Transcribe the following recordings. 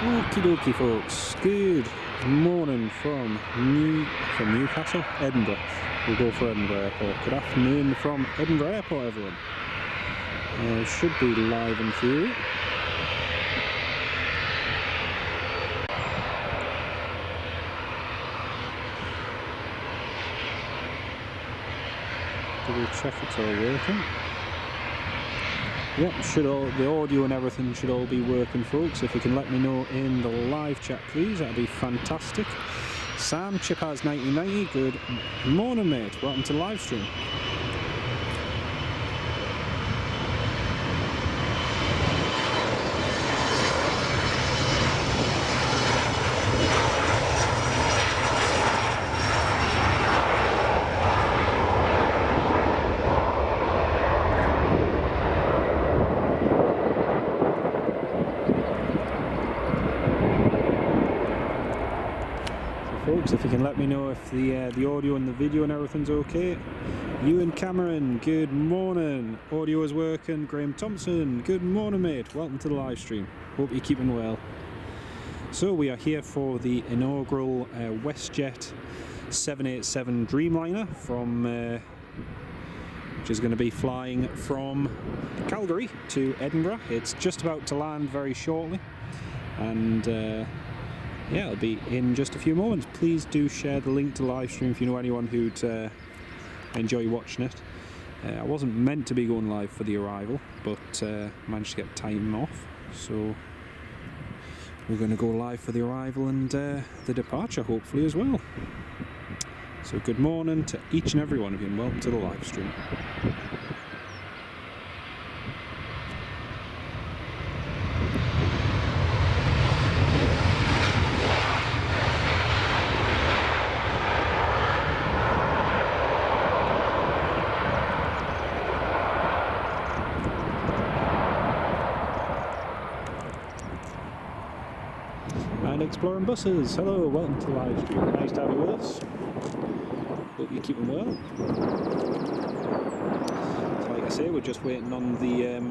Okie dokie folks, good morning from Newcastle, Edinburgh. We'll go for Edinburgh Airport. Good afternoon from Edinburgh Airport, everyone. Should be live in theory. Double check it's all working. Yep, the audio and everything should all be working, folks. If you can let me know in the live chat, please, that'd be fantastic. Sam Chipaz 1990, good morning, mate. Welcome to the live stream. Folks, if you can let me know if the audio and the video and everything's okay. Ewan Cameron, good morning. Audio is working. Graham Thompson, good morning, mate. Welcome to the live stream. Hope you're keeping well. So we are here for the inaugural WestJet 787 Dreamliner from which is going to be flying from Calgary to Edinburgh. It's just about to land very shortly, and yeah, it'll be in just a few moments. Please do share the link to the live stream if you know anyone who'd enjoy watching it. I wasn't meant to be going live for the arrival, but managed to get time off, so we're going to go live for the arrival and the departure, hopefully, as well. So good morning to each and every one of you, and welcome to the live stream. Exploring Buses, hello, welcome to the live stream. Nice to have you with us. Hope you're keeping well. So like I say, we're just waiting on the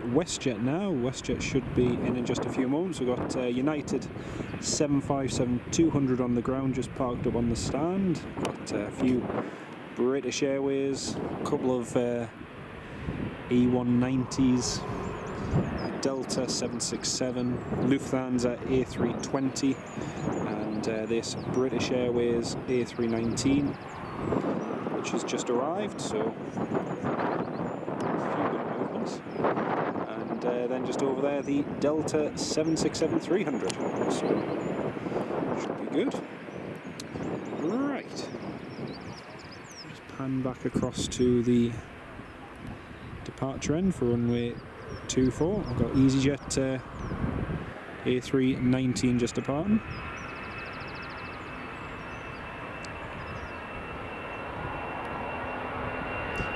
WestJet now. WestJet should be in just a few moments. We've got United 757-200 on the ground, just parked up on the stand. Got a few British Airways, a couple of E190s. Delta 767, Lufthansa A320, and this British Airways A319, which has just arrived, so a few good movements. And then just over there, the Delta 767-300, so should be good. Right, just pan back across to the departure end for runway 24. I've got EasyJet A319 just departing.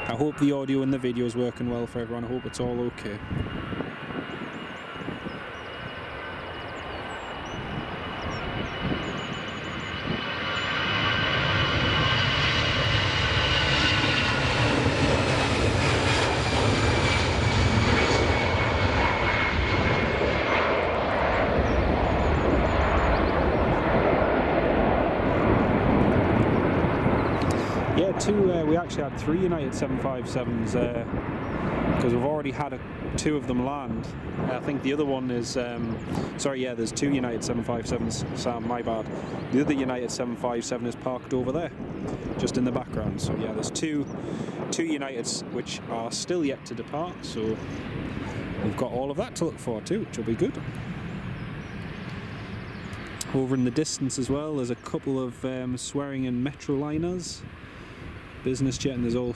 I hope the audio and the video is working well for everyone. I hope it's all okay. We actually had 3 United 757s because we've already had 2 of them land. I think the other one is, sorry, yeah, there's 2 United 757s, Sam, my bad. The other United 757 is parked over there, just in the background. So yeah, there's two Uniteds which are still yet to depart, so we've got all of that to look forward to, which will be good. Over in the distance as well, there's a couple of Swearingen Metroliners. Business jet, and there's all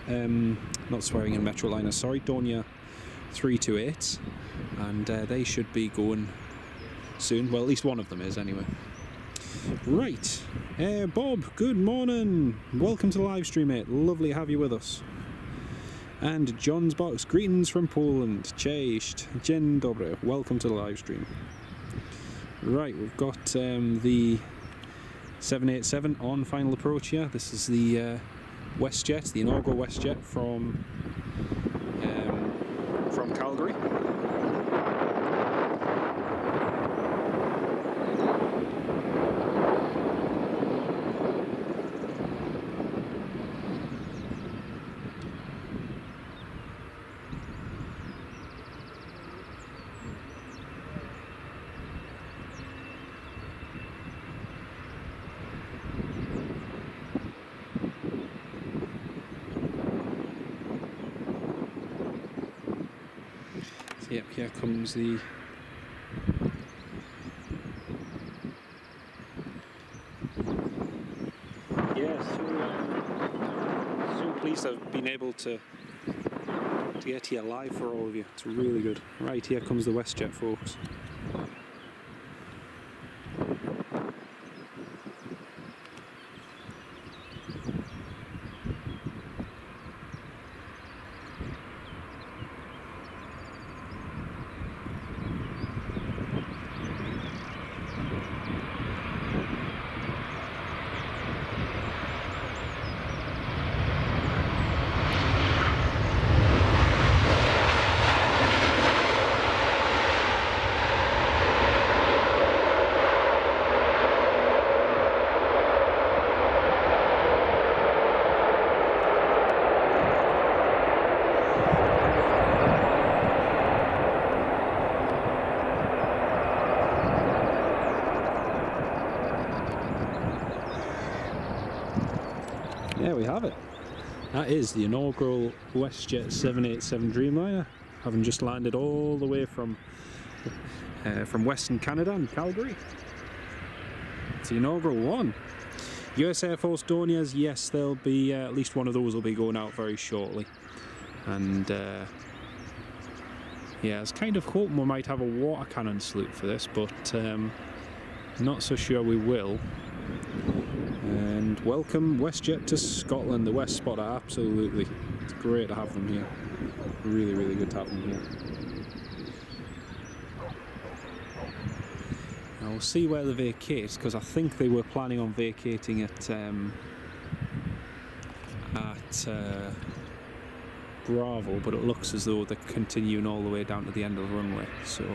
not Swearingen Metroliners, sorry, Dornier 328s, and they should be going soon. Well, at least one of them is anyway. Right, Bob, good morning. Welcome to the live stream, mate. Lovely to have you with us. And John's Box, greetings from Poland. Cześć, dzień dobry. Welcome to the live stream. Right, we've got the 787 on final approach here. This is the WestJet, the inaugural WestJet from Calgary. Yep, here comes the... Yeah, so pleased I've been able to get here live for all of you. It's really good. Right, here comes the WestJet, folks. There we have it. That is the inaugural WestJet 787 Dreamliner, having just landed all the way from Western Canada and Calgary. It's the inaugural one. US Air Force Doniers, yes, there'll be at least one of those will be going out very shortly. And yeah, I was kind of hoping we might have a water cannon salute for this, but not so sure we will. And welcome WestJet to Scotland, the West Spotter, absolutely. It's great to have them here. Really, really good to have them here. Now we'll see where they vacate, because I think they were planning on vacating at Bravo, but it looks as though they're continuing all the way down to the end of the runway, so...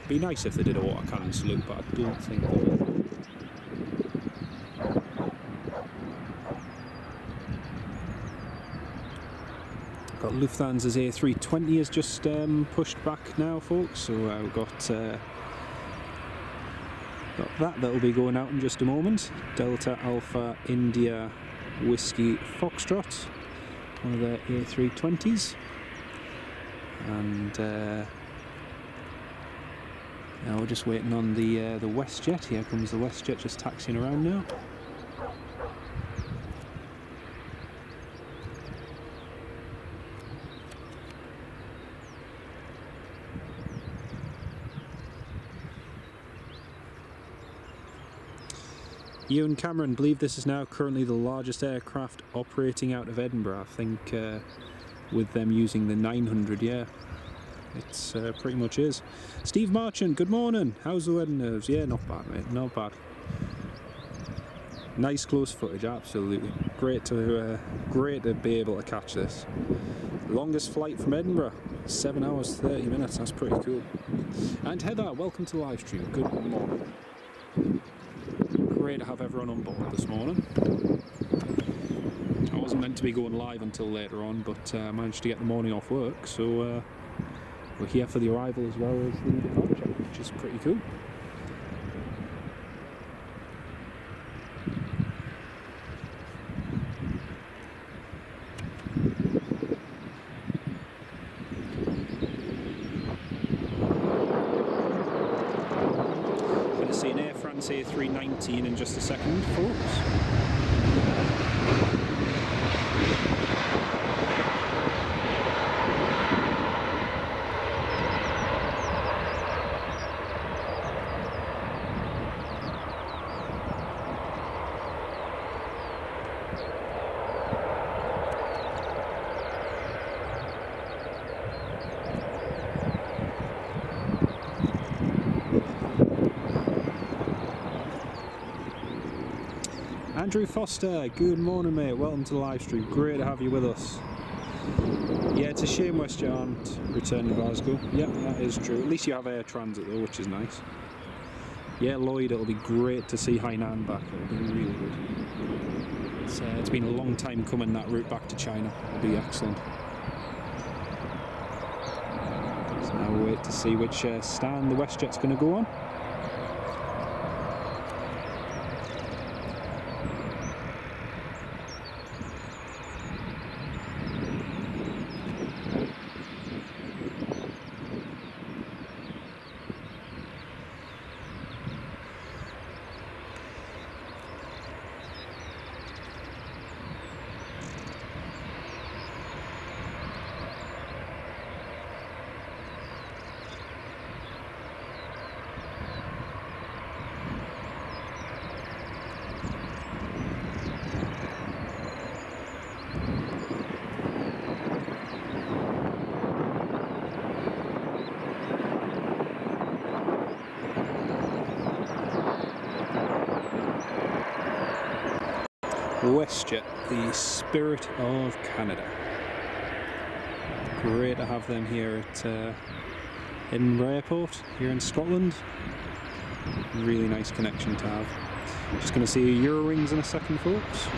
It'd be nice if they did a water cannon salute, but I don't think they will. Got Lufthansa's A320 is just pushed back now, folks, so we've got that'll be going out in just a moment. Delta Alpha India Whiskey Foxtrot, one of their A320s, and now we're just waiting on the WestJet. Here comes the WestJet just taxiing around now. Ewan Cameron, believe this is now currently the largest aircraft operating out of Edinburgh. I think with them using the 900, yeah. It's pretty much is. Steve Marchant, good morning. How's the wedding nerves? Yeah, not bad, mate. Not bad. Nice close footage, absolutely. Great to be able to catch this. Longest flight from Edinburgh, 7 hours 30 minutes. That's pretty cool. And Heather, welcome to the live stream. Good morning. Great to have everyone on board this morning. I wasn't meant to be going live until later on, but I managed to get the morning off work, so. We're here for the arrival as well as the departure, which is pretty cool. Going to see an Air France A319 in just a second, folks. Andrew Foster, good morning, mate. Welcome to the live stream. Great to have you with us. Yeah, it's a shame WestJet aren't returning to Glasgow. Yeah, that is true. At least you have air transit though, which is nice. Yeah, Lloyd, it'll be great to see Hainan back. It'll be really good. It's been a long time coming, that route back to China. It'll be excellent. So now we'll wait to see which stand the WestJet's going to go on. WestJet, the spirit of Canada. Great to have them here at Edinburgh Airport here in Scotland. Really nice connection to have. Just going to see Eurowings in a second, folks.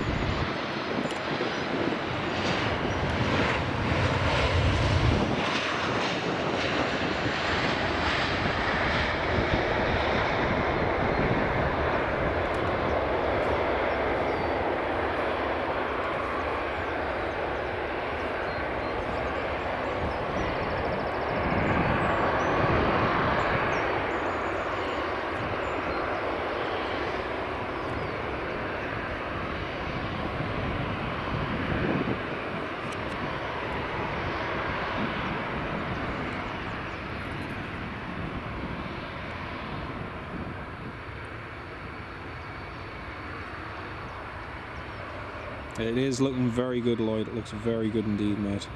It is looking very good, Lloyd. It looks very good indeed, mate.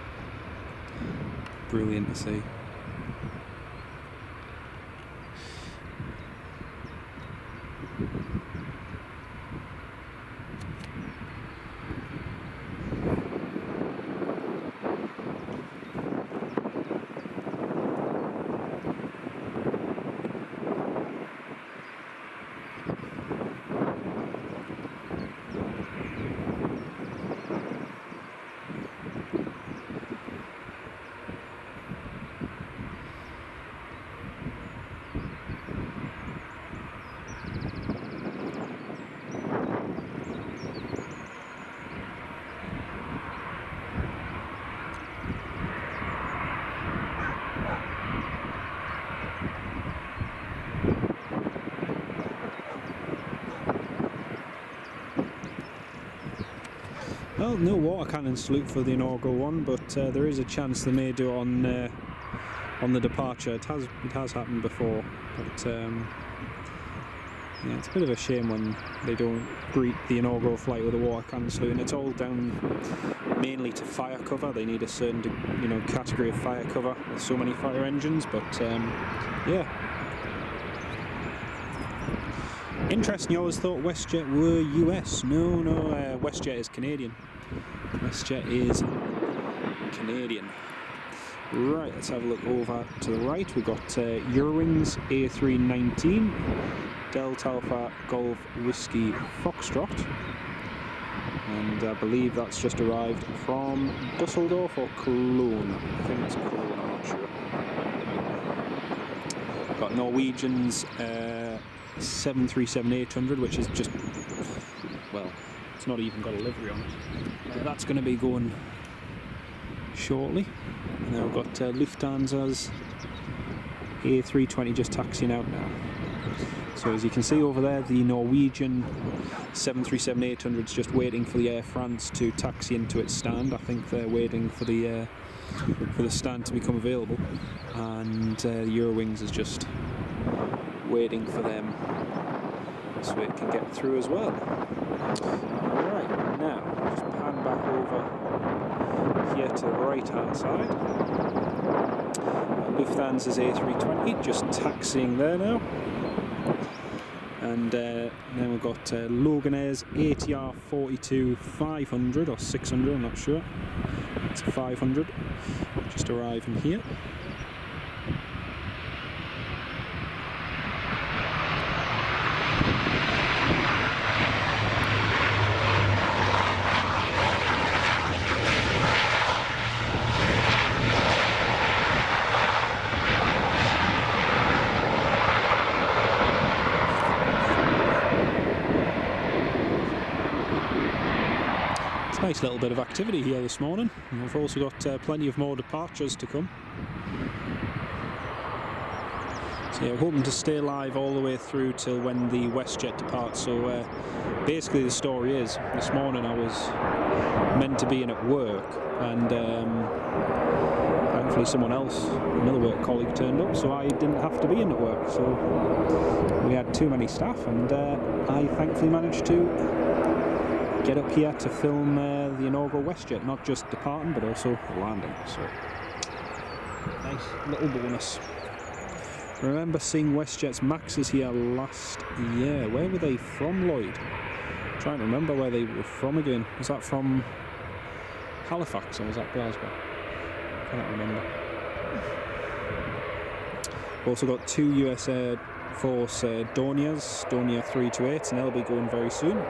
Brilliant to see. Well, no water cannon salute for the inaugural one, but there is a chance they may do it on the departure. It has happened before, but yeah, it's a bit of a shame when they don't greet the inaugural flight with a water cannon salute, and it's all down mainly to fire cover. They need a certain, category of fire cover. There's so many fire engines, but yeah. Interesting, you always thought WestJet were US. No, WestJet is Canadian. WestJet is Canadian. Right, let's have a look over to the right. We've got Eurowings A319, Delta Alpha Golf Whiskey Foxtrot. And I believe that's just arrived from Dusseldorf or Cologne. I think it's Cologne, I'm not sure. Got Norwegian's 737-800, which is just, well, it's not even got a livery on it. That's going to be going shortly. And then we've got Lufthansa's A320 just taxiing out now. So as you can see over there, the Norwegian 737-800 is just waiting for the Air France to taxi into its stand. I think they're waiting for the stand to become available, and the Eurowings is just waiting for them so it can get through as well. Alright, now just pan back over here to the right hand side. Lufthansa's A320 just taxiing there now. And then we've got Loganair's ATR 42-500 or 600, I'm not sure. It's a 500, just arriving here. Nice little bit of activity here this morning. And we've also got plenty of more departures to come. So yeah, we're hoping to stay live all the way through till when the WestJet departs. So basically the story is, this morning I was meant to be in at work, and thankfully someone else, another work colleague, turned up, so I didn't have to be in at work. So we had too many staff, and I thankfully managed to get up here to film the inaugural WestJet, not just departing but also landing. So nice little bonus. Remember seeing WestJet's Maxes here last year. Where were they from, Lloyd? Trying to remember where they were from again. Was that from Halifax or was that Glasgow? I can't remember. Also got two US Air Force Dorniers, Dornier 328s, and they'll be going very soon.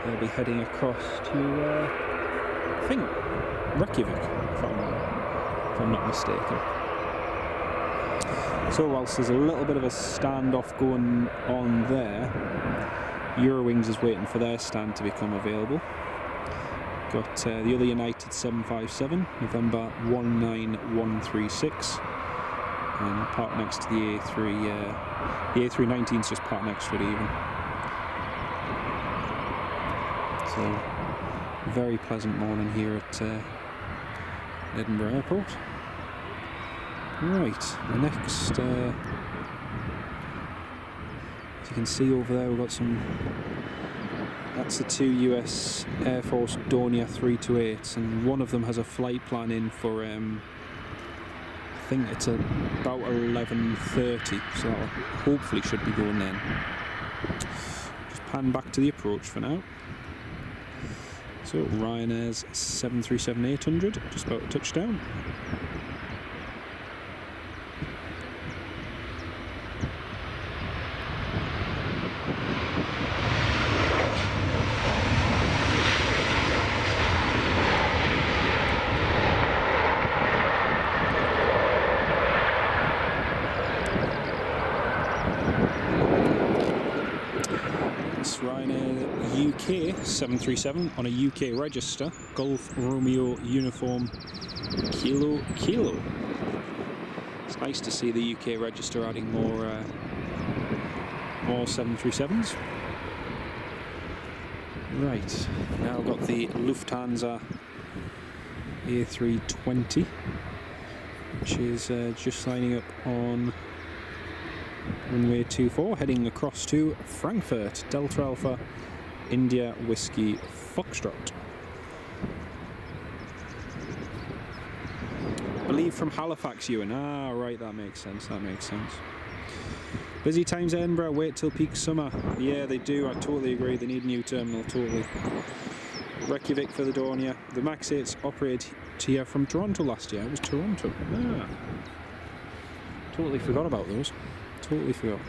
They'll be heading across to, I think, Reykjavik, if I'm not mistaken. So whilst there's a little bit of a standoff going on there, Eurowings is waiting for their stand to become available. Got the other United 757, November 19136, and parked next to the A3. The A319 is just parked next to it even. So, very pleasant morning here at Edinburgh Airport. Right, the next, as you can see over there, we've got some. That's the two US Air Force Dornier 328s, and one of them has a flight plan in for, I think it's about 11:30, so that hopefully should be going then. Just pan back to the approach for now. So Ryanair's 737-800, just about to touch down. Ryanair UK 737 on a UK register, Golf Romeo Uniform Kilo. It's nice to see the UK register adding more 737s. Right, now got the Lufthansa A320, which is just lining up on Runway 24, heading across to Frankfurt, Delta Alpha, India Whiskey Foxtrot. I believe from Halifax, Ewan. Ah, right, that makes sense, Busy times Edinburgh, wait till peak summer. Yeah, they do, I totally agree, they need a new terminal, totally. Reykjavik for the Dornier. The MAX 8s operated here from Toronto last year. It was Toronto. Ah. Totally forgot about those. Totally forgot.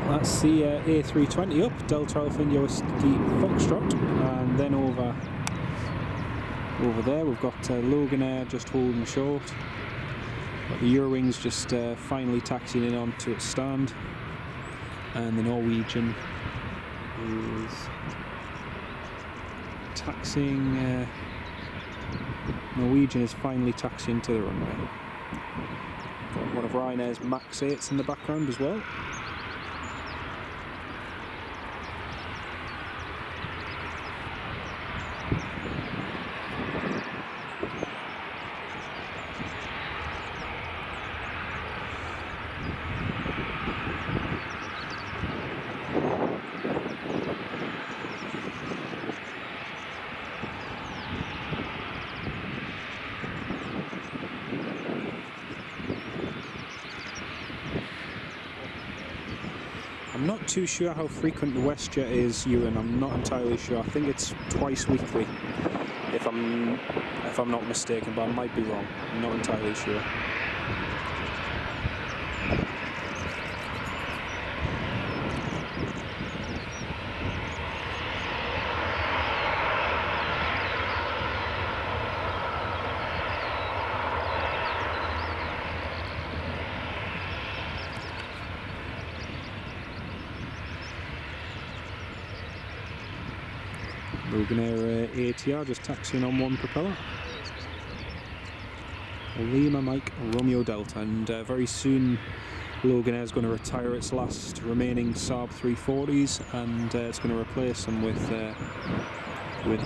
That's the A320 up, Delta Alpha India Whiskey Foxtrot, and then over there we've got Loganair just holding short. Got the Eurowings just finally taxiing in onto its stand, and the Norwegian is taxiing. Norwegian is finally taxiing to the runway. Got one of Ryanair's MAX 8s in the background as well. I'm not too sure how frequent the WestJet is, Ewan. I'm not entirely sure. I think it's twice weekly, if I'm not mistaken, but I might be wrong. I'm not entirely sure. Loganair ATR just taxiing on one propeller. Lima Mike Romeo Delta, and very soon Loganair is going to retire its last remaining Saab 340s, and it's going to replace them with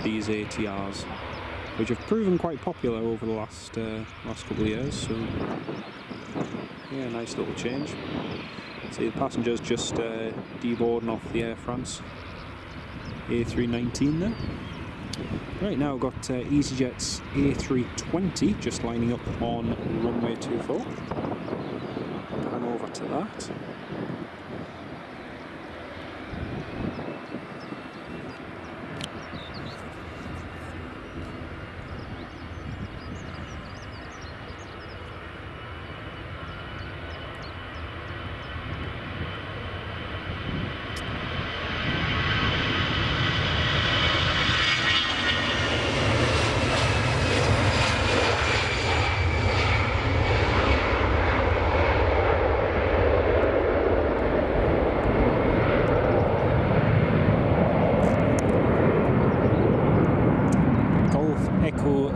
these ATRs, which have proven quite popular over the last couple of years. So yeah, nice little change. See the passengers just deboarding off the Air France A319 there. Right, now we've got EasyJet's A320 just lining up on runway 24. Pan over to that.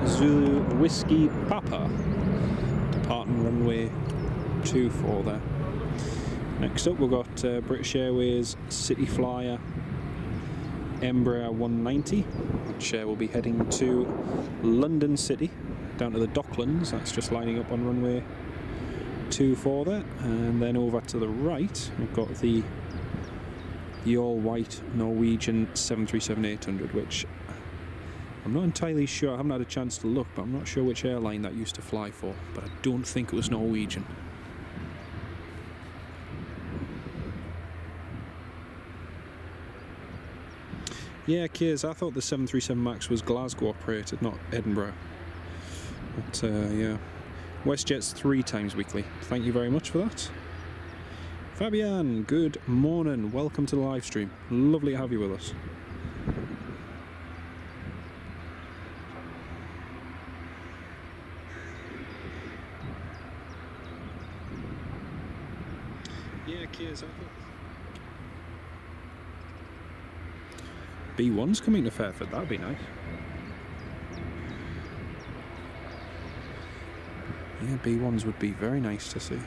Zulu Whiskey Papa, departing runway 24 there. Next up we've got British Airways City Flyer Embraer 190, which will be heading to London City, down to the Docklands. That's just lining up on runway 24 there. And then over to the right we've got the all-white Norwegian 737-800, which I'm not entirely sure. I haven't had a chance to look, but I'm not sure which airline that used to fly for, but I don't think it was Norwegian. Yeah, Kears, I thought the 737 MAX was Glasgow operated, not Edinburgh. But yeah, WestJet's 3 times weekly. Thank you very much for that. Fabian, good morning. Welcome to the live stream. Lovely to have you with us. Yeah, Kears, I thought B1's coming to Fairford, that'd be nice. Yeah, B1s would be very nice to see.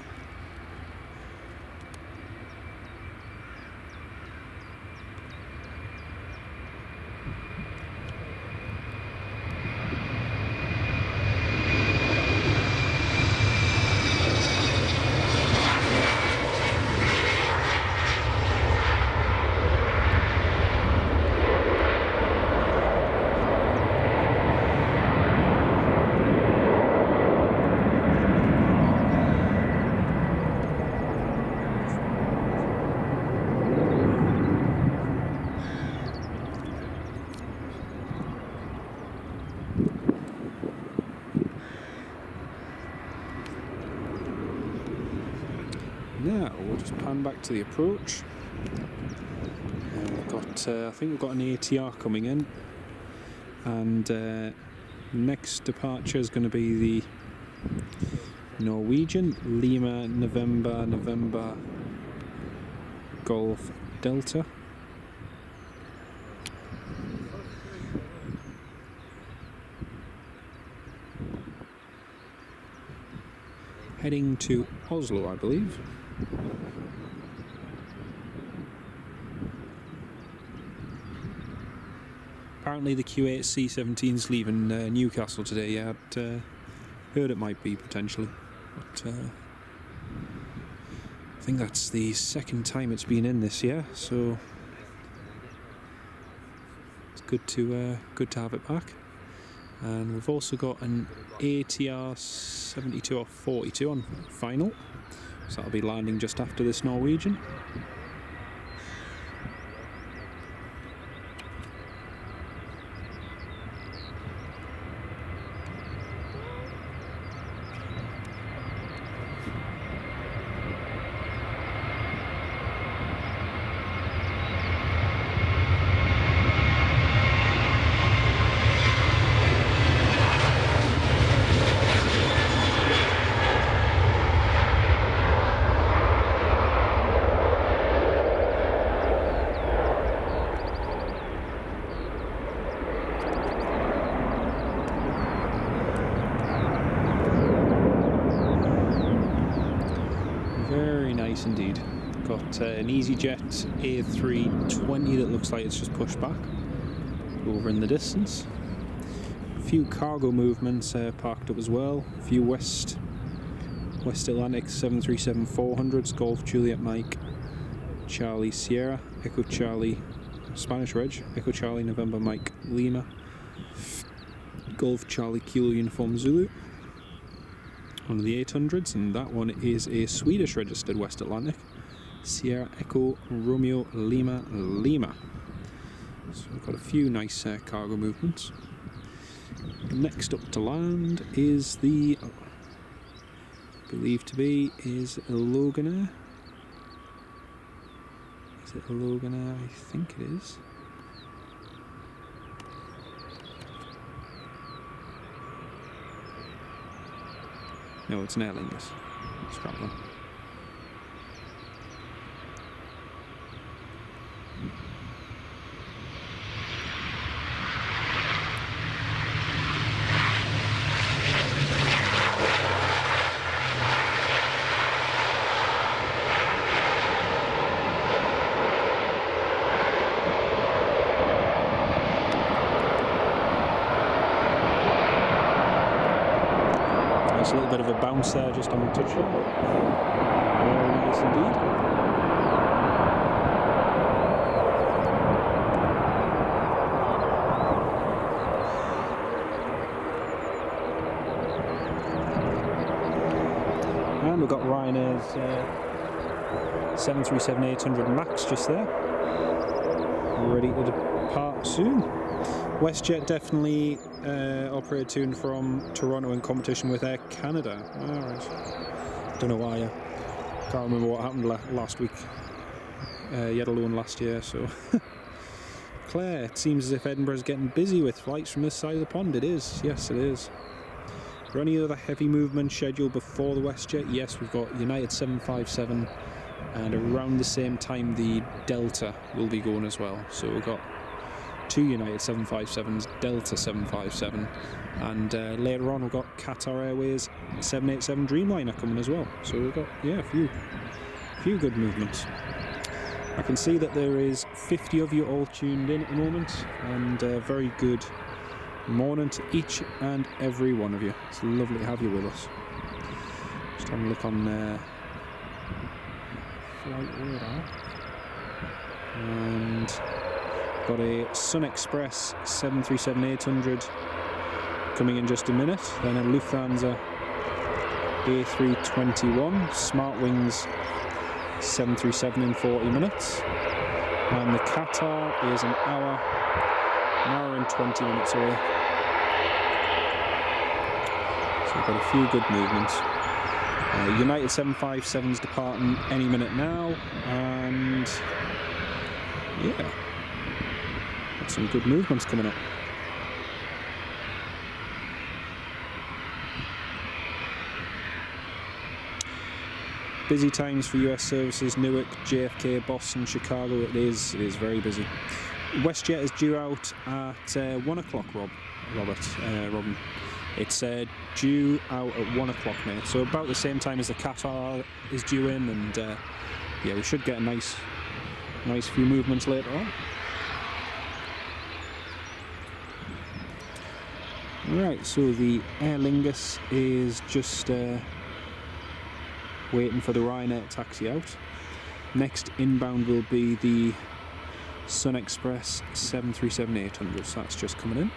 Now we'll just pan back to the approach. We've got, I think we've got an ATR coming in, and next departure is going to be the Norwegian Lima November Golf Delta. Heading to Oslo, I believe. Apparently the Q8 C-17's leaving Newcastle today. Yeah, I'd heard it might be potentially, but I think that's the second time it's been in this year, so it's good to have it back. And we've also got an ATR 72 or 42 on final, so that'll be landing just after this Norwegian. nice indeed. Got an EasyJet A320 that looks like it's just pushed back over in the distance. A few cargo movements parked up as well. A few West Atlantic 737-400s, Golf Juliet Mike Charlie Sierra, Echo Charlie Spanish Reg, Echo Charlie November Mike Lima, Golf Charlie Kilo Uniform Zulu. One of the 800s, and that one is a Swedish registered West Atlantic, Sierra Echo Romeo Lima Lima. So we've got a few nice cargo movements. Next up to land is the, believed to be, is a Loganair. Is it a Loganair? I think it is. No, it's an Aer Lingus. Scrap them. A little bit of a bounce there just on the touchdown. Very nice indeed. And we've got Ryanair's 737-800 MAX just there, ready to depart soon. WestJet definitely operated to and from Toronto in competition with Air Canada. Alright. Don't know why. I can't remember what happened last week, yet alone last year. So, Claire, it seems as if Edinburgh's getting busy with flights from this side of the pond. It is. Yes, it is. Are there any other heavy movement scheduled before the WestJet? Yes, we've got United 757, and around the same time the Delta will be going as well. So we've got two United 757s, Delta 757, and later on we've got Qatar Airways 787 Dreamliner coming as well. So we've got, yeah, a few good movements. I can see that there is 50 of you all tuned in at the moment, and very good morning to each and every one of you. It's lovely to have you with us. Just having a look on flight radar, and got a Sun Express 737-800 coming in just a minute, then a Lufthansa A321 Smart Wings 737 in 40 minutes, and the Qatar is an hour and 20 minutes away. So we've got a few good movements. United 757's departing any minute now, and yeah, got some good movements coming up. Busy times for US services, Newark, JFK, Boston, Chicago. It is very busy. WestJet is due out at 1 o'clock, Robin. It's due out at 1 o'clock, mate. So about the same time as the Qatar is due in, and yeah, we should get a nice few movements later on. Right, so the Aer Lingus is just waiting for the Ryanair to taxi out. Next inbound will be the Sun Express 737-800, so that's just coming in.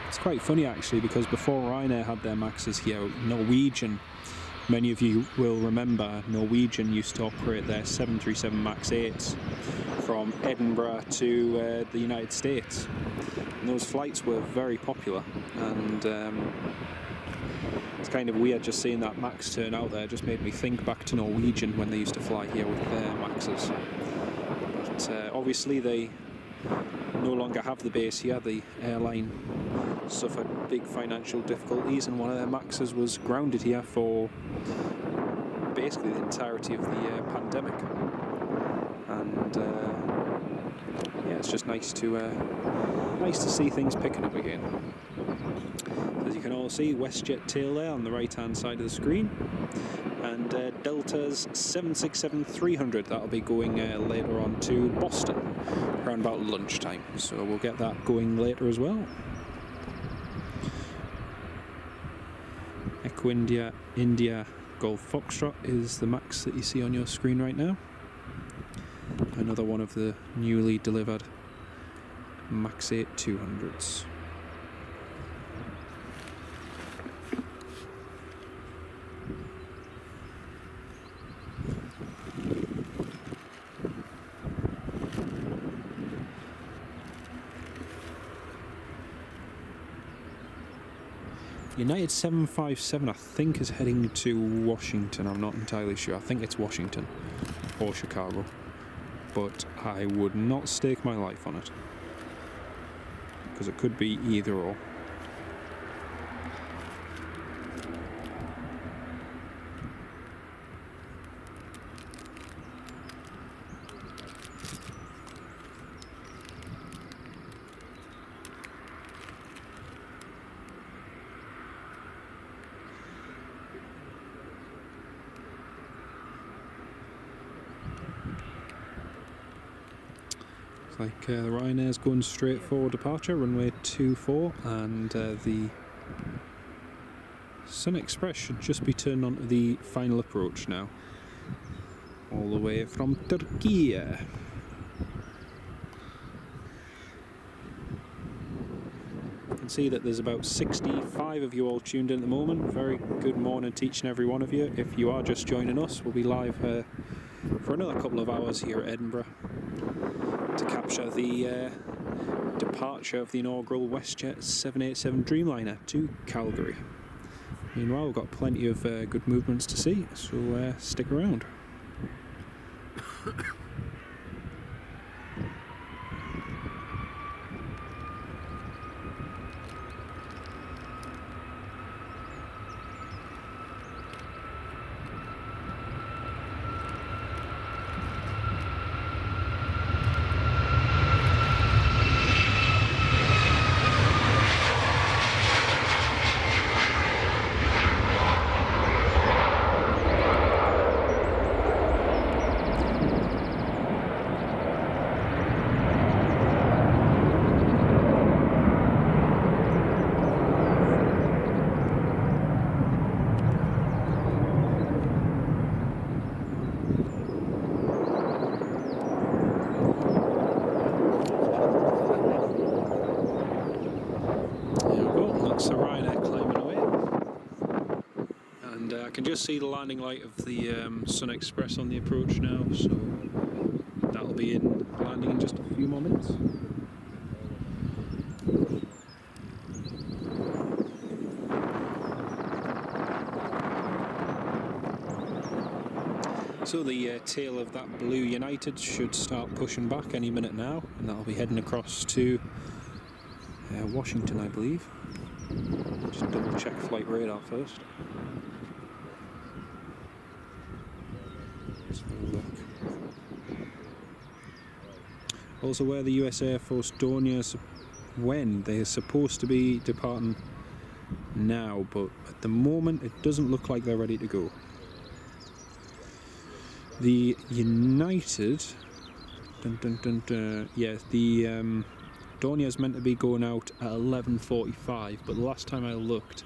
It's quite funny actually, because before Ryanair had their Maxes here, Norwegian, many of you will remember, Norwegian used to operate their 737 MAX 8s from Edinburgh to the United States. And those flights were very popular, and It's kind of weird just seeing that Max turn out there. Just made me think back to Norwegian when they used to fly here with their Maxes. But obviously they no longer have the base here. The airline suffered big financial difficulties and one of their Maxes was grounded here for basically the entirety of the pandemic. And yeah, it's just nice to see things picking up again. As you can all see, WestJet tail there on the right hand side of the screen, and Delta's 767-300, that'll be going later on to Boston around about lunchtime, so we'll get that going later as well. Echo India Golf Foxtrot is the Max that you see on your screen right now. Another one of the newly delivered Max 8 200s. United 757, I think, is heading to Washington. I'm not entirely sure. I think it's Washington or Chicago, but I would not stake my life on it because it could be either or. Like the Ryanair's going straight for departure, runway 24, and the Sun Express should just be turned onto the final approach now, all the way from Turkey. You can see that there's about 65 of you all tuned in at the moment. Very good morning to each and every one of you. If you are just joining us, we'll be live for another couple of hours here at Edinburgh to capture the departure of the inaugural WestJet 787 Dreamliner to Calgary. Meanwhile, we've got plenty of good movements to see, so stick around. I can just see the landing light of the Sun Express on the approach now, so that'll be in landing in just a few more minutes. So the tail of that blue United should start pushing back any minute now, and that'll be heading across to Washington, I believe. Just double check flight radar first. Let's have a look. Also, where the US Air Force Dornier, when they're supposed to be departing now, but at the moment it doesn't look like they're ready to go. The United, yeah, the Dornier is meant to be going out at 11:45, but the last time I looked,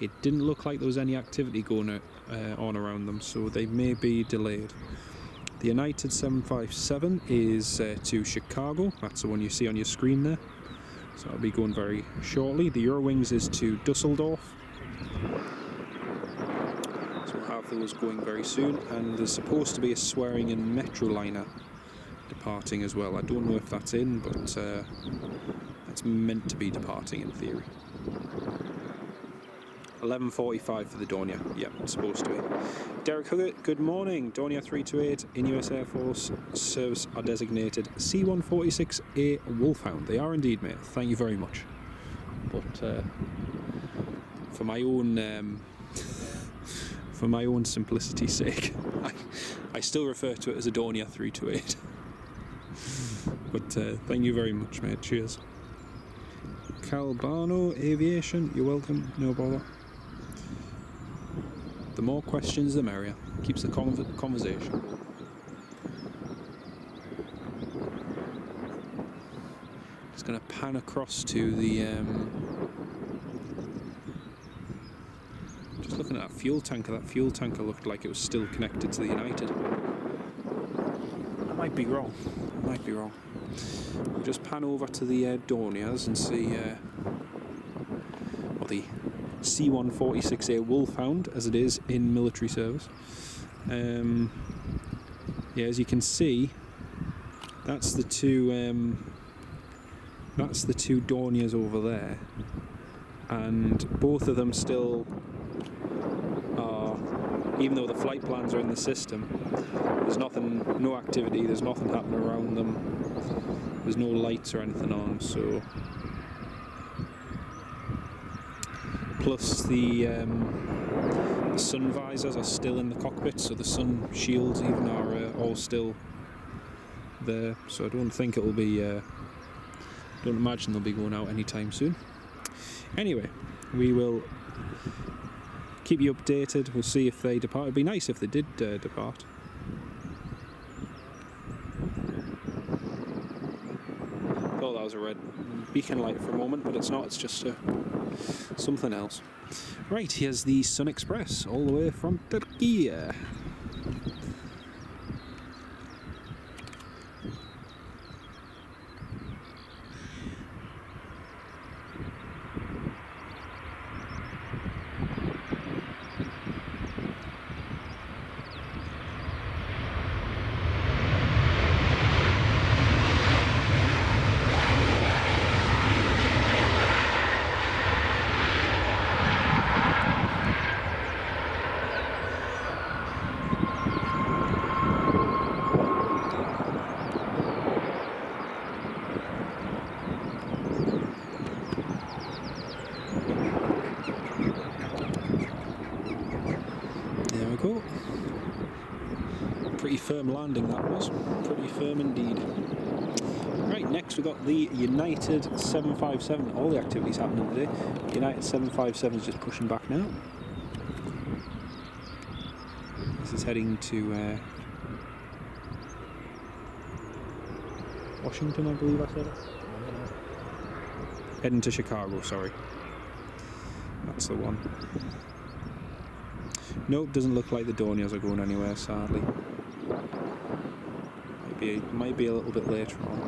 it didn't look like there was any activity going on around them, so they may be delayed. The United 757 is to Chicago. That's the one you see on your screen there. So that'll be going very shortly. The Eurowings is to Dusseldorf. So we'll have those going very soon. And there's supposed to be a swearing-in Metroliner departing as well. I don't know if that's in, but it's meant to be departing in theory. 11:45 for the Dornier. Yep, it's supposed to be. Derek Huggett, good morning. Dornier 328 in US Air Force service are designated C-146A Wolfhound. They are indeed, mate. Thank you very much. But for my own simplicity's sake, I still refer to it as a Dornier 328. But thank you very much, mate. Cheers. Calbano Aviation, you're welcome. No bother. The more questions, the merrier. Keeps the conversation going. Just going to pan across to the... just looking at that fuel tanker. That fuel tanker looked like it was still connected to the United. I might be wrong. We'll just pan over to the Dorniers and see... or the C-146A Wolfhound, as it is in military service. Yeah, as you can see, that's the two Dorniers over there, and both of them still are, even though the flight plans are in the system, there's nothing, no activity, there's nothing happening around them, there's no lights or anything on, so... Plus the sun visors are still in the cockpit, so the sun shields even are all still there. So I don't think it'll be. Don't imagine they'll be going out anytime soon. Anyway, we will keep you updated. We'll see if they depart. It'd be nice if they did depart. Thought that was a red beacon light for a moment, but it's not. It's just something else. Right, here's the Sun Express all the way from Turkey. Pretty firm landing that was, pretty firm indeed. Right, next we've got the United 757, all the activities happening today. United 757 is just pushing back now. This is heading to Washington, I believe I said it. Heading to Chicago, sorry. That's the one. Nope, doesn't look like the Dorniers are going anywhere, sadly. Might be a little bit later on.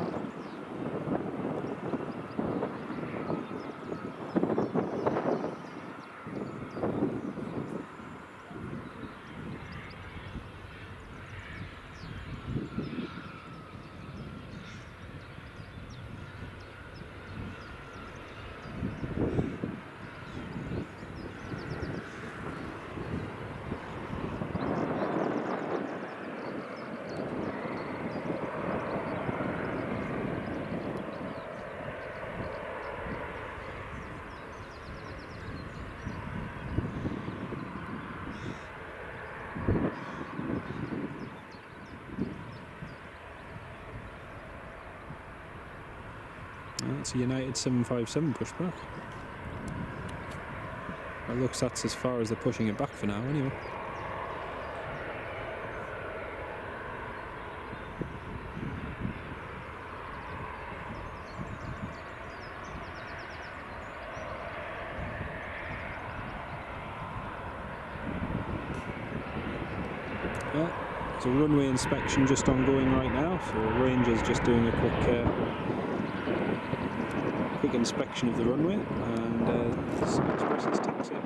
That's a United 757 pushback. It looks that's as far as they're pushing it back for now, anyway. Well, there's a runway inspection just ongoing right now, so Ranger's just doing a quick inspection of the runway, and the Sun Express is taxiing.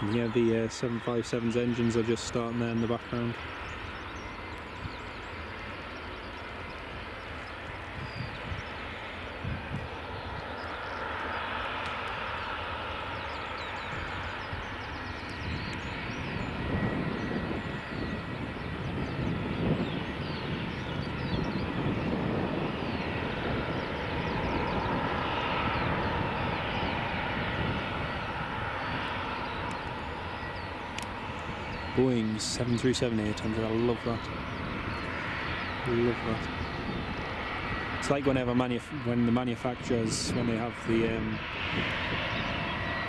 And yeah, the 757's engines are just starting there in the background. Boeing 737-800, I love that. I love that. It's like when the manufacturers, when they have the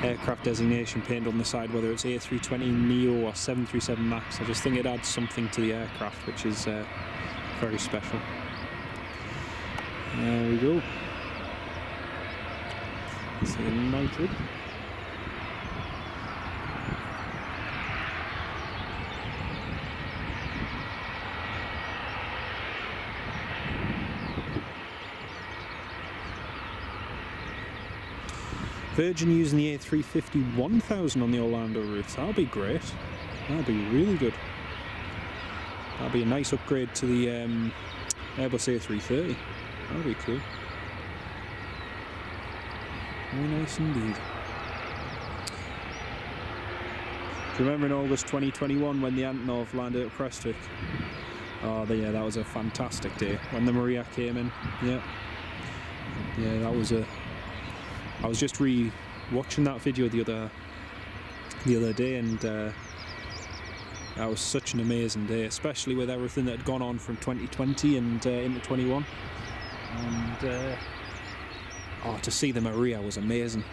aircraft designation painted on the side, whether it's A320neo or 737 MAX, I just think it adds something to the aircraft, which is very special. There we go. It's the United. Virgin using the A350-1000 on the Orlando routes. That'll be great. That'll be really good. That'll be a nice upgrade to the Airbus A330. That'll be cool. Very nice indeed. Do you remember in August 2021 when the Antonov landed at Prestwick? Oh, yeah, that was a fantastic day when the Maria came in. Yeah, that was a. I was just re-watching that video the other day, and that was such an amazing day, especially with everything that had gone on from 2020 and into 21. And to see the Maria was amazing.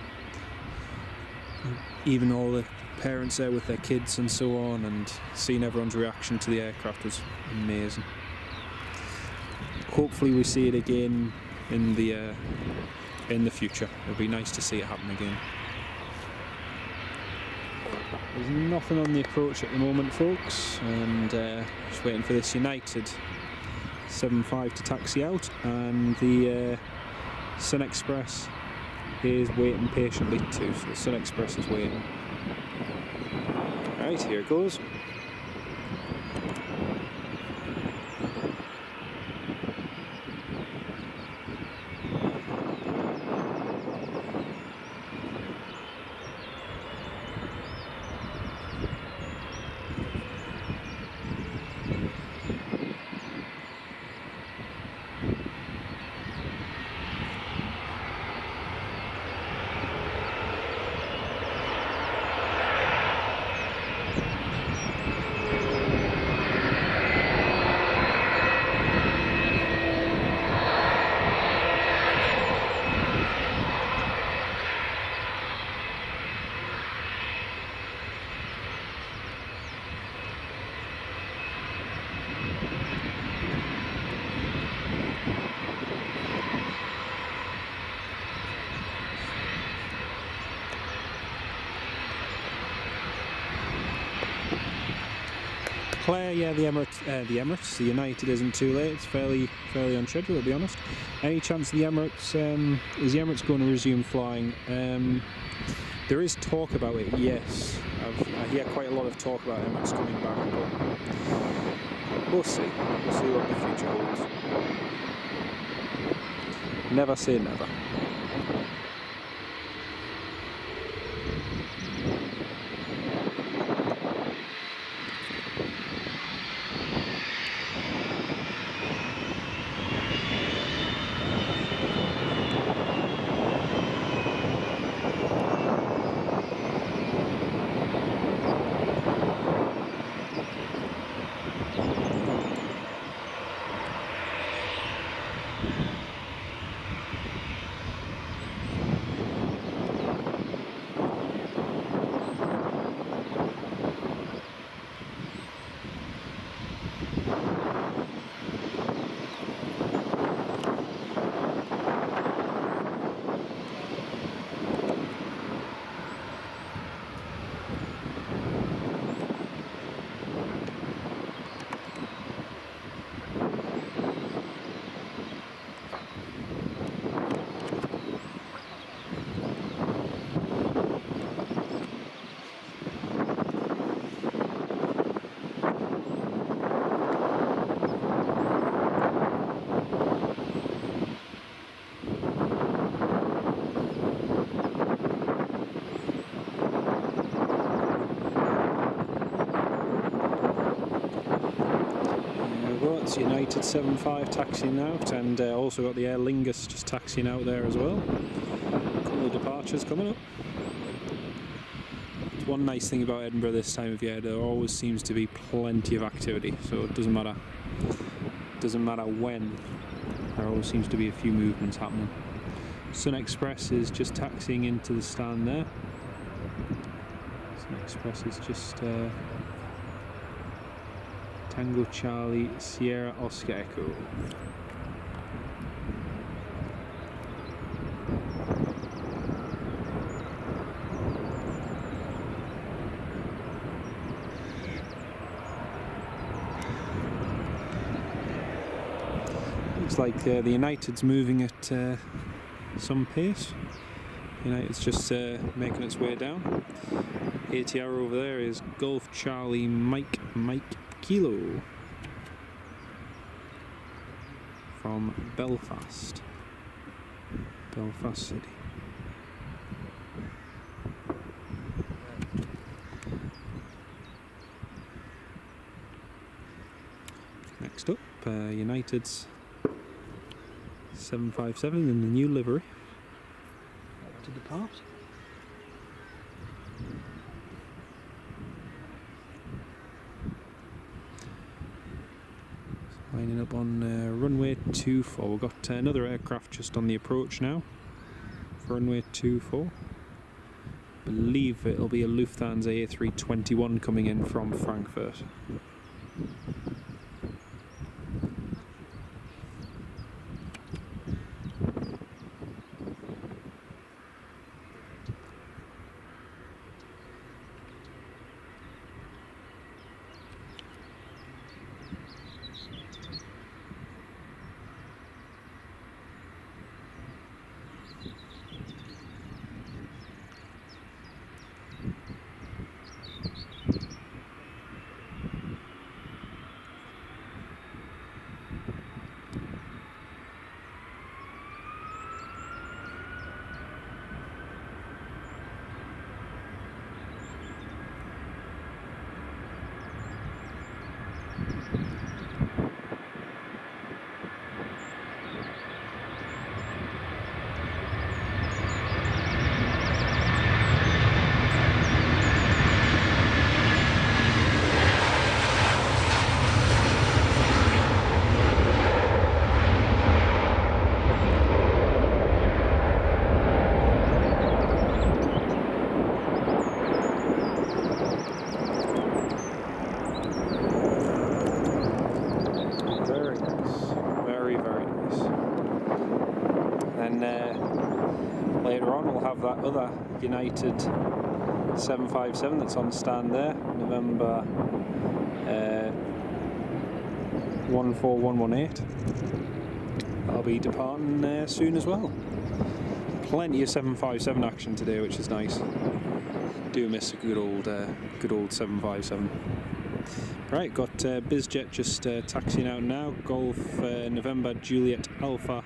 Even all the parents there with their kids and so on, and seeing everyone's reaction to the aircraft was amazing. Hopefully we see it again in the future. It'll be nice to see it happen again. There's nothing on the approach at the moment, folks, and just waiting for this United 75 to taxi out, and the Sun Express is waiting patiently too, so the Sun Express is waiting. Right, here it goes. Claire, yeah, the United isn't too late. It's fairly on schedule, to be honest. Any chance the Emirates is the Emirates going to resume flying? There is talk about it, yes. I hear quite a lot of talk about Emirates coming back, but we'll see. We'll see what the future holds. Never say never. It's United 75 taxiing out, and also got the Aer Lingus just taxiing out there as well. A couple of departures coming up. It's one nice thing about Edinburgh this time of year, there always seems to be plenty of activity, so it doesn't matter when, there always seems to be a few movements happening. Sun Express is just taxiing into the stand there. Sun Express is just Tango Charlie Sierra Oscar Echo. Looks like the United's moving at some pace. United's just making its way down. ATR over there is Golf Charlie Mike Kilo from Belfast City. Next up, United's 757 in the new livery to depart. Lining up on runway 24. We've got another aircraft just on the approach now for runway 24. I believe it'll be a Lufthansa A321 coming in from Frankfurt. Later on we'll have that other United 757 that's on stand there, November 14118. I'll be departing soon as well. Plenty of 757 action today, which is nice. Do miss a good old 757. Right, got WestJet just taxiing out now. Golf November Juliet Alpha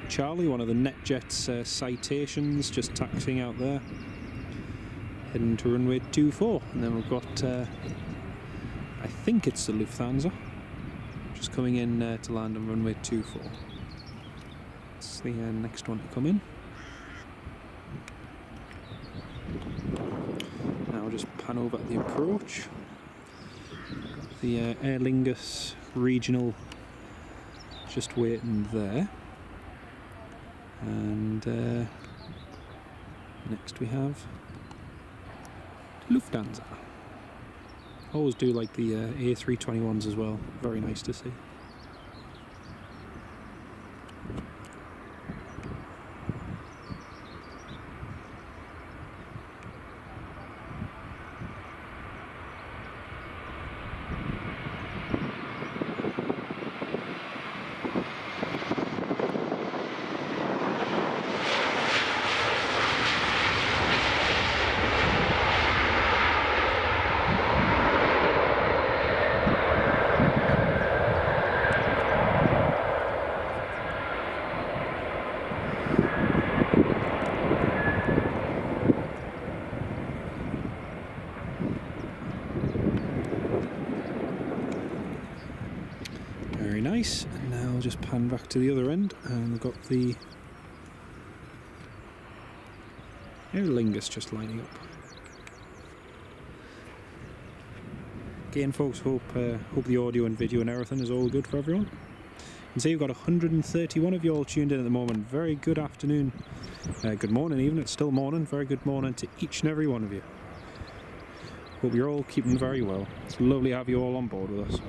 Charlie, one of the NetJet's citations, just taxiing out there. Heading to runway 24, and then we've got, I think it's the Lufthansa, just coming in to land on runway 24. It's the next one to come in. Now we'll just pan over at the approach. The Aer Lingus regional just waiting there. And next we have Lufthansa. Always do like the A321s as well, very nice to see. nice. And now I'll just pan back to the other end, and we've got the Aer Lingus just lining up. Again, folks, hope the audio and video and everything is all good for everyone. You can see we've got 131 of you all tuned in at the moment. Very good afternoon, good morning even, it's still morning. Very good morning to each and every one of you. Hope you're all keeping very well. It's lovely to have you all on board with us.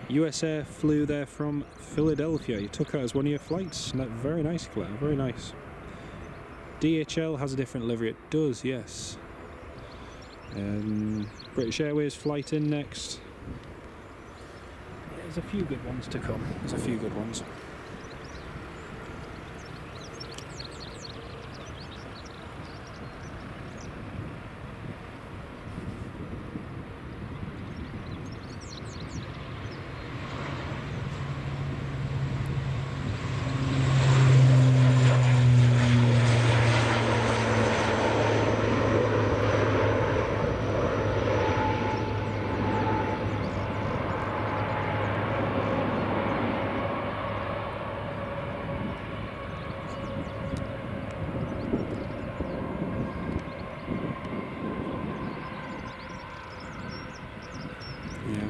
US Air flew there from Philadelphia. You took her as one of your flights. Very nice, Claire, very nice. DHL has a different livery. It does, yes. British Airways flight in next. There's a few good ones to come. There's a few good ones.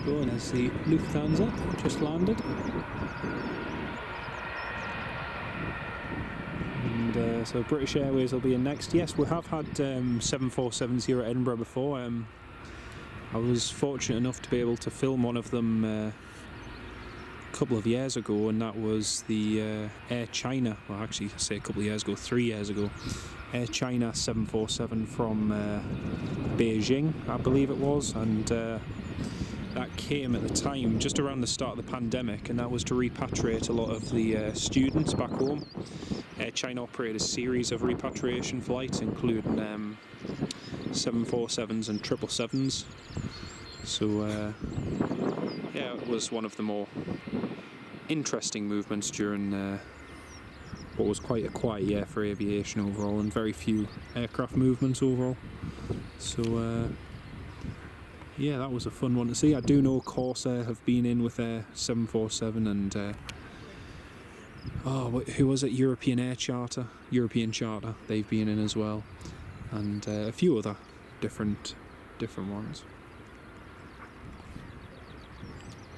And there's the Lufthansa just landed, and so British Airways will be in next. Yes, we have had 747s here at Edinburgh before. I was fortunate enough to be able to film one of them a couple of years ago, and that was the Air China, well actually I say a couple of years ago, 3 years ago, Air China 747 from Beijing, I believe it was, and that came at the time just around the start of the pandemic, and that was to repatriate a lot of the students back home. Air China operated a series of repatriation flights, including 747s and 777s. So yeah, it was one of the more interesting movements during what was quite a quiet year for aviation overall, and very few aircraft movements overall. So yeah, that was a fun one to see. I do know Corsair have been in with their 747, and who was it? European Charter, they've been in as well, and a few other different ones.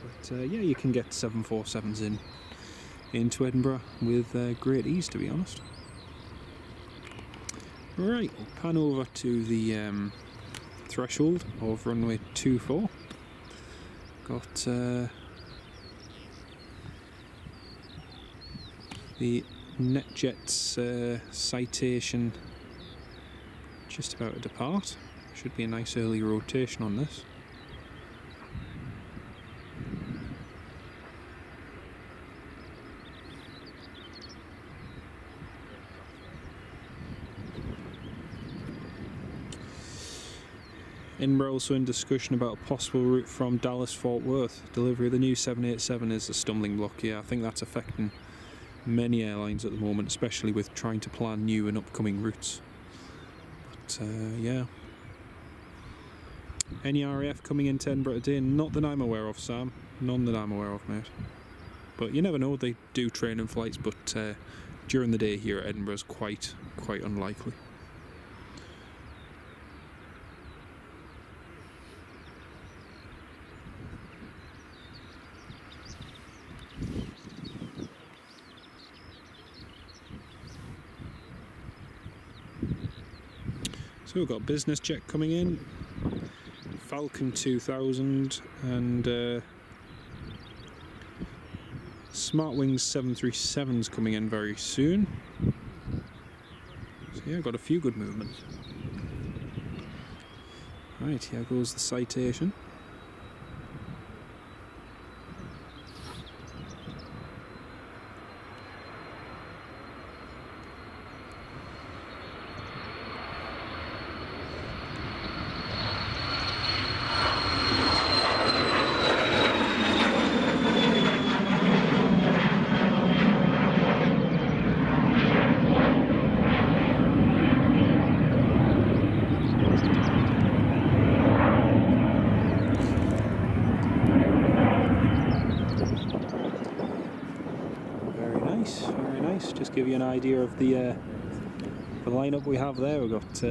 But yeah, you can get 747s into Edinburgh with great ease, to be honest. Right, we'll pan over to the threshold of runway 24. Got the NetJet's citation just about to depart. Should be a nice early rotation on this. Edinburgh also in discussion about a possible route from Dallas-Fort Worth. Delivery of the new 787 is a stumbling block here. I think that's affecting many airlines at the moment, especially with trying to plan new and upcoming routes. But yeah. Any RAF coming into Edinburgh today? Not that I'm aware of, Sam. None that I'm aware of, mate. But you never know, they do training flights, but during the day here at Edinburgh is quite unlikely. So we've got business jet coming in, Falcon 2000, and Smartwings 737s coming in very soon. So yeah, got a few good movements. Right, here goes the citation. give you an idea of the lineup we have there. We've got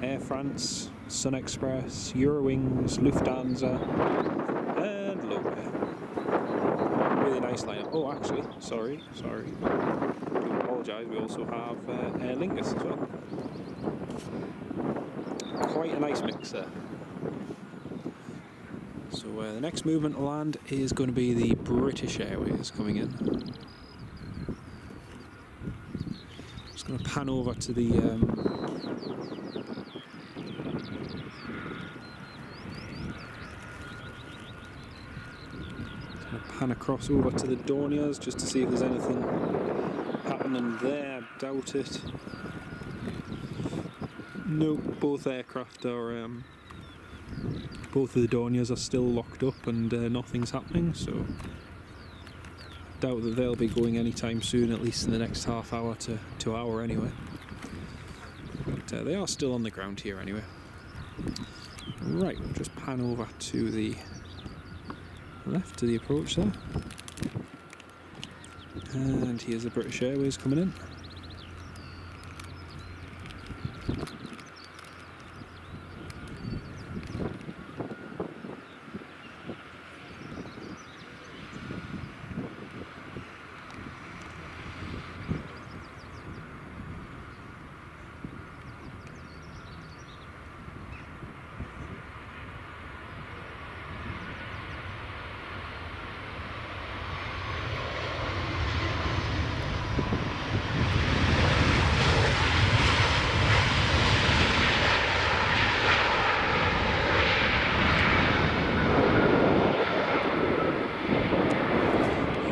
Air France, Sun Express, Eurowings, Lufthansa, and Loga. Really nice lineup. Oh, actually, sorry. I do apologise. We also have Aer Lingus as well. Quite a nice mix there. So the next movement to land is going to be the British Airways coming in. Just going to pan over to the pan across over to the Dorniers just to see if there's anything happening there. Doubt it. No, both aircraft are both of the Dorniers are still locked up and nothing's happening, so doubt that they'll be going anytime soon, at least in the next half hour to hour anyway. But they are still on the ground here anyway. Right, we'll just pan over to the left to the approach there. And here's the British Airways coming in.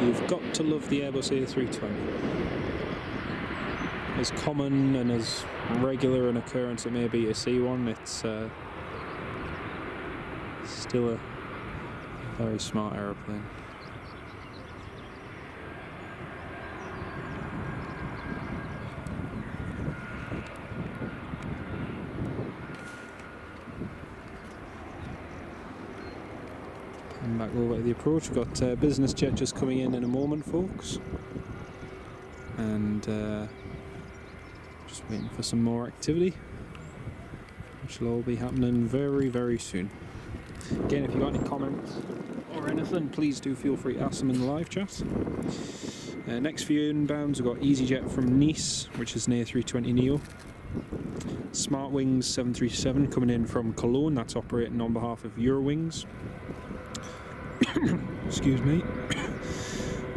You've got to love the Airbus A320. As common and as regular an occurrence it may be to see one, it's still a very smart aeroplane. Back over to the approach. We've got business jet just coming in a moment, folks, and just waiting for some more activity, which will all be happening very, very soon. Again, if you've got any comments or anything, please do feel free to ask them in the live chat. Next few inbounds, we've got EasyJet from Nice, which is an A320neo. Smartwings 737 coming in from Cologne, that's operating on behalf of Eurowings. Excuse me.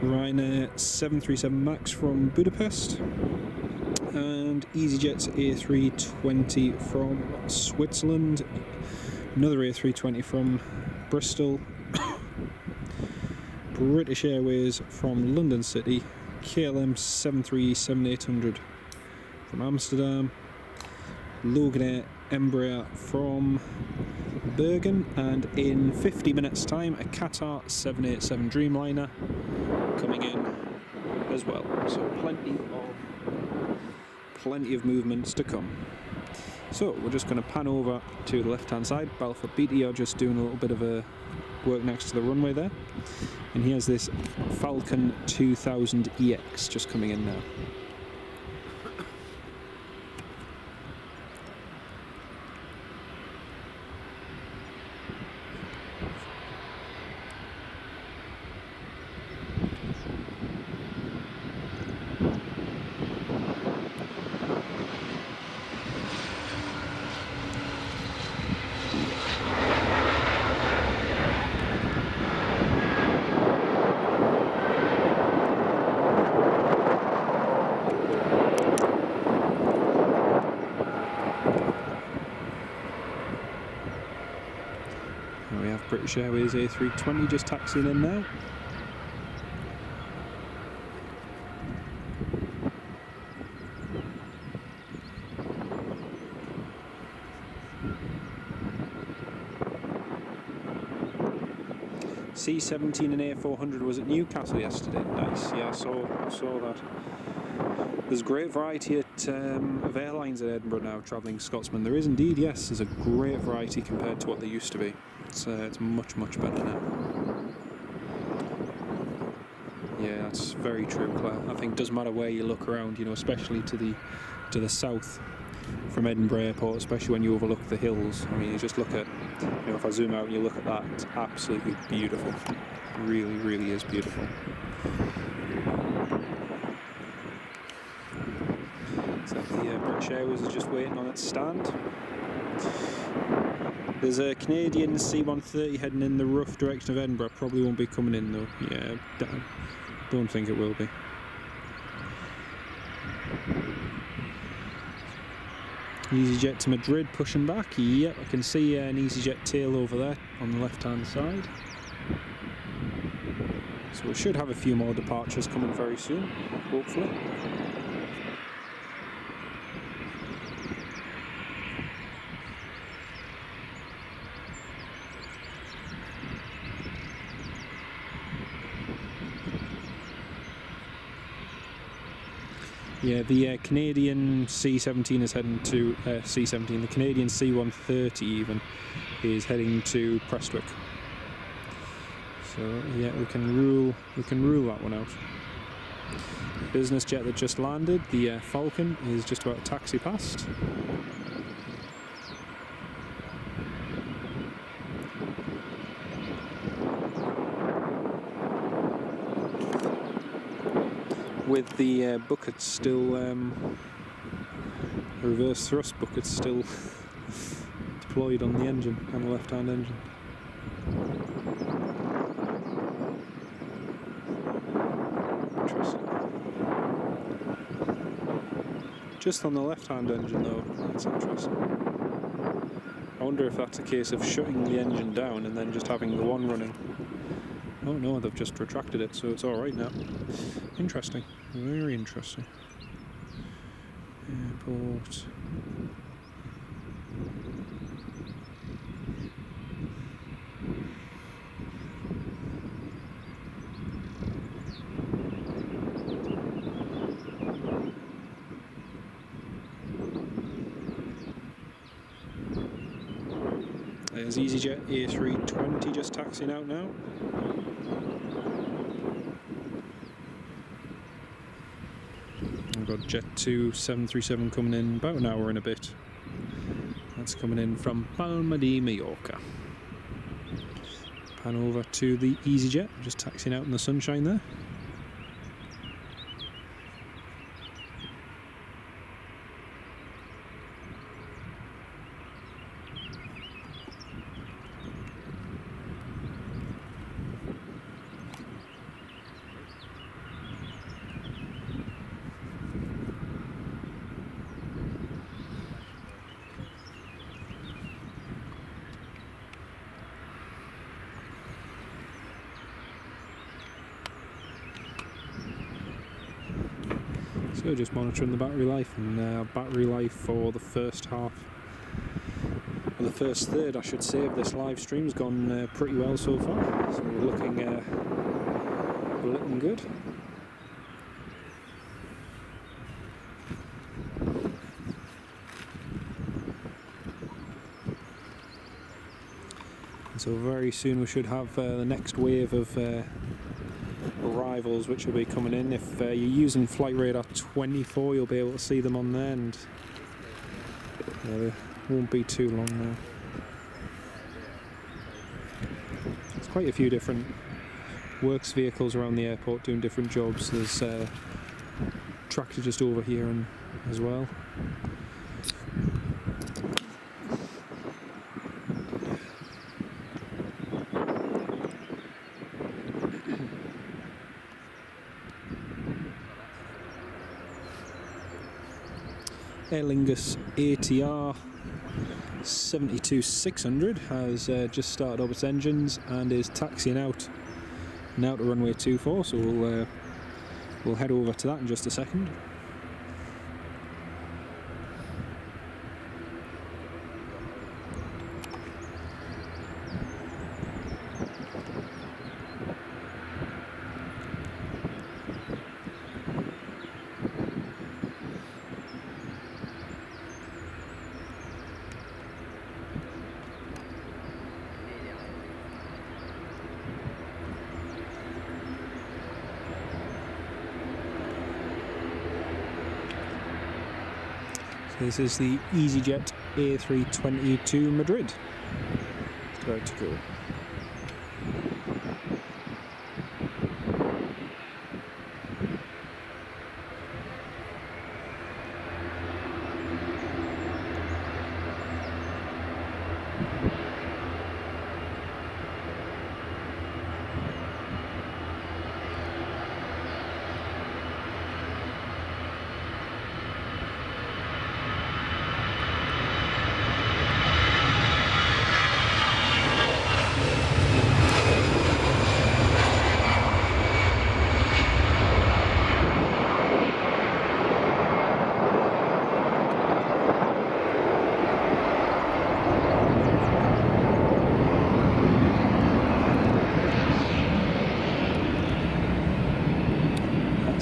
Ryanair 737 MAX from Budapest, and EasyJet's A320 from Switzerland, another A320 from Bristol, British Airways from London City, KLM 737-800 from Amsterdam, Loganair Embraer from Bergen, and in 50 minutes time a Qatar 787 Dreamliner coming in as well. So plenty of movements to come. So we're just going to pan over to the left hand side. Balfour Beatty are just doing a little bit of a work next to the runway there, and here's this Falcon 2000 EX just coming in now. We have British Airways A320 just taxiing in now. C-17 and A400 was at Newcastle yesterday. Nice, yeah, I saw that. There's a great variety of airlines at Edinburgh now travelling Scotsman. There is indeed, yes, there's a great variety compared to what they used to be. It's much, much better now. Yeah, that's very true, Claire. I think it doesn't matter where you look around, you know, especially to the south from Edinburgh Airport, especially when you overlook the hills. I mean, you just look at, you know, if I zoom out and you look at that, it's absolutely beautiful. It really, really is beautiful. So the British Airways is just waiting on its stand. There's a Canadian C-130 heading in the rough direction of Edinburgh. Probably won't be coming in though. Yeah, don't think it will be. EasyJet to Madrid pushing back. Yep, I can see an EasyJet tail over there on the left-hand side. So we should have a few more departures coming very soon, hopefully. Yeah, the Canadian C-17 is heading to C-17. The Canadian C-130 even is heading to Prestwick. So yeah, we can rule that one out. Business jet that just landed, the Falcon, is just about to taxi past. With the buckets still, reverse thrust buckets still deployed on the engine, on the left-hand engine. Interesting. Just on the left-hand engine though, that's interesting. I wonder if that's a case of shutting the engine down and then just having the one running. Oh no, they've just retracted it, so it's alright now. Interesting. Very interesting. Airport. There's EasyJet A320 just taxiing out now. We've got Jet 2 737 coming in about an hour and a bit. That's coming in from Palma de Mallorca. Pan over to the EasyJet, just taxiing out in the sunshine there. So just monitoring the battery life, and battery life for the first half, or the first third I should say, of this live stream has gone pretty well so far. So we're looking good. So very soon we should have the next wave of arrivals which will be coming in. If you're using Flight Radar 24, you'll be able to see them on there, and it won't be too long now. There's quite a few different works vehicles around the airport doing different jobs. There's a tractor just over here and as well. Aer Lingus ATR 72600 has just started up its engines and is taxiing out now to runway 24, so we'll head over to that in just a second. This is the EasyJet A320 to Madrid. It's about to go.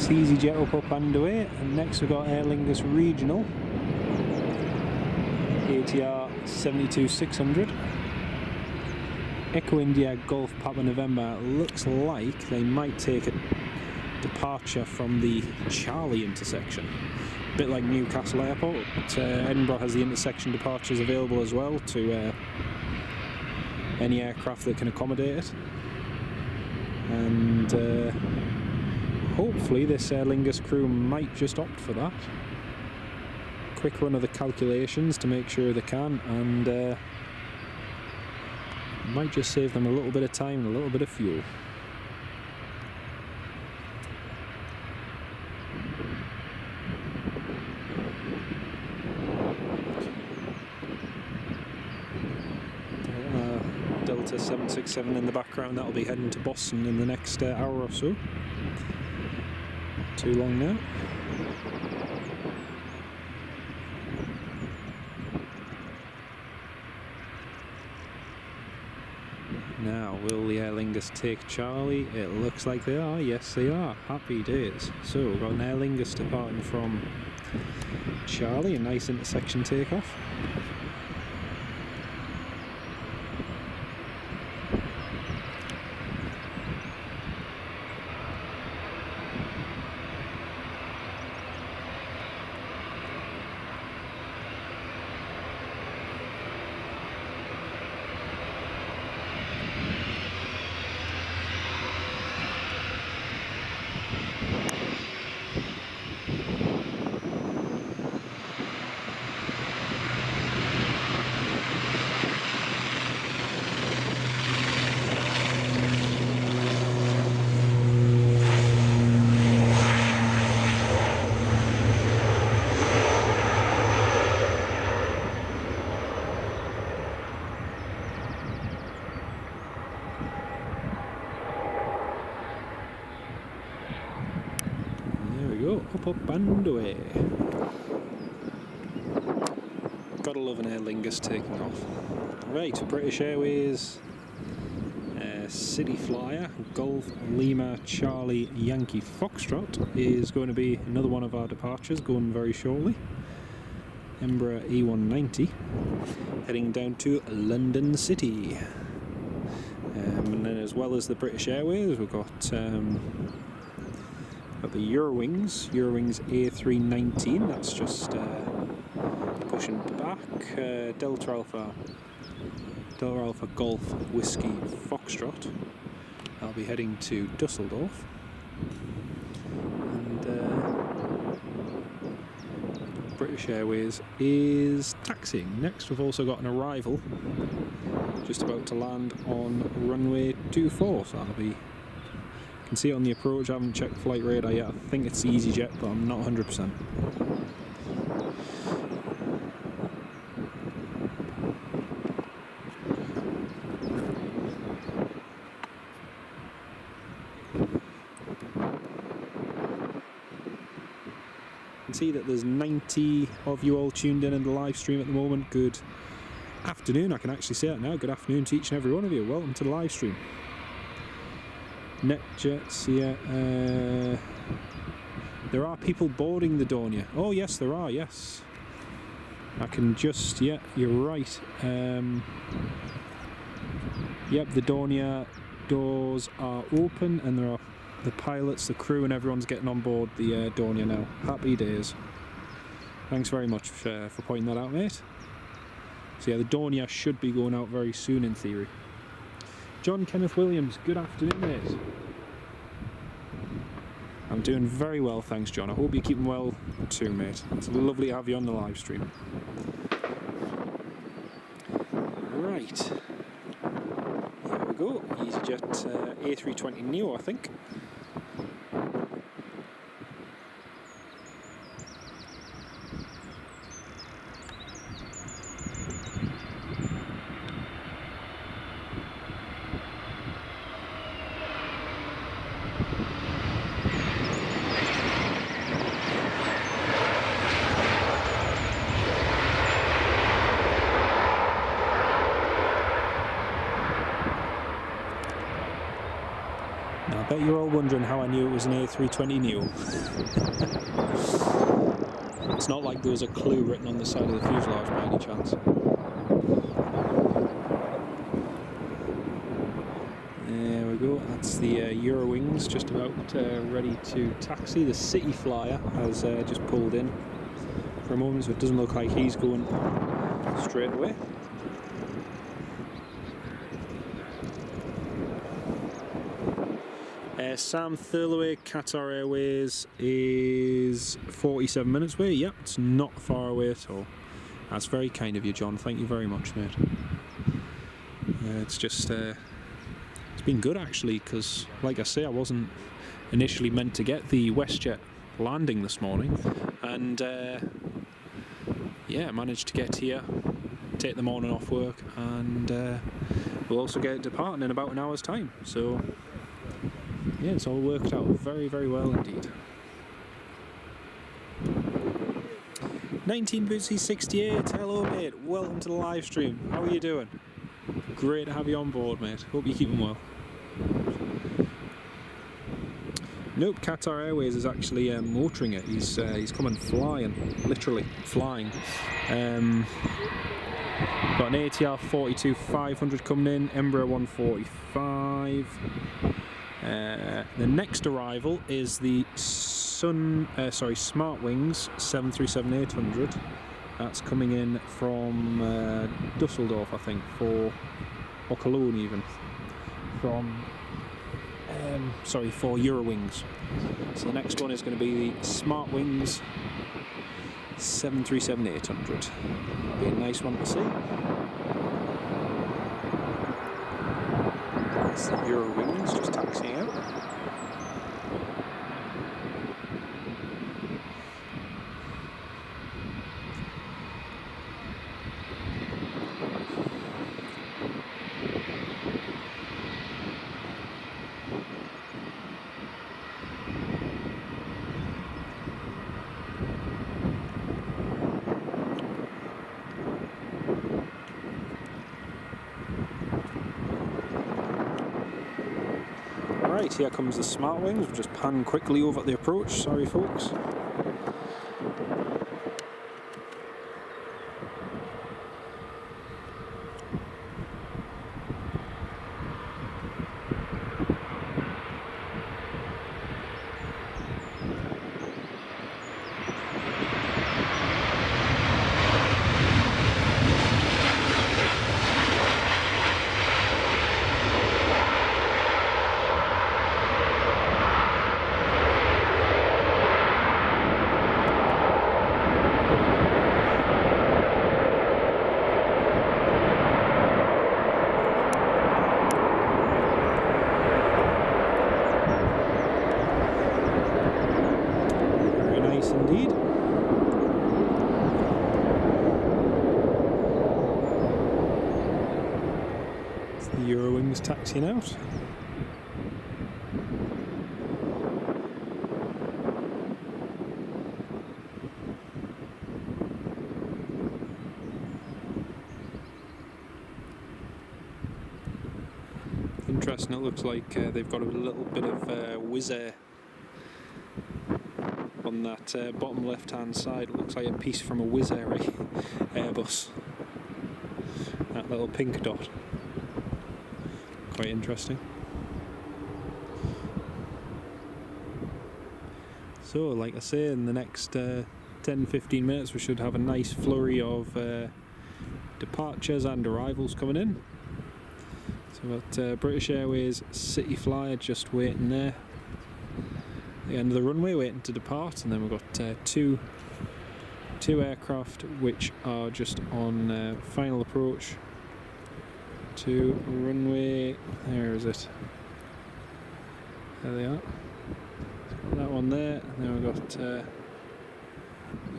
EasyJet up underway, and next we've got Aer Lingus Regional ATR 72600 Echo India Golf Papa November. Looks like they might take a departure from the Charlie intersection, a bit like Newcastle Airport, but Edinburgh has the intersection departures available as well to any aircraft that can accommodate it. And hopefully this Aer Lingus crew might just opt for that. Quick run of the calculations to make sure they can, and might just save them a little bit of time and a little bit of fuel. Delta 767 in the background, that'll be heading to Boston in the next hour or so. Too long now. Now, will the Aer Lingus take Charlie? It looks like they are. Yes, they are. Happy days. So, we've got an Aer Lingus departing from Charlie, a nice intersection takeoff. Up and away. Gotta love an Aer Lingus taking off. Right, British Airways City Flyer Golf Lima Charlie Yankee Foxtrot is going to be another one of our departures, going very shortly. Edinburgh E190 heading down to London City. And then, as well as the British Airways, we've got the Eurowings A319, that's just pushing back. Delta Alpha Golf Whiskey Foxtrot, I'll be heading to Dusseldorf. And British Airways is taxiing. Next we've also got an arrival just about to land on runway 24, so that'll be, you can see it on the approach. I haven't checked flight radar yet. I think it's EasyJet, but I'm not 100%. You can see that there's 90 of you all tuned in the live stream at the moment. Good afternoon. I can actually say it now. Good afternoon to each and every one of you. Welcome to the live stream. NetJets, yeah. There are people boarding the Dornier. Oh yes, there are, yes. I can just, yeah, you're right. Yep, the Dornier doors are open and there are the pilots, the crew and everyone's getting on board the Dornier now. Happy days. Thanks very much for pointing that out, mate. So yeah, the Dornier should be going out very soon in theory. John Kenneth Williams, good afternoon, mate. I'm doing very well, thanks, John. I hope you're keeping well too, mate. It's lovely to have you on the live stream. Right. Here we go. EasyJet A320neo, I think. I bet you're all wondering how I knew it was an A320neo. It's not like there was a clue written on the side of the fuselage by any chance. There we go, that's the Eurowings just about ready to taxi. The City Flyer has just pulled in for a moment, so it doesn't look like he's going straight away. Sam Thurloway, Qatar Airways is 47 minutes away. Yep, it's not far away at all. That's very kind of you, John. Thank you very much, mate. It's just, it's been good actually, because like I say, I wasn't initially meant to get the WestJet landing this morning, and yeah, managed to get here, take the morning off work, and we'll also get it departing in about an hour's time. So yeah, it's all worked out very, very well indeed. 19Bootsy68, hello mate, welcome to the live stream. How are you doing? Great to have you on board, mate. Hope you're keeping well. Nope, Qatar Airways is actually motoring it. He's coming flying, literally flying. Got an ATR 42-500 coming in, Embraer 145. The next arrival is the Smart Wings 737-800. That's coming in from Dusseldorf, I think, or Cologne even. For Eurowings. So the next one is going to be the Smart Wings 737-800. Be a nice one to see. That's the Eurowings just taxiing out. Right, here comes the Smart Wings. We'll just pan quickly over at the approach. Sorry, folks. Eurowings taxiing out. Interesting, it looks like they've got a little bit of Wizz Air on that bottom left hand side. It looks like a piece from a Wizz Air Airbus. That little pink dot. Quite interesting. So, like I say, in the next 10 10-15 minutes we should have a nice flurry of departures and arrivals coming in. So we've got British Airways City Flyer just waiting there at the end of the runway, waiting to depart, and then we've got two aircraft which are just on final approach to runway. There is it. There they are. That one there, and then we've got the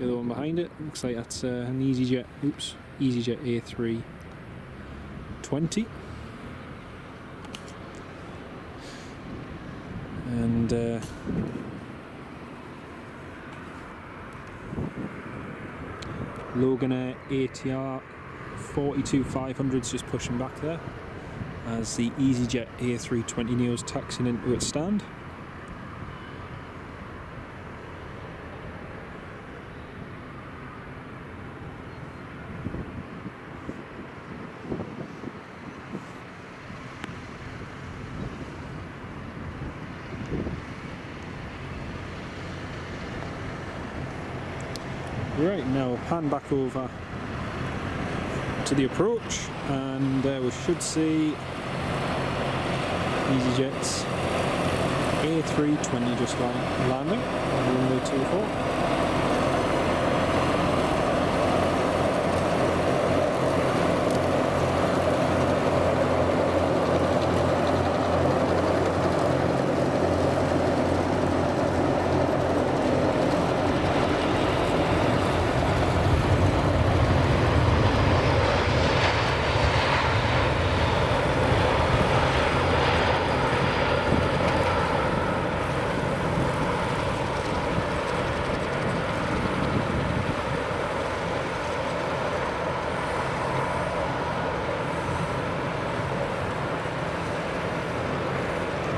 other one behind it. Looks like that's an EasyJet. Oops, EasyJet A320. And Loganair ATR 42500's just pushing back there as the EasyJet A320neo's taxiing into its stand. Right, now pan back over to the approach, and we should see EasyJet's A320 just landing on runway 24.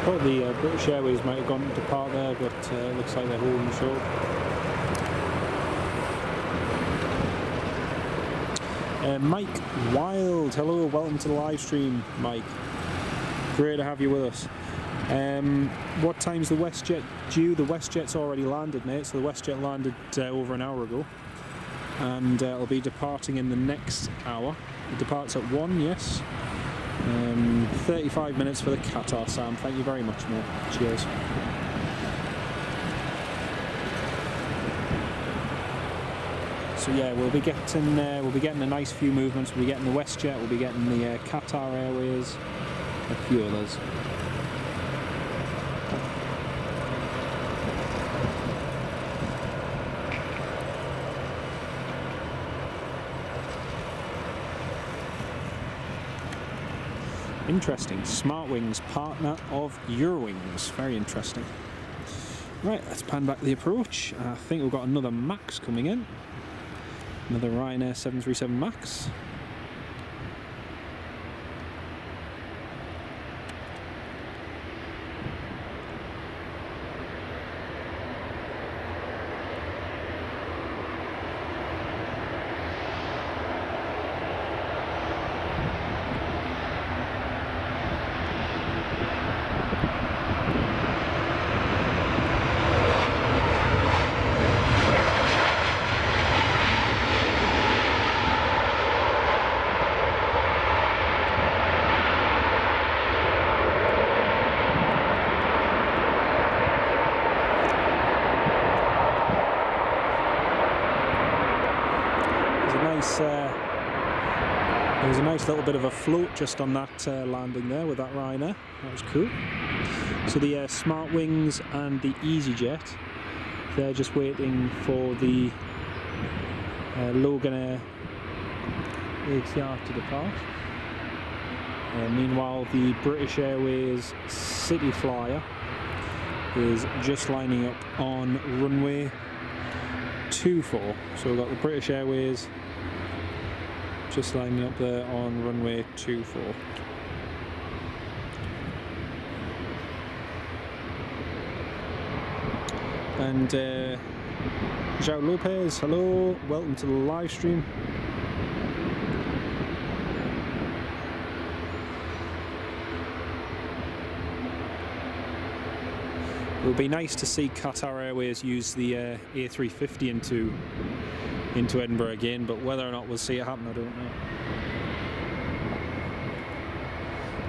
Thought the British Airways might have gone to depart there, but it looks like they're holding short. Mike Wild, hello, welcome to the live stream, Mike. Great to have you with us. What time's the WestJet due? The WestJet's already landed, mate, so the WestJet landed over an hour ago, and it'll be departing in the next hour. It departs at 1, yes. 35 minutes for the Qatar, Sam. Thank you very much, mate. Cheers. So yeah, we'll be getting a nice few movements. We'll be getting the WestJet, we'll be getting the Qatar Airways, a few others. Interesting. Smartwings, partner of Eurowings. Very interesting. Right, let's pan back the approach. I think we've got another MAX coming in. Another Ryanair 737 MAX. There was a nice little bit of a float just on that landing there with that Ryanair. That was cool. So the Smartwings and the EasyJet, they're just waiting for the Loganair ATR to depart. Meanwhile, the British Airways City Flyer is just lining up on runway 24. So we've got the British Airways just lining up there on runway 24. And João Lopez, hello, welcome to the live stream. It would be nice to see Qatar Airways use the A350 into Edinburgh again, but whether or not we'll see it happen, I don't know.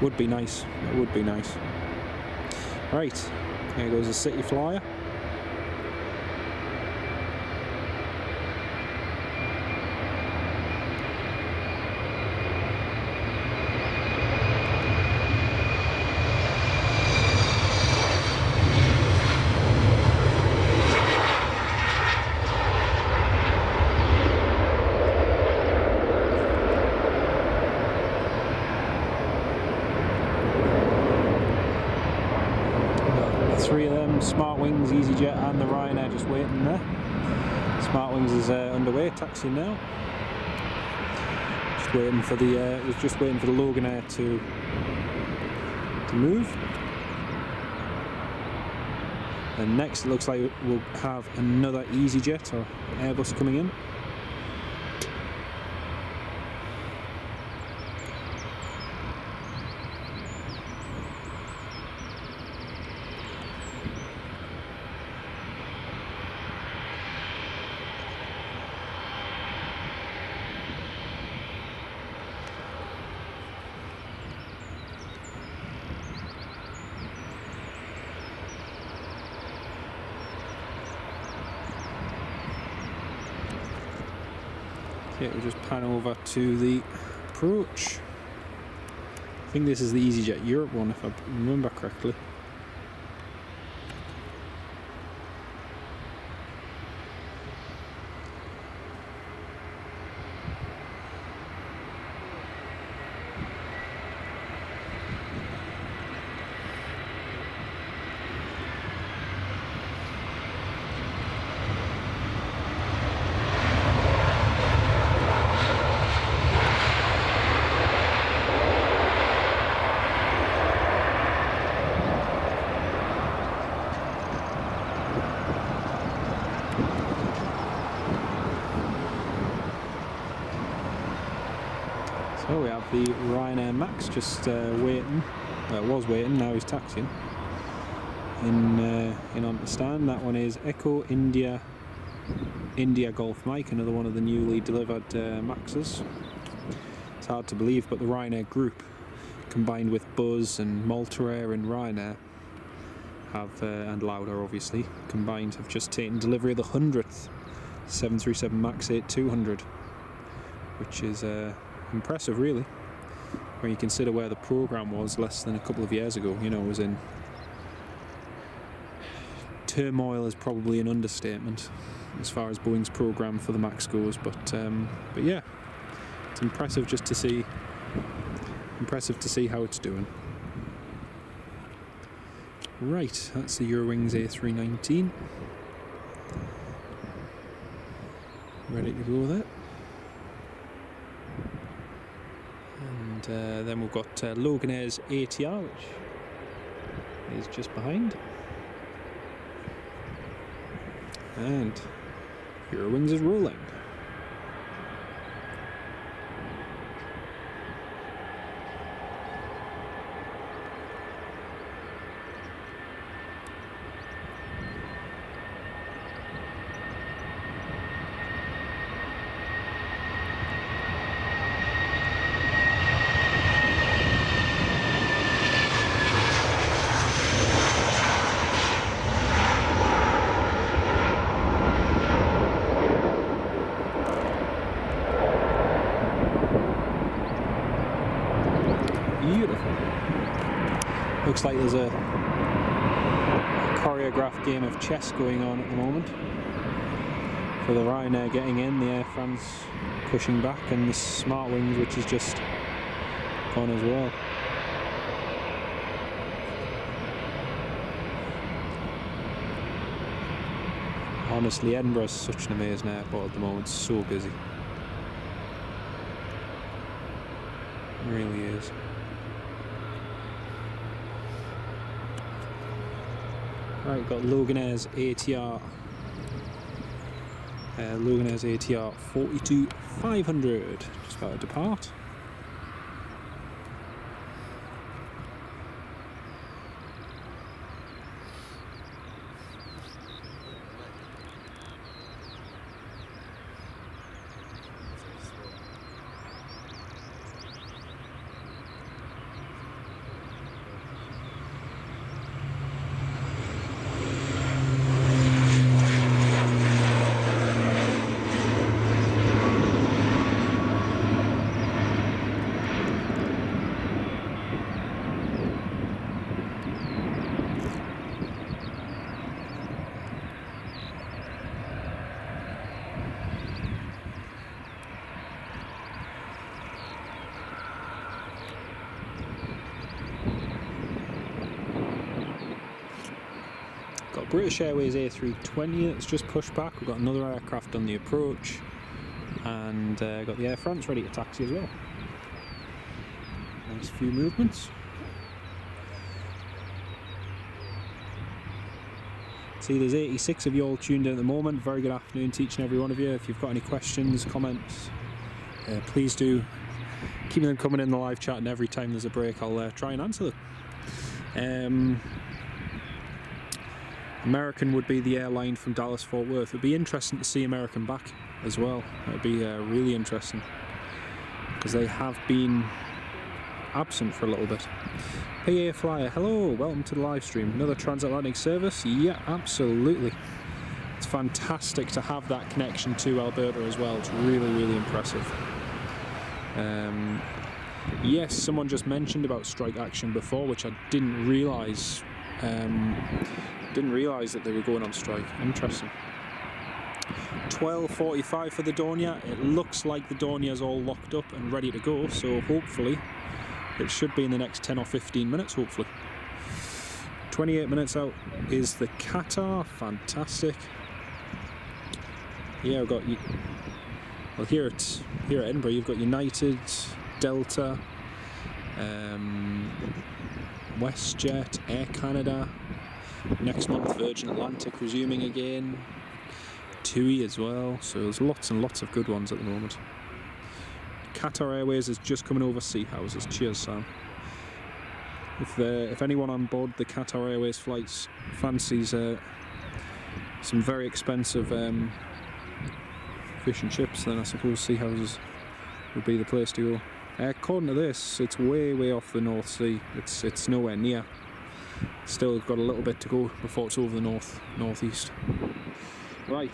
Would be nice. It would be nice. Right, there goes the City Flyer. Three of them, Smartwings, EasyJet and the Ryanair just waiting there. Smartwings is underway, taxiing now. Just waiting for the was just waiting for the Loganair to move. And next it looks like we'll have another EasyJet or Airbus coming in. Okay, we'll just pan over to the approach. I think this is the EasyJet Europe one, if I remember correctly. So we have the Ryanair Max just waiting. Well, it was waiting, now he's taxiing. In on the stand. That one is Echo India Golf Mike, another one of the newly delivered Maxes. It's hard to believe, but the Ryanair group, combined with Buzz and Malta Air and Ryanair, have and Lauda obviously combined, have just taken delivery of the 100th 737 MAX 8-200, which is impressive really, when you consider where the program was less than a couple of years ago. You know, it was in turmoil is probably an understatement as far as Boeing's program for the MAX goes, but yeah, it's impressive just to see how it's doing. Right, that's the Eurowings A319 ready to go there. And then we've got Loganair's ATR, which is just behind. And Eurowings is rolling. Beautiful. Looks like there's a choreographed game of chess going on at the moment. For the Ryanair getting in, the Air France pushing back, and the Smartwings, which is just gone as well. Honestly, Edinburgh is such an amazing airport at the moment, it's so busy. It really is. Right, we've got Loganair's ATR. Loganair's ATR 42500 just about to depart. British Airways A320 that's just pushed back. We've got another aircraft on the approach, and got the Air France ready to taxi as well. Nice few movements. See, there's 86 of you all tuned in at the moment. Very good afternoon to each and every one of you. If you've got any questions, comments, please do keep them coming in the live chat, and every time there's a break I'll try and answer them. American would be the airline from Dallas Fort Worth. It would be interesting to see American back as well. It would be really interesting, because they have been absent for a little bit. PA Flyer, hello, welcome to the live stream. Another transatlantic service? Yeah, absolutely. It's fantastic to have that connection to Alberta as well. It's really, really impressive. Yes, someone just mentioned about strike action before, which I didn't realise. Didn't realise that they were going on strike. Interesting. 12:45 for the Dornier. It looks like the Dornier's all locked up and ready to go, so hopefully it should be in the next 10 or 15 minutes, hopefully. 28 minutes out is the Qatar. Fantastic. Yeah, I've got you. Well, here at Edinburgh, you've got United, Delta, WestJet, Air Canada. Next month, Virgin Atlantic resuming again. TUI as well. So there's lots and lots of good ones at the moment. Qatar Airways is just coming over Sea Houses. Cheers, Sam. If anyone on board the Qatar Airways flights fancies some very expensive fish and chips, then I suppose Sea Houses would be the place to go. According to this, it's way off the North Sea. It's nowhere near. Still got a little bit to go before it's over the northeast. Right,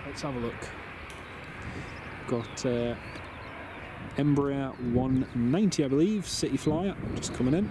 let's have a look. Got Embraer 190, I believe, City Flyer, just coming in.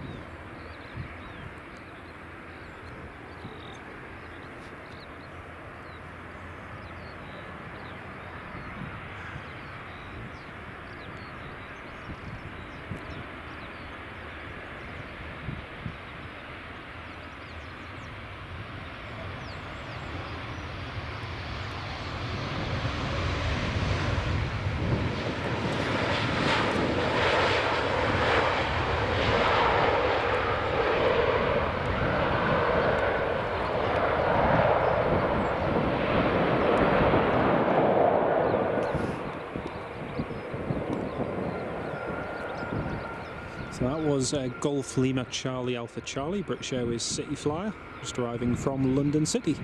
So that was Golf Lima Charlie Alpha Charlie, British Airways City Flyer, just arriving from London City.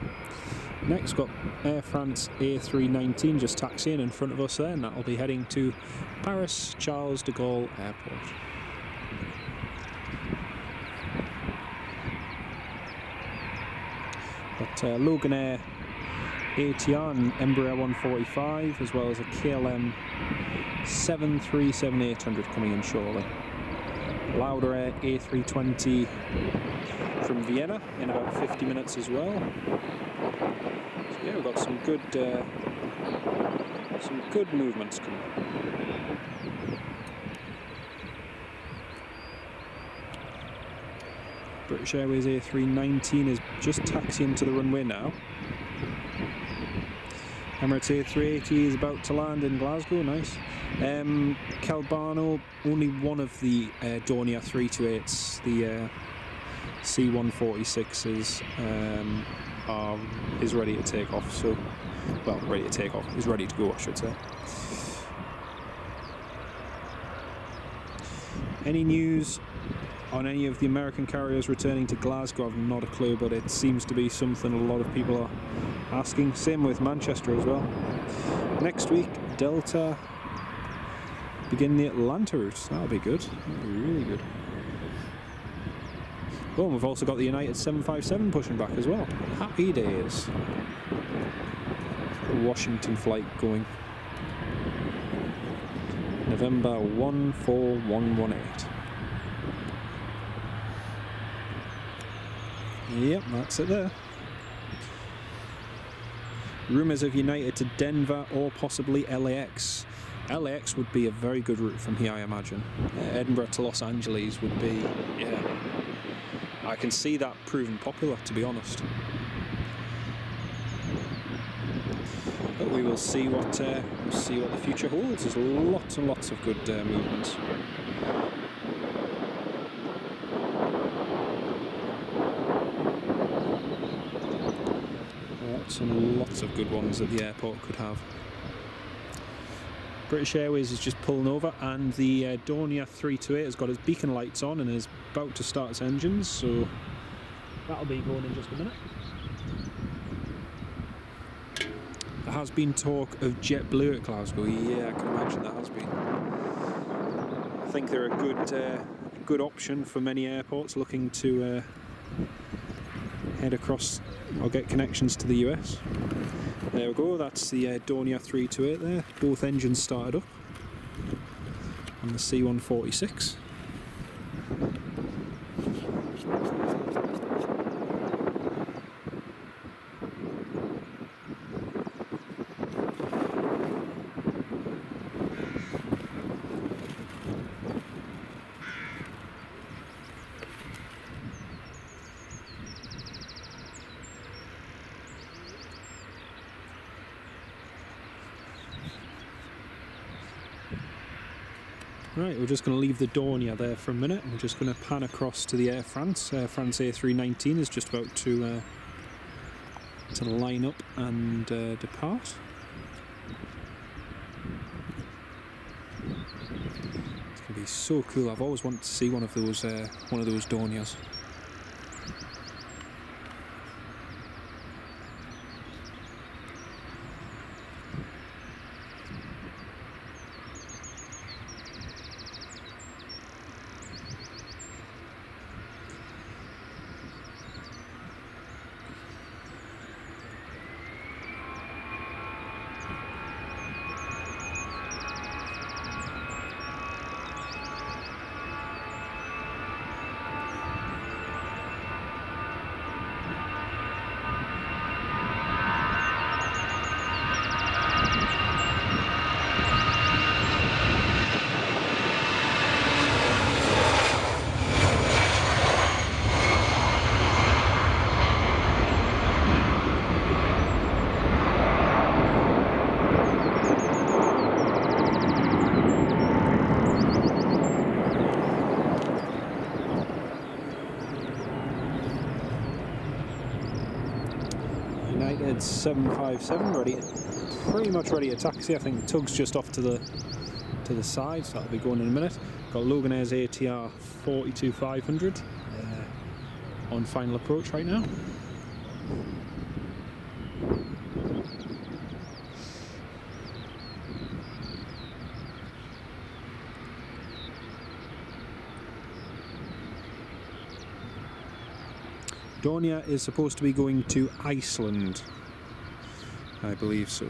Next got Air France A319 just taxiing in front of us there, and that'll be heading to Paris Charles de Gaulle Airport. Got Logan Air ATR and Embraer 145, as well as a KLM 737-800 coming in shortly. Lauder Air A320 from Vienna in about 50 minutes as well. So yeah, we've got some good movements coming. British Airways A319 is just taxiing to the runway now. Emirates A380 is about to land in Glasgow, nice. Calbano, only one of the Dornier 328s, the C146s, is ready to take off. So, well, ready to take off, is ready to go, I should say. Any news on any of the American carriers returning to Glasgow? I've not a clue, but it seems to be something a lot of people are asking. Same with Manchester as well. Next week, Delta begin the Atlanta route. That'll be good. That'll be really good. Oh, and we've also got the United 757 pushing back as well. Happy days. The Washington flight going. November 14118. Yep, that's it there. Rumours of United to Denver or possibly LAX. LAX would be a very good route from here, I imagine. Edinburgh to Los Angeles would be, yeah, I can see that proving popular, to be honest. But we will see what the future holds. There's lots and lots of good movements. Lots and lots of good ones that the airport could have. British Airways is just pulling over, and the Dornier 328 has got its beacon lights on and is about to start its engines, so that'll be going in just a minute. There has been talk of JetBlue at Glasgow. Yeah, I can imagine that has been. I think they're a good option for many airports looking to head across or get connections to the US. There we go, that's the Dornier 328 there. Both engines started up on the C146. Right, we're just going to leave the Dornier there for a minute. We're just going to pan across to the Air France. Air France A319 is just about to line up and depart. It's going to be so cool. I've always wanted to see one of those Dorniers. United 757 pretty much ready to taxi. I think Tug's just off to the side, so that'll be going in a minute. Got Loganair's ATR 42500 on final approach right now. Dornier is supposed to be going to Iceland, I believe so.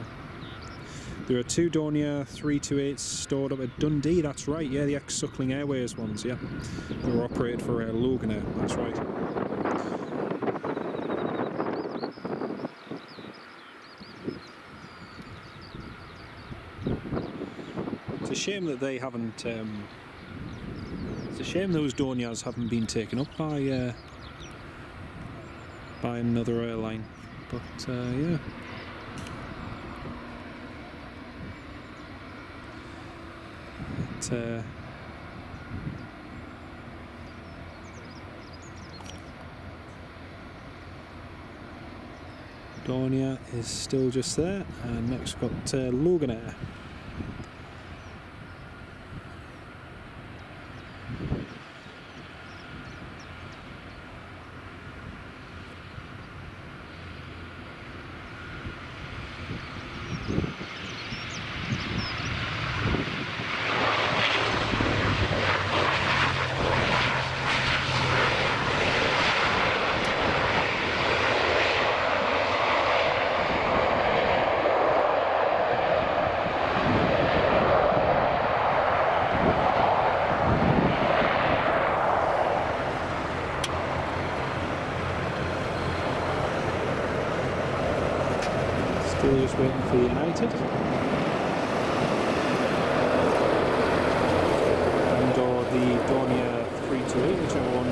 There are two Dornier 328s stored up at Dundee, that's right, yeah, the ex-Suckling Airways ones, yeah. They were operated for Loganair, that's right. It's a shame that they haven't, it's a shame those Dorniers haven't been taken up by another airline, but yeah. Dornier is still just there, and next we've got Loganair. Still just waiting for United. And or the Dornier 328, whichever one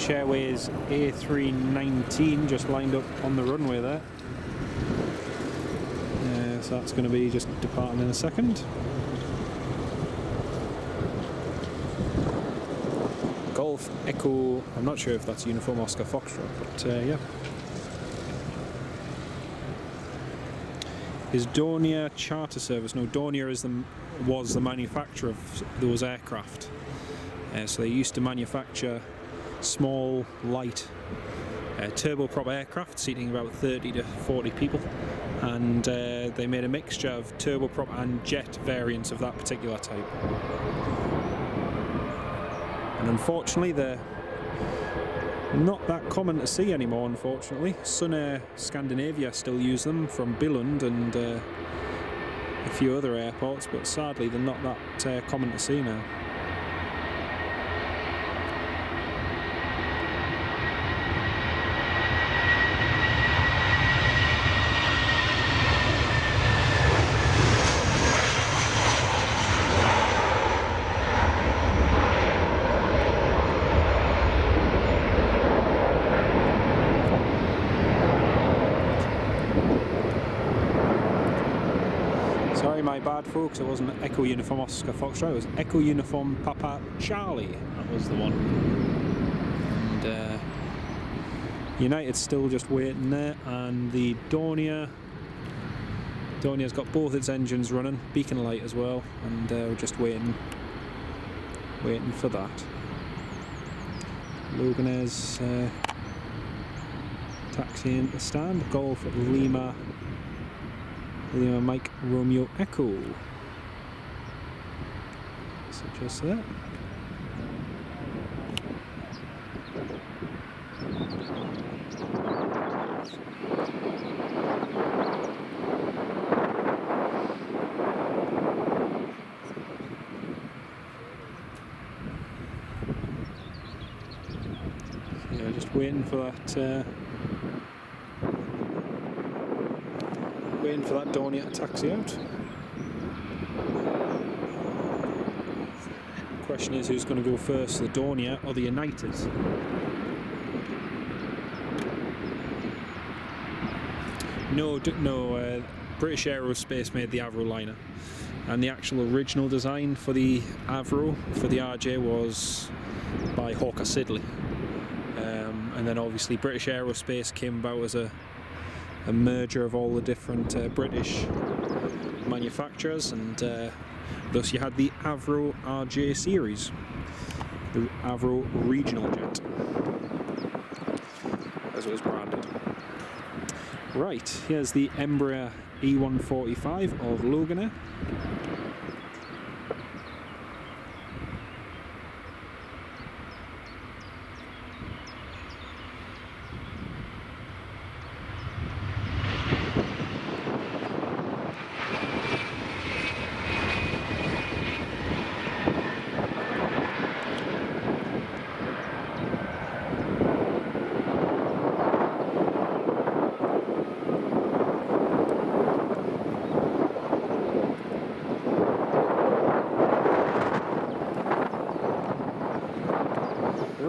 British Airways A319 just lined up on the runway there. So that's going to be just departing in a second. Golf Echo, I'm not sure if that's Uniform Oscar Foxtrot, but yeah. Is Dornier charter service? No, Dornier was the manufacturer of those aircraft. So they used to manufacture small, light turboprop aircraft seating about 30 to 40 people, and they made a mixture of turboprop and jet variants of that particular type. And unfortunately they're not that common to see anymore, unfortunately. Sunair Scandinavia still use them from Billund and a few other airports, but sadly they're not that common to see now. My bad, folks, it wasn't Echo Uniform Oscar Foxtrot, it was Echo Uniform Papa Charlie. That was the one. And United's still just waiting there, and the Dornier's got both its engines running, beacon light as well, and we're just waiting for that. Loganair's taxiing to stand. Golf Lima Mike Romeo Echo. So just that. Yeah, just waiting for that. Waiting for that Dornier to taxi out. The question is, who's going to go first, the Dornier or the United? No, British Aerospace made the Avro liner, and the actual original design for the Avro, for the RJ, was by Hawker Siddeley. And then obviously British Aerospace came about as a merger of all the different British manufacturers, and thus you had the Avro RJ series, the Avro Regional Jet, as it was branded. Right, here's the Embraer E145 of Loganair.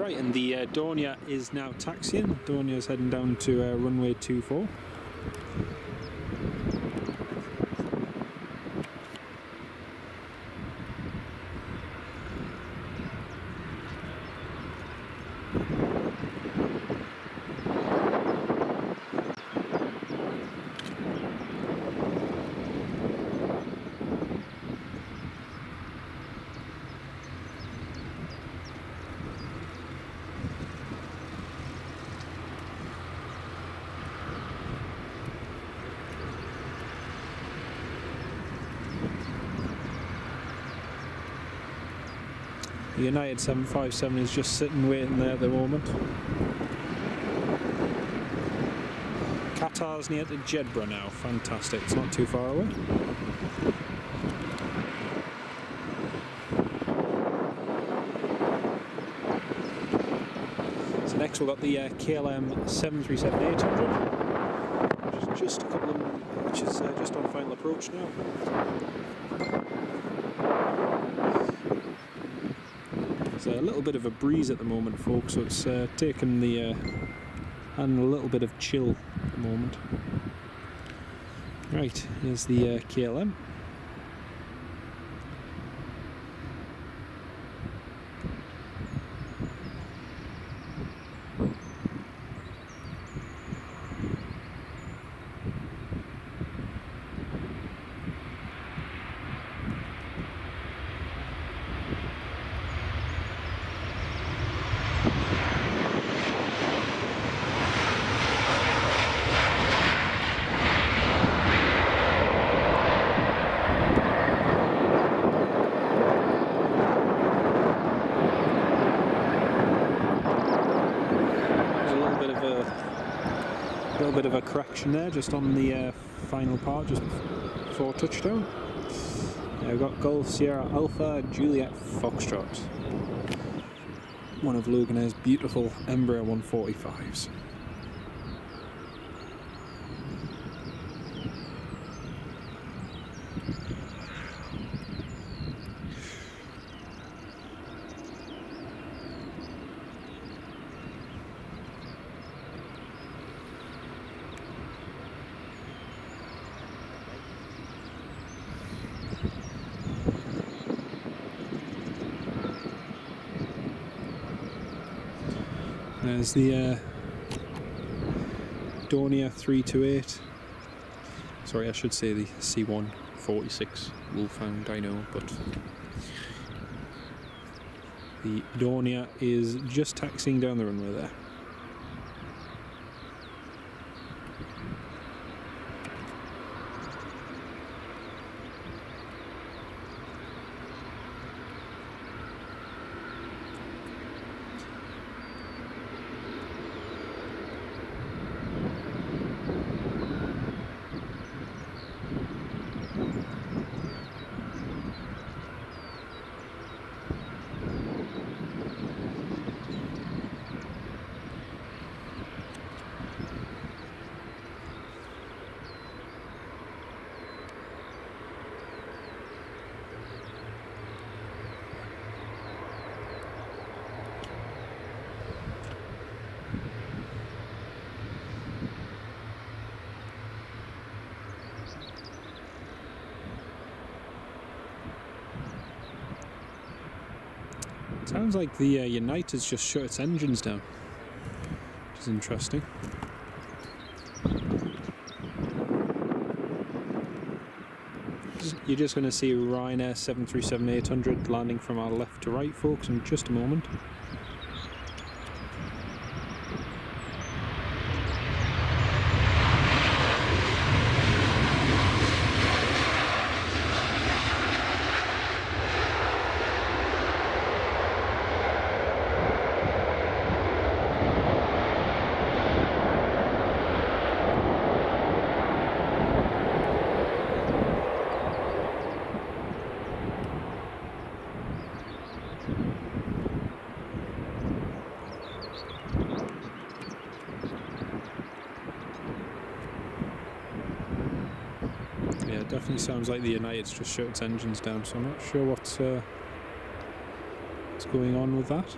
And the Dornier is now taxiing. Dornier is heading down to runway 24. The United 757 is just sitting waiting there at the moment. Qatar's near to Jedburgh now, fantastic, it's not too far away. So next we've got the KLM 737-800, which is just a couple of, which is just on final approach now. There's a little bit of a breeze at the moment, folks, so it's taken the and a little bit of chill at the moment. Right, here's the KLM. Bit of a correction there just on the final part just before touchdown. We've got Golf Sierra Alpha Juliet Foxtrot, one of Loganair's beautiful Embraer 145s. There's the Dornier 328. Sorry, I should say the C146 Wolfhound Dino, but the Dornier is just taxiing down the runway there. Sounds like the United's just shut its engines down, which is interesting. You're just going to see Ryanair 737-800 landing from our left to right, folks, in just a moment. Definitely sounds like the United's just shut its engines down, so I'm not sure what's going on with that.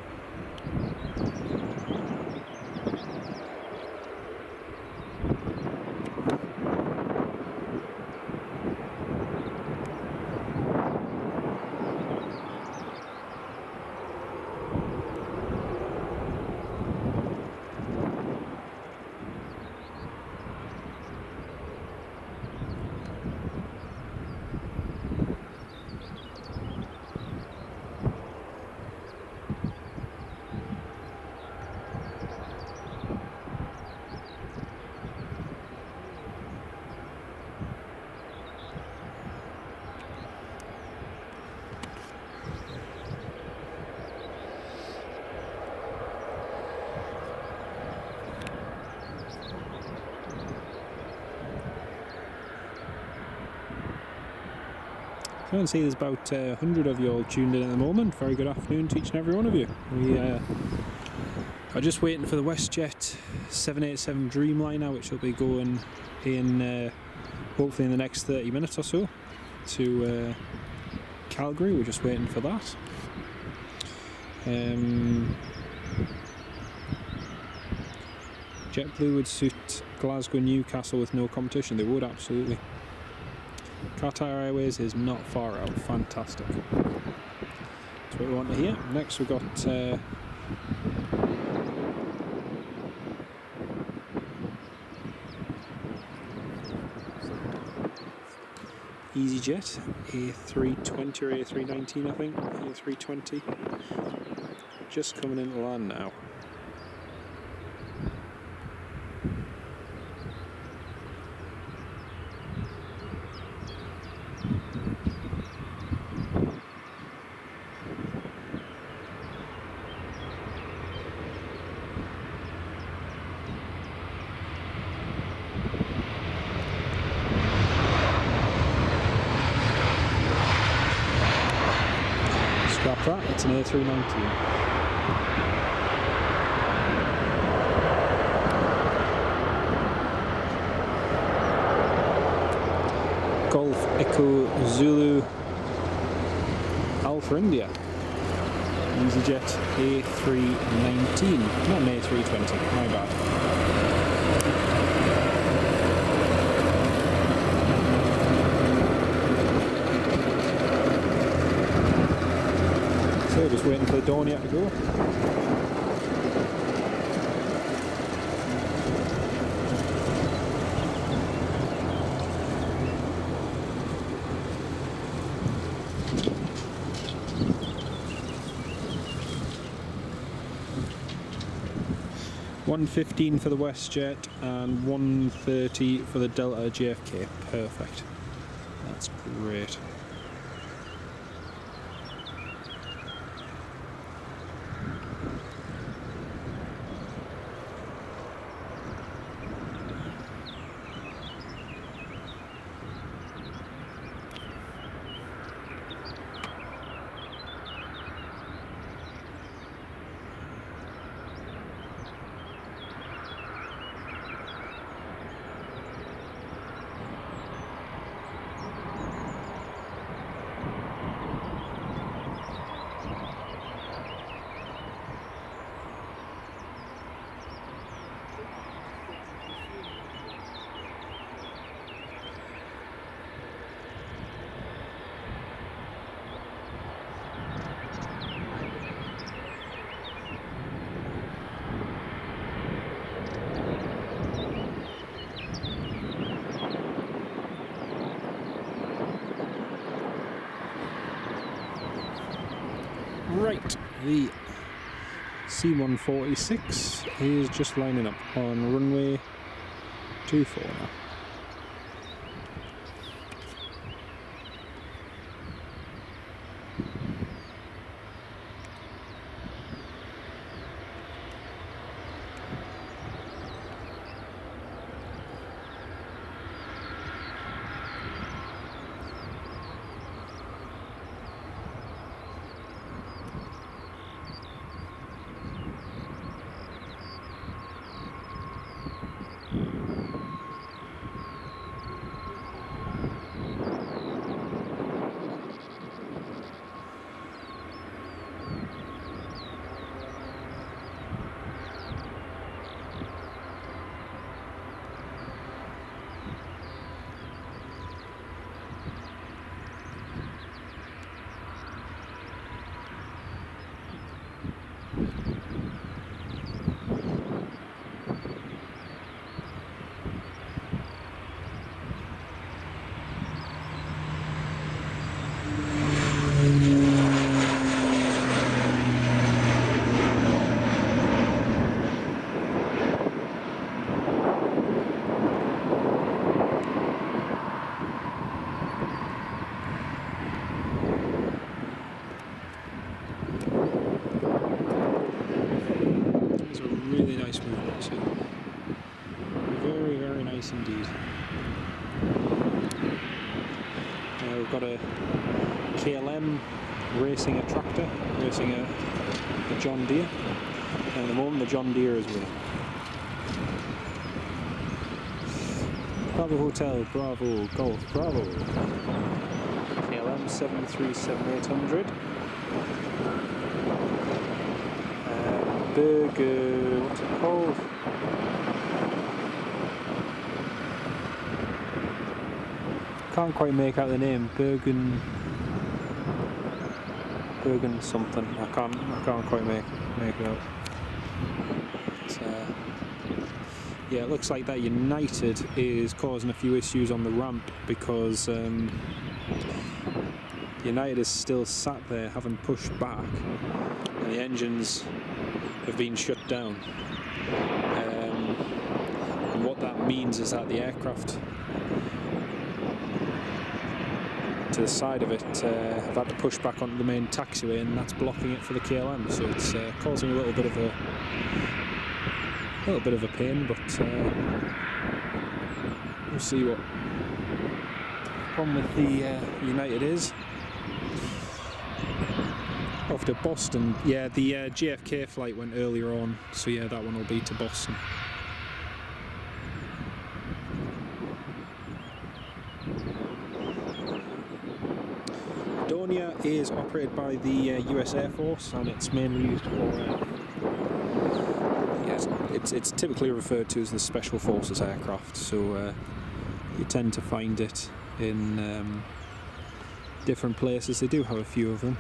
I can see there's about 100 of you all tuned in at the moment. Very good afternoon to each and every one of you. We are just waiting for the WestJet 787 Dreamliner, which will be going in hopefully in the next 30 minutes or so to Calgary. We're just waiting for that. JetBlue would suit Glasgow, Newcastle with no competition. They would, absolutely. Qatar Airways is not far out. Fantastic. That's what we want to hear. Next we've got EasyJet A320 or A319, I think. A320. Just coming into land now. Scrap that, it's an A319. Golf Echo Zulu Alpha India. EasyJet A319, not an A320, my bad. So just waiting for the Dornier to go. $115 for the WestJet and $130 for the Delta JFK. Perfect. That's great. Right, the C-146 is just lining up on runway 24 now. Indeed. We've got a KLM racing a tractor, racing a John Deere, and at the moment the John Deere is winning. Bravo Hotel, Bravo, Golf, Bravo. KLM 737-800. Burger, what's it called? Can't quite make out the name. Bergen something. I can't quite make it out. But, yeah, it looks like that United is causing a few issues on the ramp because United is still sat there having pushed back and the engines have been shut down. And what that means is that the aircraft to the side of it have had to push back onto the main taxiway, and that's blocking it for the KLM, so it's causing a little bit of a pain, but we'll see what the problem with the United is. Off to Boston. Yeah, the JFK flight went earlier on, so yeah, that one will be to Boston. Edonia is operated by the US Air Force, and it's mainly used for it's typically referred to as the Special Forces aircraft, so you tend to find it in different places. They do have a few of them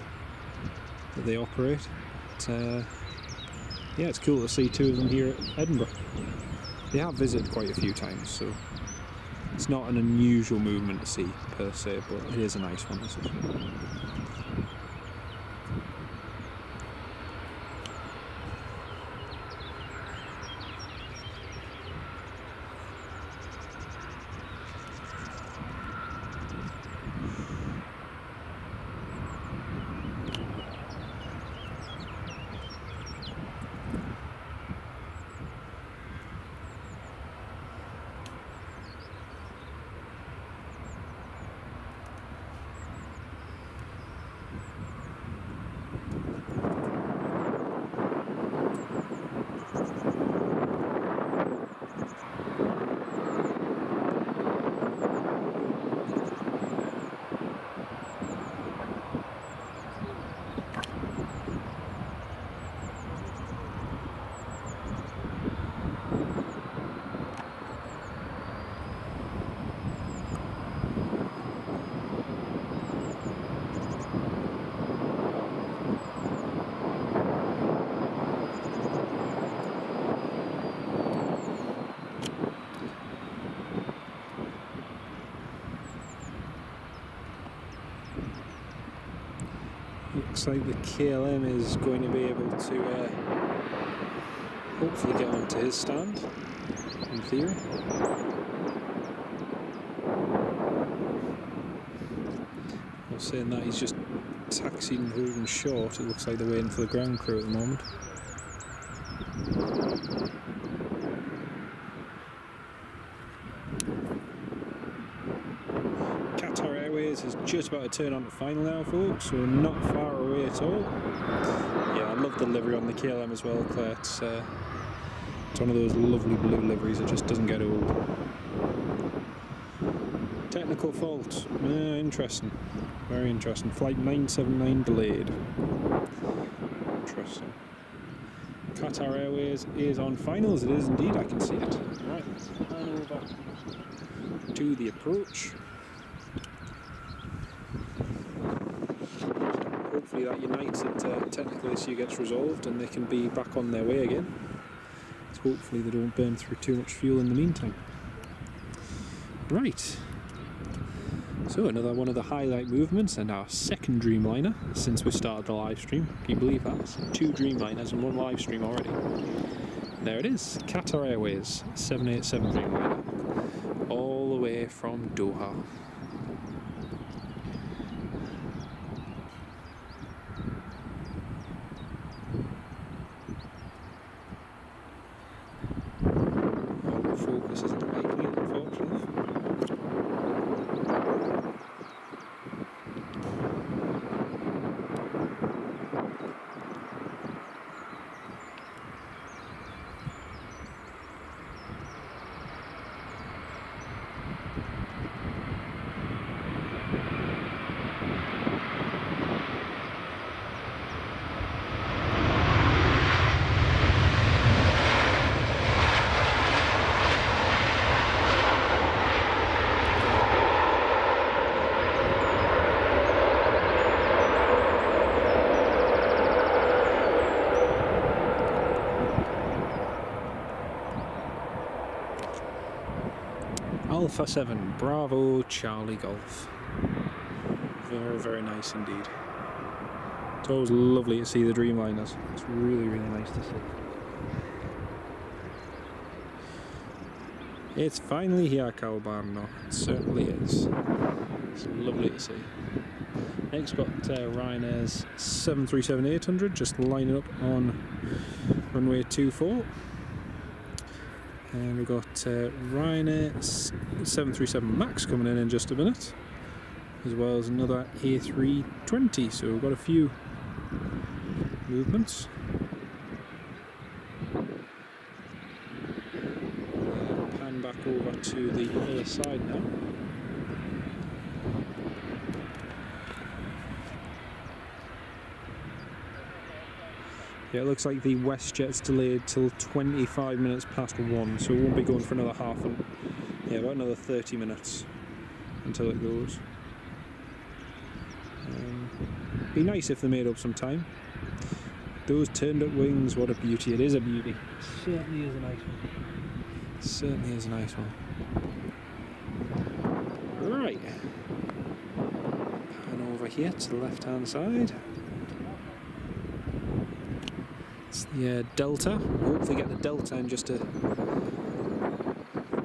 that they operate. But, yeah, it's cool to see two of them here at Edinburgh. They have visited quite a few times, so it's not an unusual movement to see per se, but it is a nice one to see. Looks like the KLM is going to be able to hopefully get onto his stand, in theory. I was saying that he's just taxiing and holding short. It looks like they're waiting for the ground crew at the moment. Qatar Airways is just about to turn on to final now, folks, so we're not far away at all. Yeah, I love the livery on the KLM as well, Claire. It's one of those lovely blue liveries that just doesn't get old. Technical fault. Interesting. Very interesting. Flight 979 delayed. Interesting. Qatar Airways is on finals. It is indeed. I can see it. Right, let's pan over to the approach. Hopefully that United technical issue gets resolved and they can be back on their way again. So hopefully they don't burn through too much fuel in the meantime. Right. So another one of the highlight movements and our second Dreamliner since we started the live stream. Can you believe that? It's 2 Dreamliners and 1 live stream already. There it is, Qatar Airways 787 Dreamliner, all the way from Doha. Focus isn't making it, unfortunately. Alpha 7 Bravo Charlie Golf. Very, very nice indeed. It's always lovely to see the Dreamliners. It's really, really nice to see. It's finally here, Calbarno. It certainly is. It's lovely to see. Next got Ryanair's 737-800 just lining up on runway 24. And we've got Ryanair 737 MAX coming in just a minute, as well as another A320. So we've got a few movements. Pan back over to the other side now. Yeah, it looks like the WestJet's delayed till 25 minutes past 1, so it won't be going for another about another 30 minutes until it goes. Be nice if they made up some time. Those turned up wings, what a beauty. It is a beauty. It certainly is a nice one. It certainly is a nice one. Right. And over here to the left hand side. It's the Delta. Hopefully get the Delta in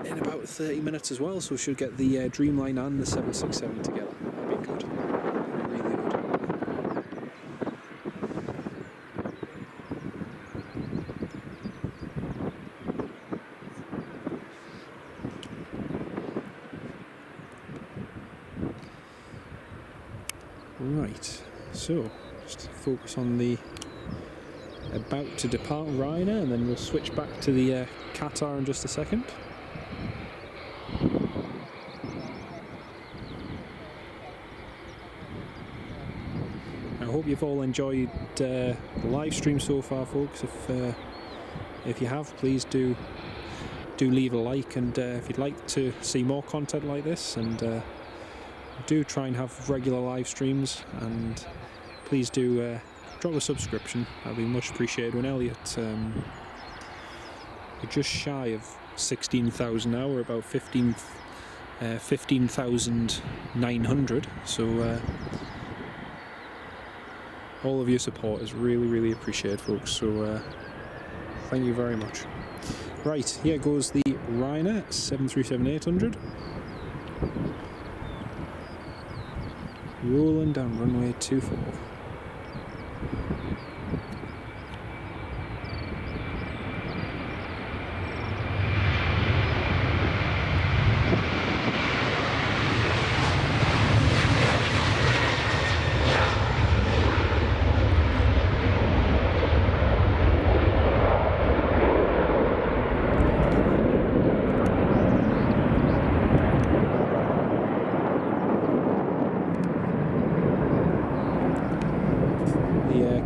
in about 30 minutes as well, so we should get the Dreamliner and the 767 together. That'd be good. Really good. Right, so just focus on the about to depart Ryanair, and then we'll switch back to the Qatar in just a second. I hope you've all enjoyed the live stream so far, folks. If you have, please do leave a like, and if you'd like to see more content like this, and do try and have regular live streams, and please do drop a subscription. That'd be much appreciated. When Elliot, we're just shy of 16,000 now. We're about 15,900. So all of your support is really, really appreciated, folks. So thank you very much. Right, here goes the Ryanair 737-800. Rolling down runway 24.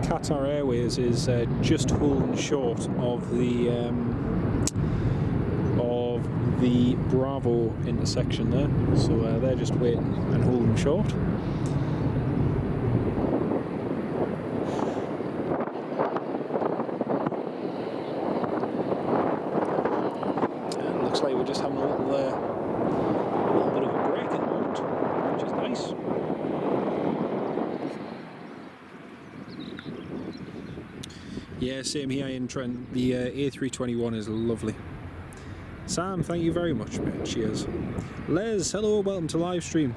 Qatar Airways is just holding short of the Bravo intersection there, so they're just waiting and holding short. And it looks like we're just having a little bit of a break at the moment, which is nice. Yeah, same here in Trent. The A321 is lovely. Sam, thank you very much, mate. Cheers. Les, hello, welcome to live stream.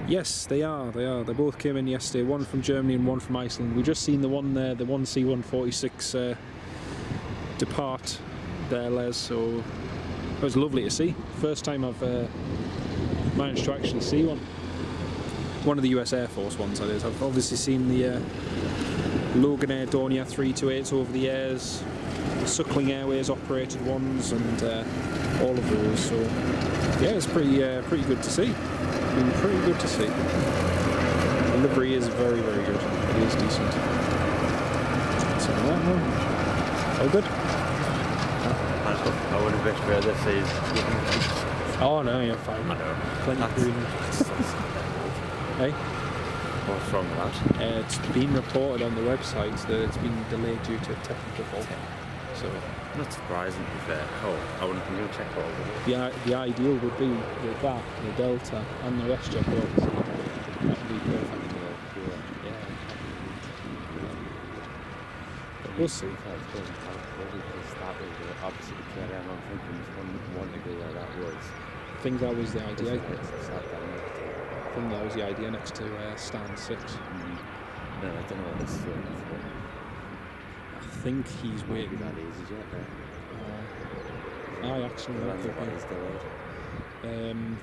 Yes, they are. They both came in yesterday. One from Germany and one from Iceland. We just seen the one there, the 1C146 depart there, Les. So it was lovely to see. First time I've managed to actually see one. One of the US Air Force ones, that is. I've obviously seen the Logan Air Dornier 328s over the years, the Suckling Airways operated ones, and all of those. So yeah, it's pretty good to see. Pretty good to see. The livery is very, very good. It is decent. So that one, all good. I would have bet rather say. Oh no, you're fine. I know. Plenty of green. Hey. What's wrong with that? It's been reported on the website that it's been delayed due to technical fault. So Not surprising to be fair. Oh, I wouldn't think you'll check all of it. The ideal would be with that, the Delta and the WestJet boats. That would be perfect. Yeah. We'll see. Obviously the KLM, I'm thinking just want to go where that was. I think that was the idea. I think that was the idea next to stand 6. No, I don't know what this is for. I think he's waiting. That easy jet there. I actually What is delayed?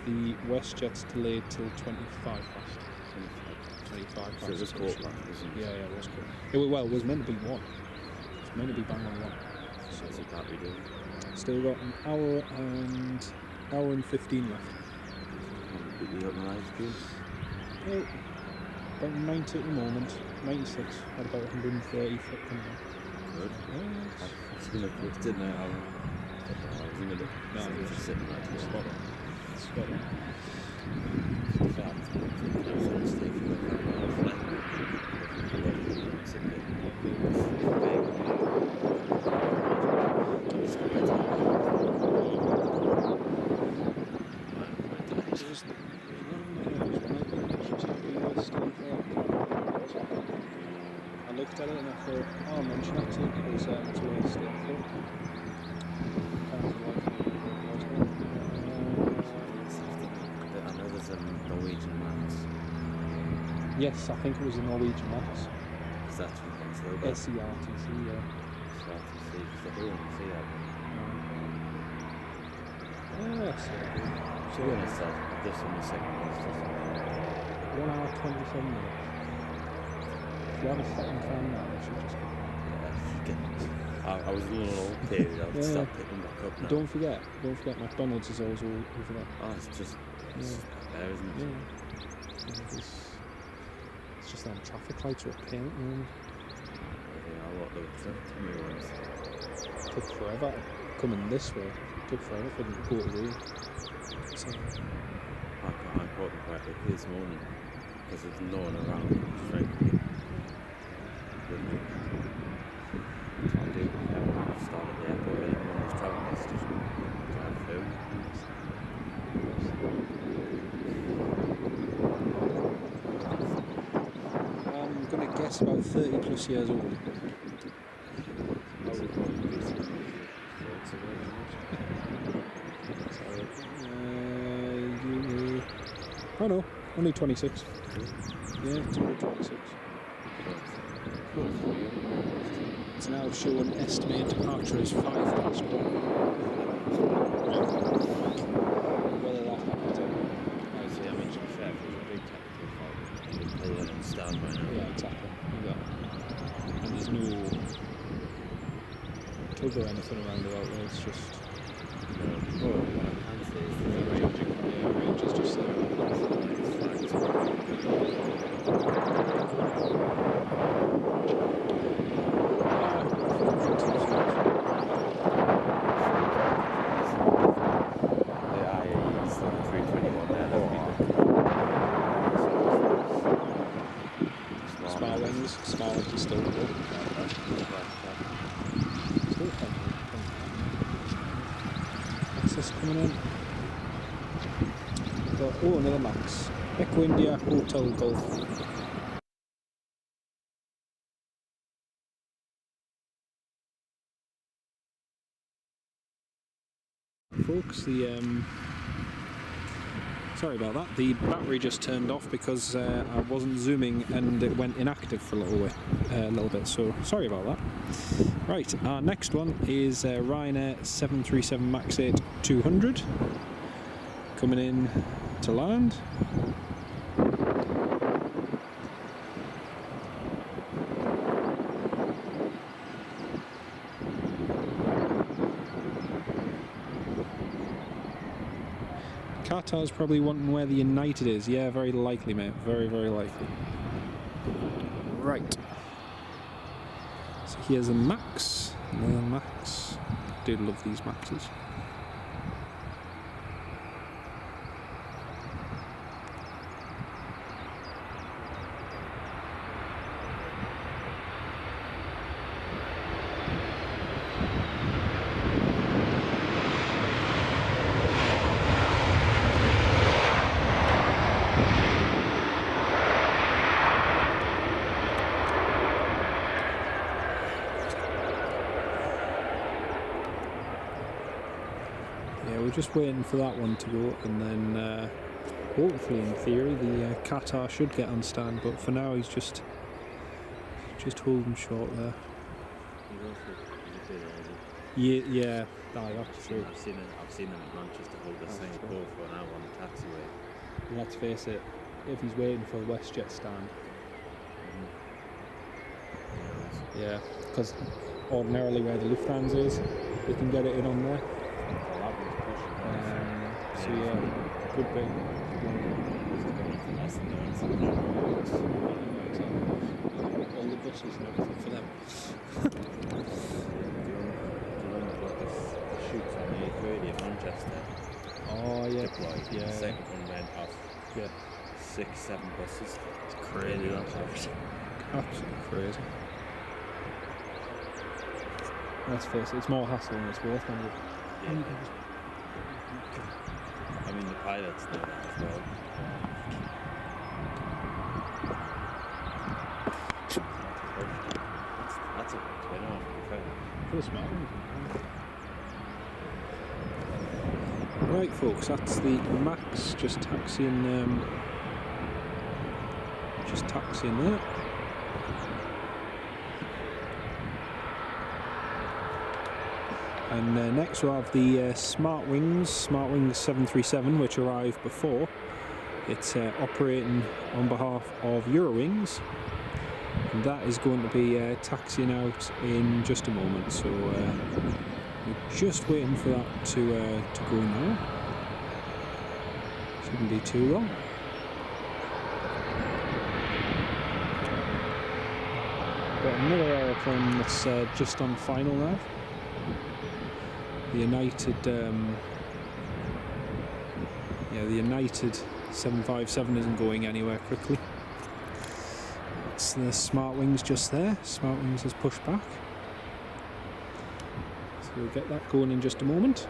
the WestJet's delayed till 25 past. 25 past. So it was quarter past, wasn't it? Yeah, it was quarter. Well, it was meant to be 1. It was meant to be bang on 1. So what's the battery doing? Still got an hour and 15 left. Did you open the live stream? About 90 at the moment. 96 at about 130 foot coming in. Good. Yes. I was going to post it now. I was going to just sitting right here. Spot on. Spot on. I looked at it and I thought, oh, I'll mention it to you because it's where it's still for. I know there's a Norwegian Max. Yes, I think it was a Norwegian Max. Is that what it's SERTC, yeah. SRTC, because I don't see that one. Yes. So when is that? This one is second place, doesn't it? 1 hour 27 minutes. If you have a second fan now, you should just I was a little period, I'll start picking back up now. Don't forget McDonald's is always over there. Oh, it's just there, isn't it? Yeah. It's just them traffic lights are a pain at the moment. Yeah, what the me once. Took forever coming this way. Took forever for them to go away. So, I caught them quite quickly this morning because there's no one around. Just very quick. So I do start at the airport and everyone was travelling just drive through. I'm going to guess about 30 plus years old. Oh no, only 26. Yeah, it's only 26. It's now showing estimated departure as 5 past 1. Whether that happens or not. I mean, to be fair, if it was a big technical fault, they wouldn't understand by now. Yeah, exactly. And there's no tug or anything around about there, it's just... What I can say is there's a ranging. Yeah, range is just there. Small is still good. Still fun. What's this coming in? Oh, another Max. Echo India Hotel Golf. Folks, sorry about that. The battery just turned off because I wasn't zooming and it went inactive for a little bit. So sorry about that. Right, our next one is Ryanair 737 MAX 8 200 coming in to land. Qatar's probably wanting where the United is. Yeah, very likely, mate. Very, very likely. Right. So here's a Max. Another Max. I do love these Maxes. Yeah, we're just waiting for that one to go, and then hopefully, in theory, the Qatar should get on stand. But for now, he's just holding short there. He's a bit early. Yeah, that's true. I've seen him at Manchester hold the same pole for an hour on the taxiway. Let's face it, if he's waiting for a WestJet stand, yeah, because ordinarily where the Lufthansa is, they can get it in on there. So yeah, could be. All the buses and everything for them. The shoots on the A30 at Manchester. Oh yeah, Deployed. yeah. The second one went off. Yeah, 6-7 buses. it's crazy. That's absolutely crazy. Let's face it, it's more hassle than it's worth. Yeah. I mean, the pilots know that as well. That's a twin on, Pretty smart. Right, folks, that's the Max just taxiing there. And next we'll have the Smart Wings 737, which arrived before. It's operating on behalf of Eurowings, and that is going to be taxiing out in just a moment. So we're just waiting for that to go now. Shouldn't be too long. Got another aeroplane that's just on final now. The United, the United 757 isn't going anywhere quickly. It's the Smart Wings just there. Smart Wings has pushed back. So we'll get that going in just a moment.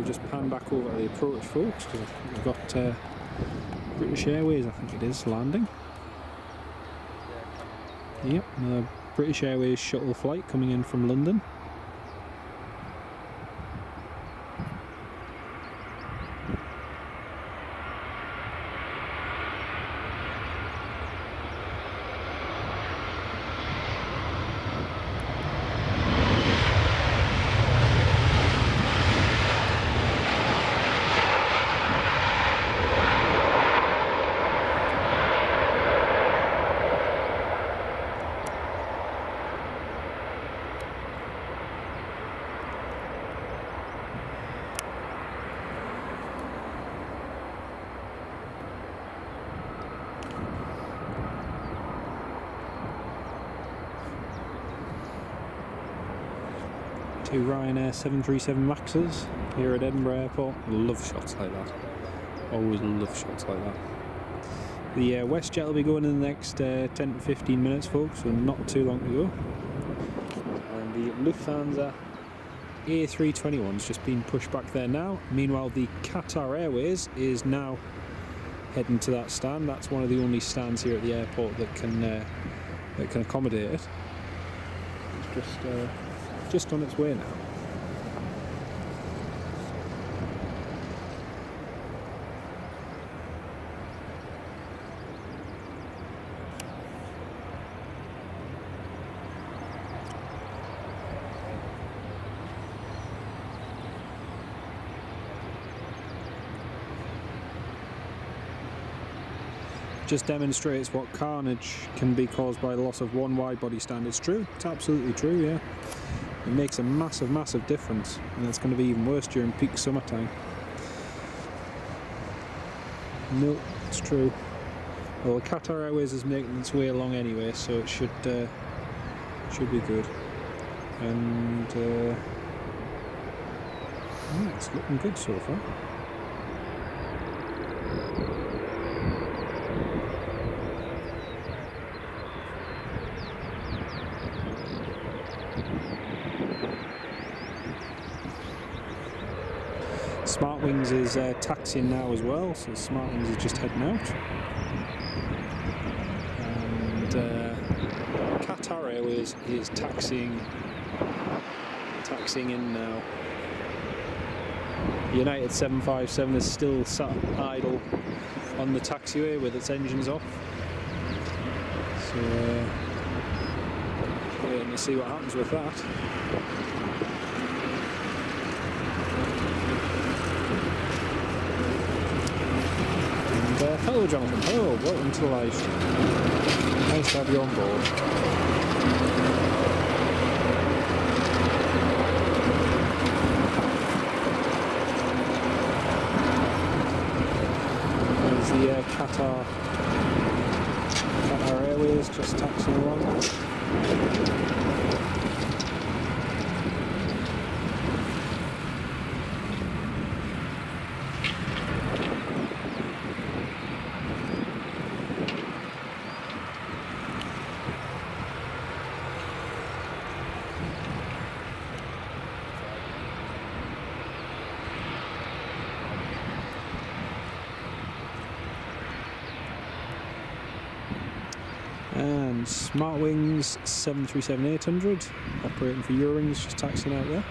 Just pan back over to the approach, folks, because we've got British Airways, I think it is, landing. Yep, the British Airways shuttle flight coming in from London. Two Ryanair 737 Maxes here at Edinburgh Airport. Love shots like that. Always love shots like that. The WestJet will be going in the next 10 to 15 minutes, folks, so not too long to go. And the Lufthansa A321's just been pushed back there now. Meanwhile, the Qatar Airways is now heading to that stand. That's one of the only stands here at the airport that can accommodate it. It's just on its way now. Just demonstrates what carnage can be caused by the loss of one wide body stand. It's true, it's absolutely true, yeah. It makes a massive, massive difference, and it's going to be even worse during peak summertime. No, it's true. Well, the Qatar Airways is making its way along anyway, so it should be good. And yeah, it's looking good so far. Smartwings is taxiing now as well, so Smartwings is just heading out. And Qatar Airways is taxiing in now. United 757 is still sat idle on the taxiway with its engines off. So waiting to see what happens with that. Hello Jonathan, hello, welcome to the live stream. Nice to have you on board. There's the Qatar Airways just taxiing along. And Smartwings 737-800 operating for Eurowings, just taxiing out there.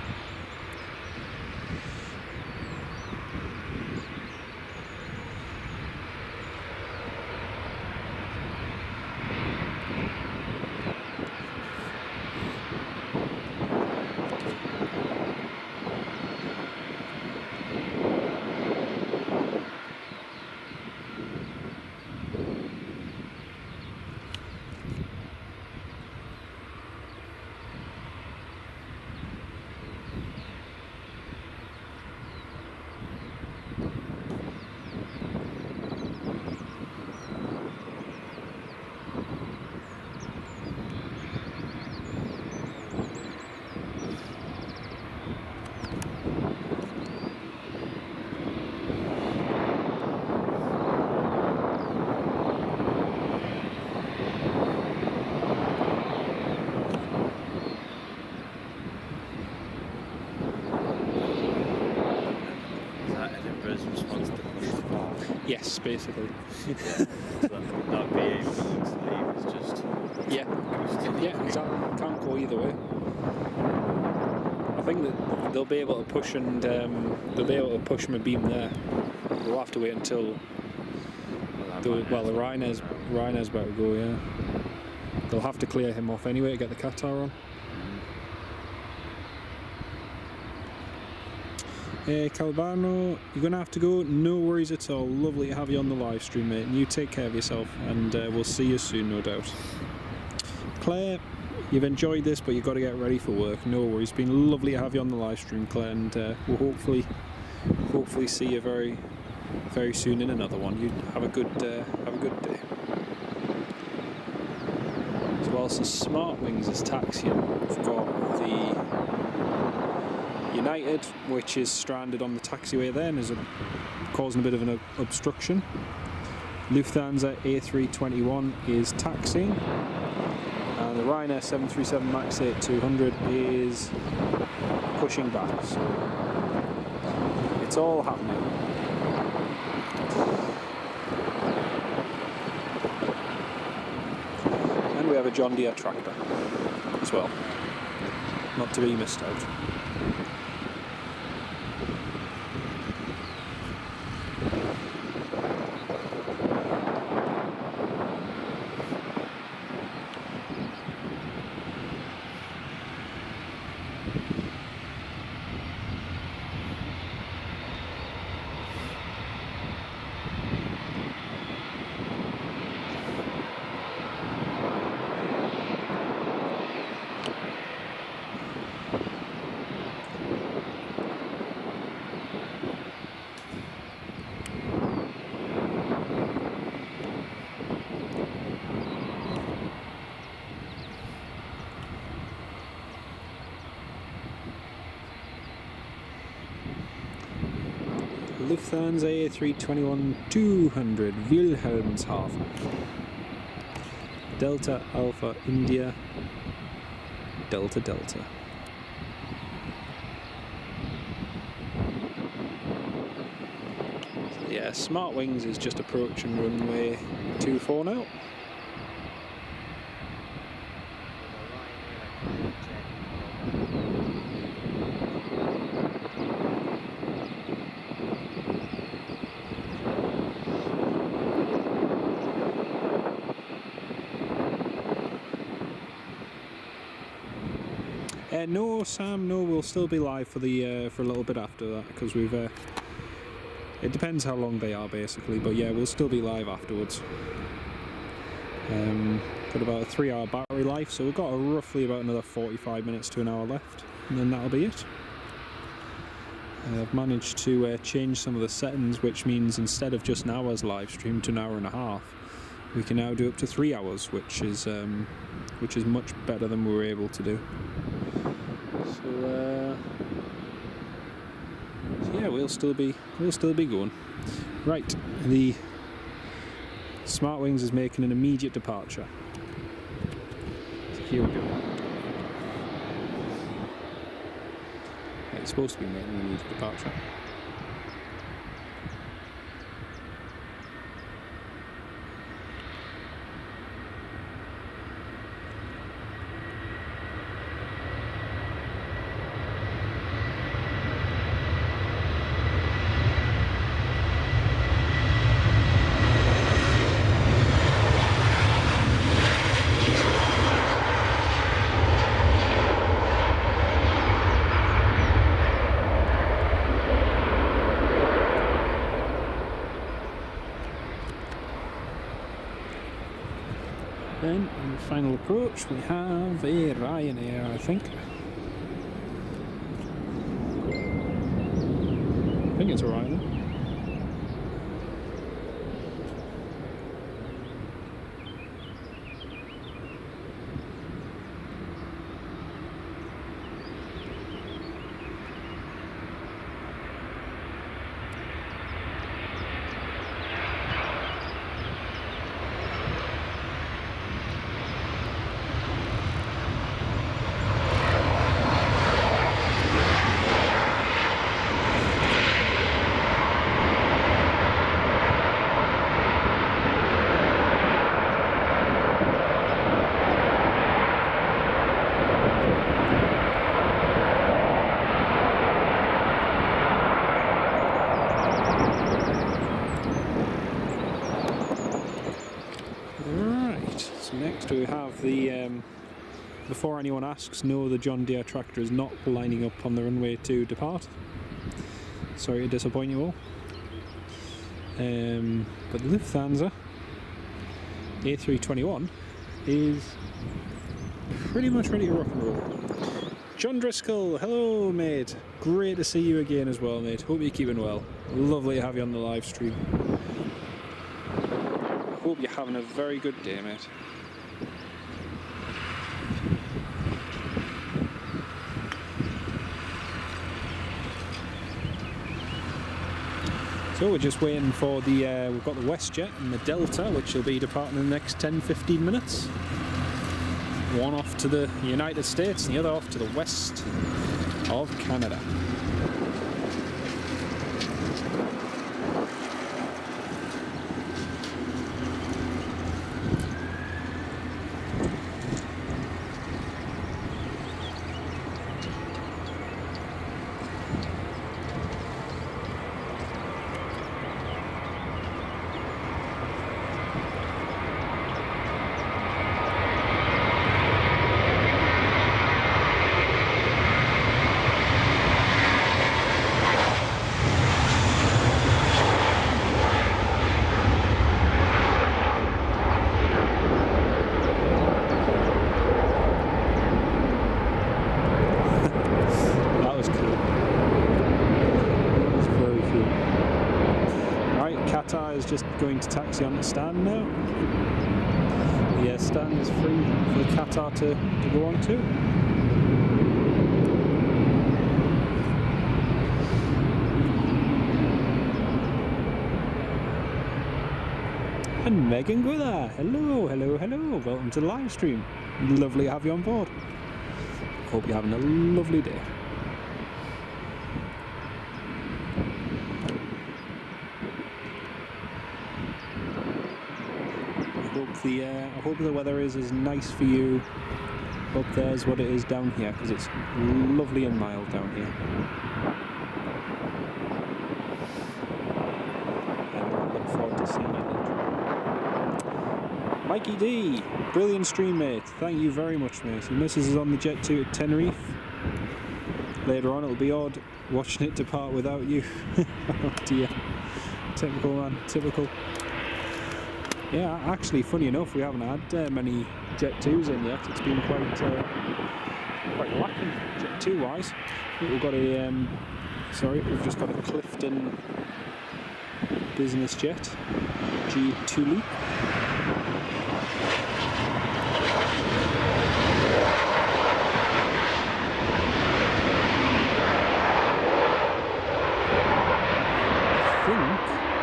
Yes, basically. Yeah. So not be able to leave, it's just... Yeah, exactly. Can't go either way. I think that they'll be able to push and they'll be able to push them a beam there. We'll have to wait until the Ryanair's about to go. Yeah, they'll have to clear him off anyway to get the Qatar on. Hey Calvano, you're going to have to go. No worries at all. Lovely to have you on the live stream, mate. And you take care of yourself, and we'll see you soon, no doubt. Claire, you've enjoyed this, but you've got to get ready for work. No worries. It's been lovely to have you on the live stream, Claire, and we'll hopefully see you very, very soon in another one. You have a good day. So whilst the Smartwings is taxiing, we've got the United, which is stranded on the taxiway there and is causing a bit of an obstruction. Lufthansa A321 is taxiing, and the Ryanair 737 MAX 8200 is pushing back. So it's all happening. And we have a John Deere tractor as well, not to be missed out. Lufthansa A321-200 Wilhelmshaven. Delta Alpha India Delta Delta. So yeah, Smart Wings is just approaching runway 24 now. No, Sam. No, we'll still be live for the for a little bit after that because we've. It depends how long they are, basically. But yeah, we'll still be live afterwards. Got about a 3-hour battery life, so we've got roughly about another 45 minutes to an hour left, and then that'll be it. I've managed to change some of the settings, which means instead of just an hour's live stream to an hour and a half, we can now do up to 3 hours, which is much better than we were able to do. So yeah, we'll still be going. Right, the Smart Wings is making an immediate departure. So here we go. It's supposed to be making an immediate departure. Then, in the final approach, we have a Ryanair, I think. I think it's a Ryanair. Next we have the, before anyone asks, no, the John Deere tractor is not lining up on the runway to depart. Sorry to disappoint you all. But Lufthansa A321 is pretty much ready to rock and roll. John Driscoll, hello mate. Great to see you again as well, mate. Hope you're keeping well. Lovely to have you on the live stream. Hope you're having a very good day, mate. So we're just waiting for the, we've got the WestJet and the Delta, which will be departing in the next 10-15 minutes. One off to the United States and the other off to the west of Canada. Qatar is just going to taxi on the stand now. The stand is free for the Qatar to go on to. And Megan Gwither. Hello, hello, hello. Welcome to the live stream. Lovely to have you on board. Hope you're having a lovely day. I hope the weather is as nice for you up there as what it is down here, because it's lovely and mild down here. And I look forward to seeing you later. Mikey D, brilliant stream, mate. Thank you very much, mate. Your missus is on the jet to Tenerife. Later on, it'll be odd watching it depart without you. Oh dear. Typical, man. Typical. Yeah, actually, funny enough, we haven't had many Jet 2s in yet. It's been quite lacking Jet 2 wise. We've got a we've just got a Clifton business jet G2 Leap.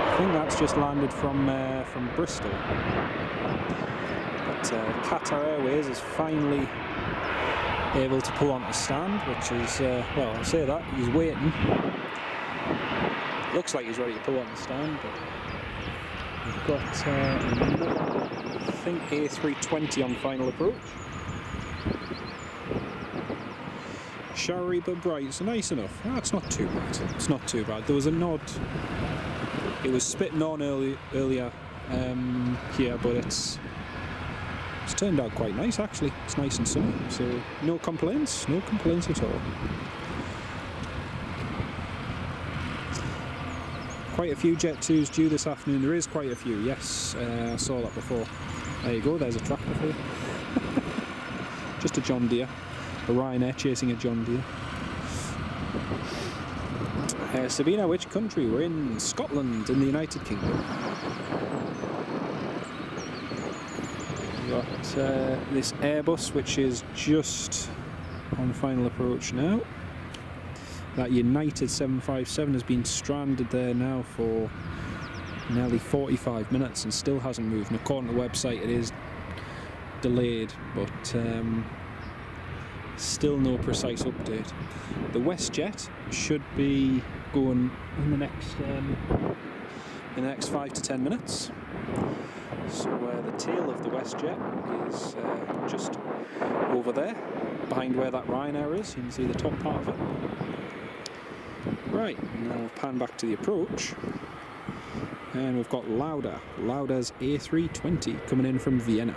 I think that's just landed from Bristol. But Qatar Airways is finally able to pull onto stand, which is, well, I'll say that, he's waiting. Looks like he's ready to pull onto stand, but we've got another, I think, A320 on final approach. Showery but bright, so nice enough. Oh, it's not too bad. It's not too bad. There was a nod. It was spitting on earlier here, but it's turned out quite nice actually. It's nice and sunny, so no complaints at all. Quite a few Jet 2s due this afternoon. There is quite a few, yes. I saw that before. There you go, there's a tractor for you. Just a John Deere. A Ryanair chasing a John Deere. Sabina, which country? We're in Scotland, in the United Kingdom. We've got this Airbus, which is just on final approach now. That United 757 has been stranded there now for nearly 45 minutes and still hasn't moved. And according to the website, it is delayed, but still no precise update. The WestJet should be going in the next 5 to 10 minutes. So the tail of the WestJet is just over there, behind where that Ryanair is. You can see the top part of it. Right, now we'll pan back to the approach, and we've got Lauda's A320 coming in from Vienna.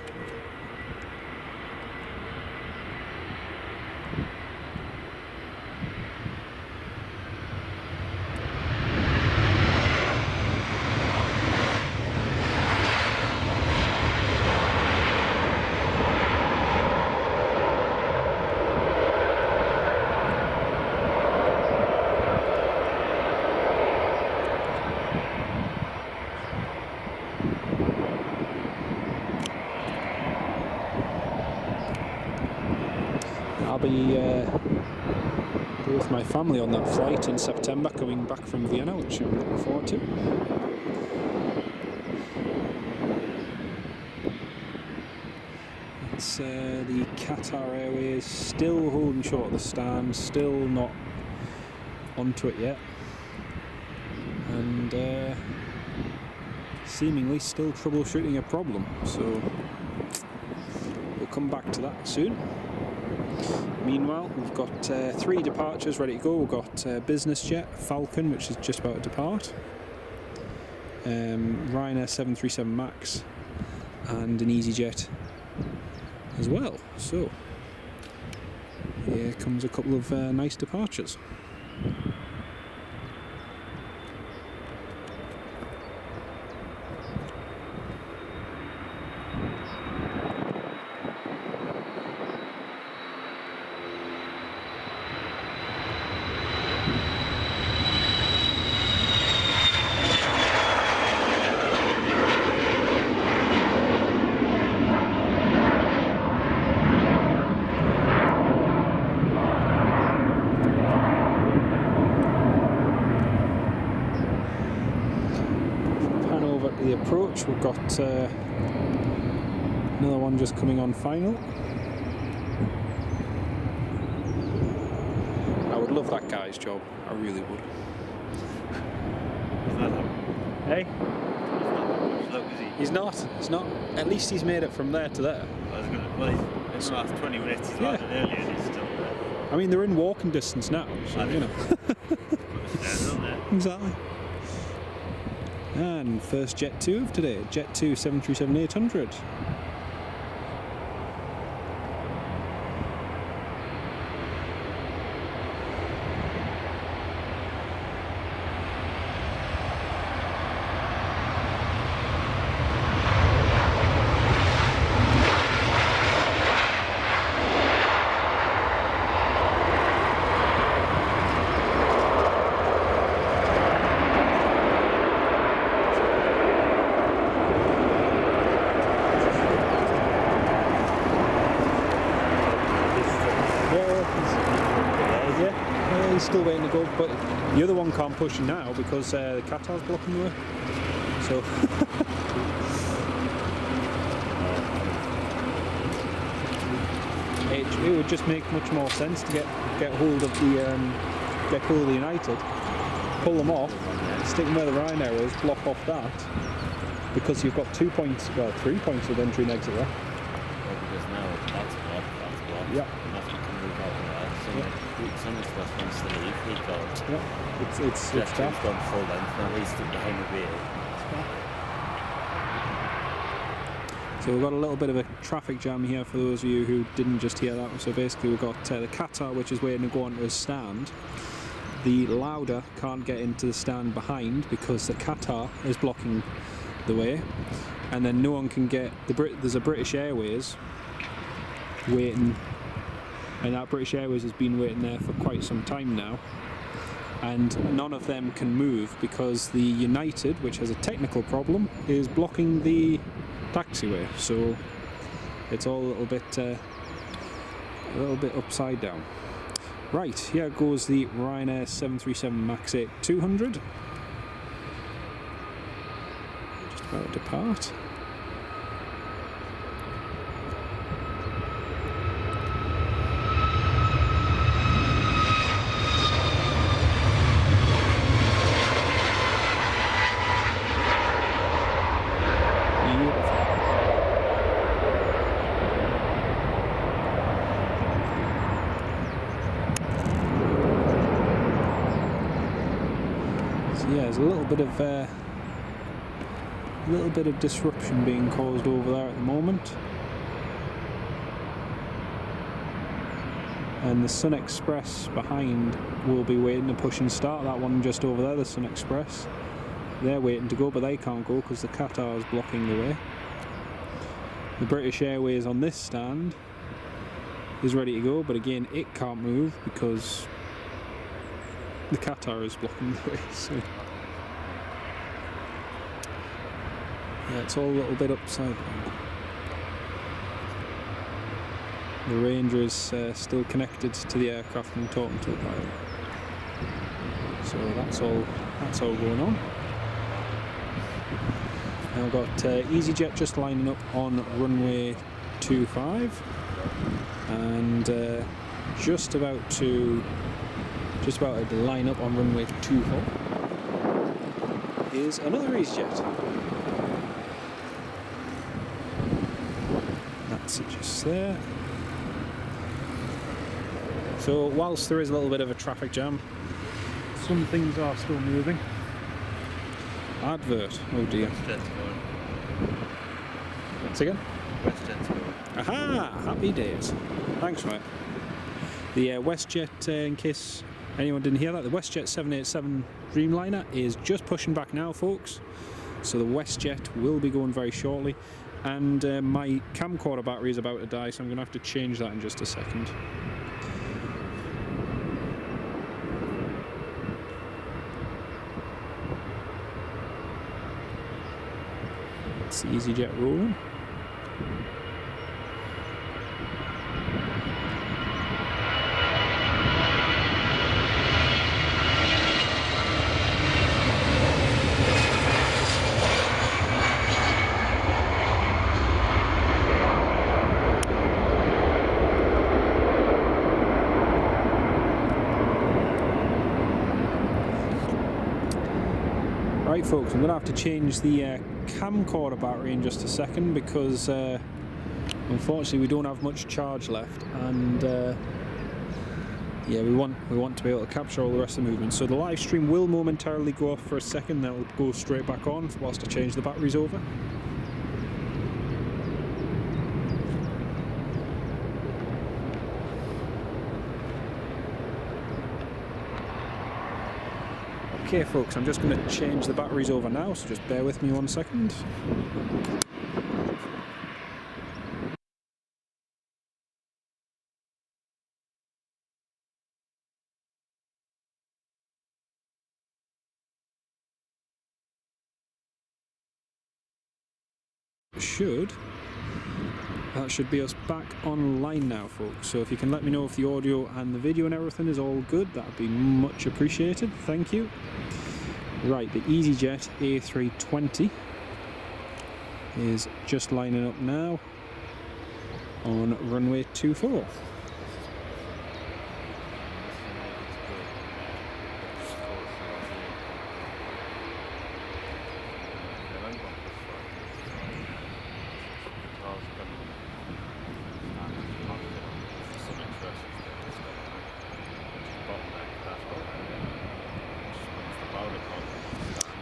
I'll be with my family on that flight in September, coming back from Vienna, which I'm looking forward to. It's the Qatar Airways still holding short of the stand, still not onto it yet, and seemingly still troubleshooting a problem, so we'll come back to that soon. Meanwhile, we've got 3 departures ready to go. We've got business jet Falcon, which is just about to depart, Ryanair 737 MAX, and an EasyJet as well. So here comes a couple of nice departures. over to the approach. We've got another one just coming on final. I would love that guy's job. I really would. He's not Hey? look, is he? He's not. He's not. At least he's made it from there to there. Well, he's in the last 20 minutes. He's landed earlier and he's still there. I mean, they're in walking distance now, so you know. Exactly. And first Jet 2 of today, Jet 2 737-800. He's still waiting to go, but the other one can't push now because the Qatar's blocking the way. So it would just make much more sense to get hold of the United, pull them off, stick them where the Ryanair is, block off that, because you've got 2 points, well 3 points of entry and exit there. Well, because now that's blocked. Yeah. Nothing can move out of that. Some of the stuff wants to leave. He goes. Yeah. It's Jeff's gone full length now. He's stood behind the wheel. So we've got a little bit of a traffic jam here for those of you who didn't just hear that. So basically we've got the Qatar, which is waiting to go onto his stand. The Lauda can't get into the stand behind because the Qatar is blocking the way, and then no one can get there's a British Airways waiting, and that British Airways has been waiting there for quite some time now, and none of them can move because the United, which has a technical problem, is blocking the taxiway. So it's all a little bit upside down. Right, here goes the Ryanair 737 MAX 8 200. Just about to depart. Yeah, there's a little bit of disruption being caused over there at the moment, and the Sun Express behind will be waiting to push and start. That one just over there, the Sun Express, they're waiting to go, but they can't go because the Qatar is blocking the way. The British Airways on this stand is ready to go, but again it can't move because the Qatar is blocking the way. So yeah, it's all a little bit upside down. The Ranger is still connected to the aircraft and talking to the pilot. So that's all going on. Now I've got EasyJet just lining up on runway 25, and just about to line up on runway 24 is another EasyJet. That's it just there. So whilst there is a little bit of a traffic jam, some things are still moving. Advert, oh dear. WestJet's going. Once again? WestJet's going. Aha! Happy days. Thanks, mate. The WestJet, in case anyone didn't hear that, the WestJet 787 Dreamliner is just pushing back now, folks. So the WestJet will be going very shortly. And my camcorder battery is about to die, so I'm going to have to change that in just a second. It's the EasyJet rolling. Right folks, I'm going to have to change the camcorder battery in just a second because unfortunately we don't have much charge left, and yeah, we want to be able to capture all the rest of the movement. So the live stream will momentarily go off for a second, then it'll go straight back on whilst I change the batteries over. Okay folks, I'm just going to change the batteries over now, so just bear with me 1 second. That should be us back online now folks, so if you can let me know if the audio and the video and everything is all good, that would be much appreciated, thank you. Right, the EasyJet A320 is just lining up now on runway 24.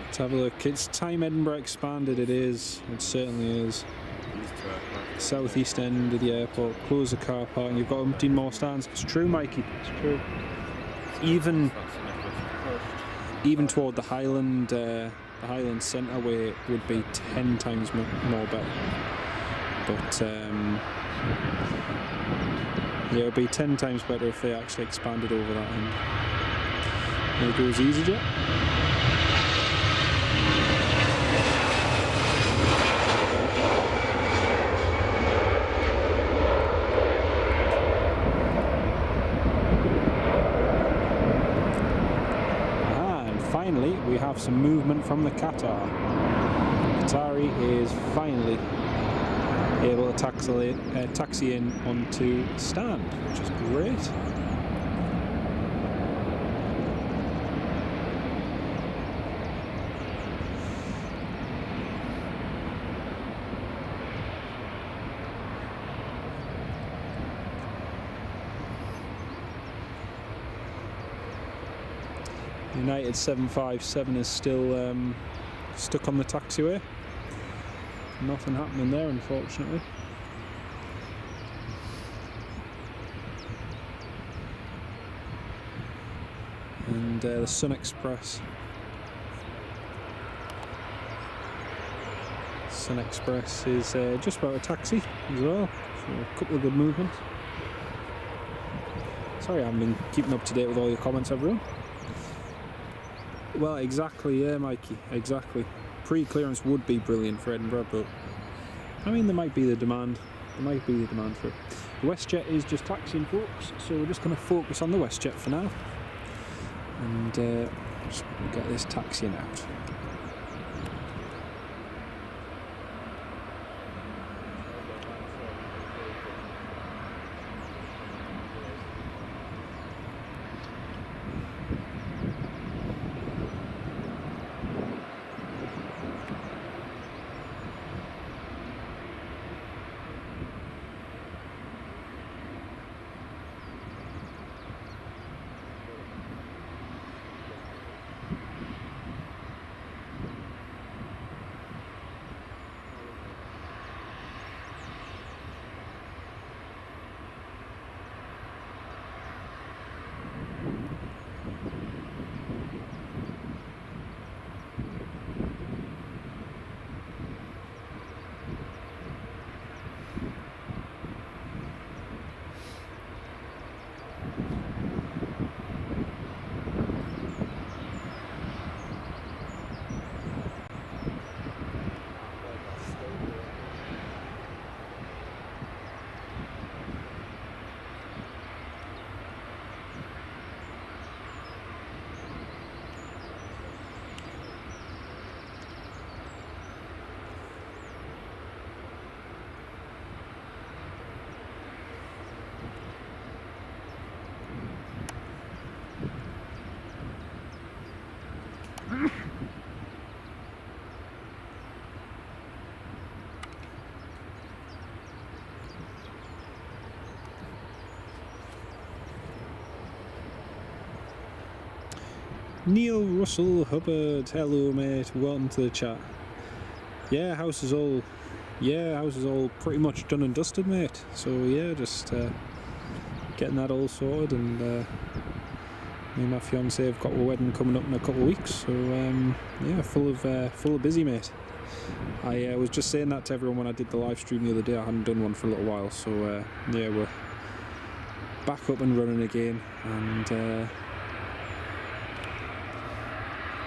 Let's have a look. It's time Edinburgh expanded, it is. It certainly is. Southeast end of the airport, close the car park, and you've got umpteen more stands. It's true, Mikey, it's true. Even toward the Highland Centre, where it would be 10 times more better. But yeah, it would be 10 times better if they actually expanded over that end. There goes EasyJet. Finally, we have some movement from the Qatar. Qatari is finally able to taxi in onto stand, which is great. United 757 is still stuck on the taxiway. Nothing happening there, unfortunately. And the Sun Express. Sun Express is just about a taxi as well. So a couple of good movements. Sorry, I haven't been keeping up to date with all your comments, everyone. Well, exactly, yeah, Mikey, exactly. Pre-clearance would be brilliant for Edinburgh, but I mean, there might be the demand. There might be the demand for it. The WestJet is just taxiing, folks, so we're just going to focus on the WestJet for now, and just get this taxiing out. Neil Russell Hubbard, hello mate, welcome to the chat. Yeah, house is all pretty much done and dusted, mate. So yeah, just getting that all sorted, and me and my fiance have got a wedding coming up in a couple of weeks. So yeah, full of busy, mate. I was just saying that to everyone when I did the live stream the other day. I hadn't done one for a little while, so yeah, we're back up and running again, and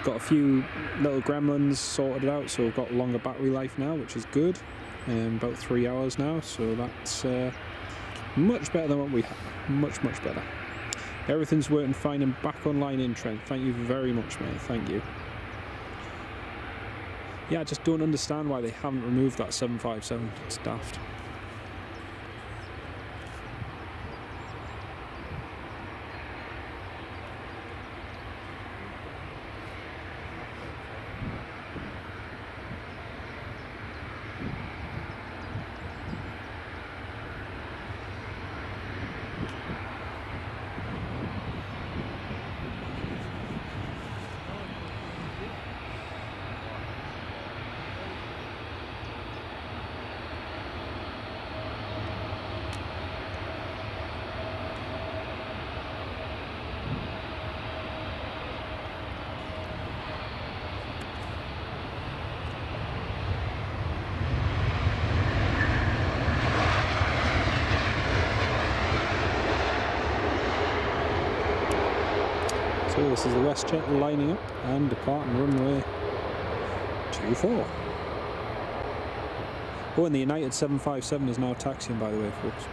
got a few little gremlins sorted out, so we've got longer battery life now, which is good. About 3 hours now, so that's much better than what we had. Much better. Everything's working fine and back online in Trent. Thank you very much, mate. Thank you. Yeah, I just don't understand why they haven't removed that 757. It's daft. So this is the WestJet lining up and departing runway 24. Oh, and the United 757 is now taxiing, by the way, folks.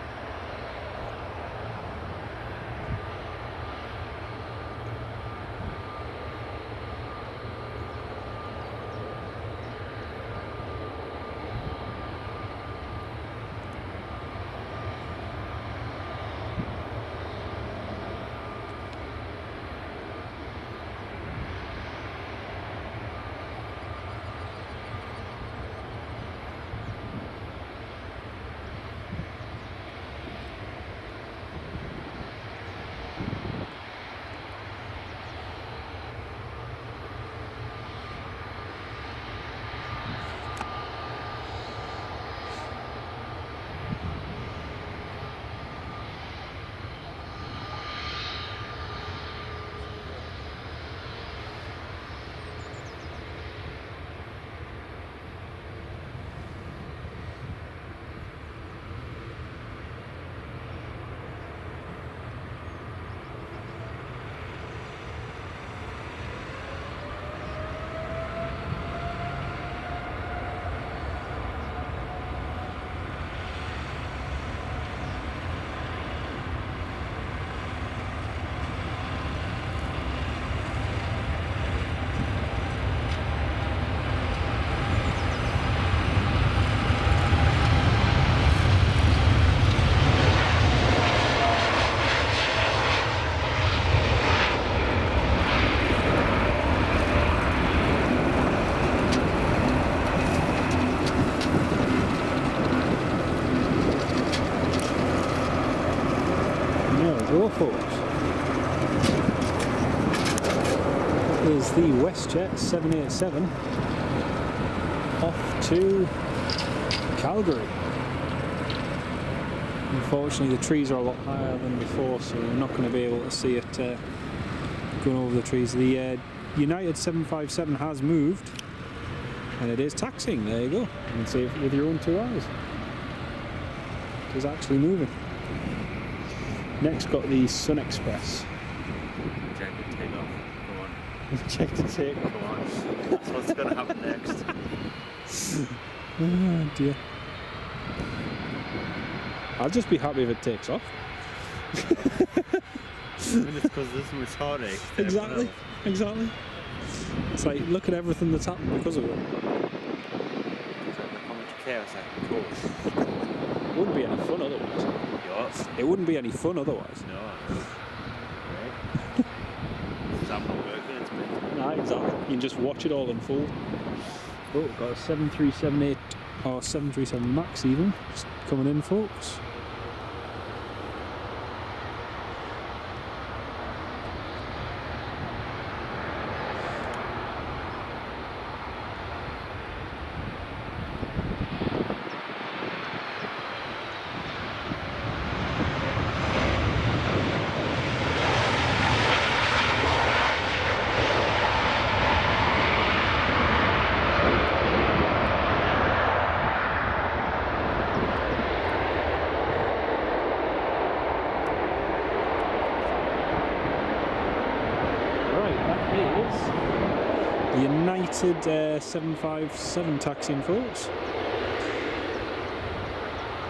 Is the WestJet 787 off to Calgary. Unfortunately, the trees are a lot higher than before, so we're not going to be able to see it going over the trees. The United 757 has moved, and it is taxiing. There you go. You can see it with your own 2 eyes. It is actually moving. Next, got the Sun Express. Check the take off. Go on. Check the take. Go on. That's what's going to happen next. Oh dear. I'll just be happy if it takes off. I mean, it's because this was heartache. Exactly. Exactly. It's like, look at everything that's happened because of it. How much chaos I can cause. It wouldn't be any fun otherwise. Yeah. It wouldn't be any fun otherwise. No. Right. I'm not working, it's me. Nah, exactly. You can just watch it all unfold. Oh, we've got a 7378 or 737 Max even just coming in, folks. United 757 taxiing, folks.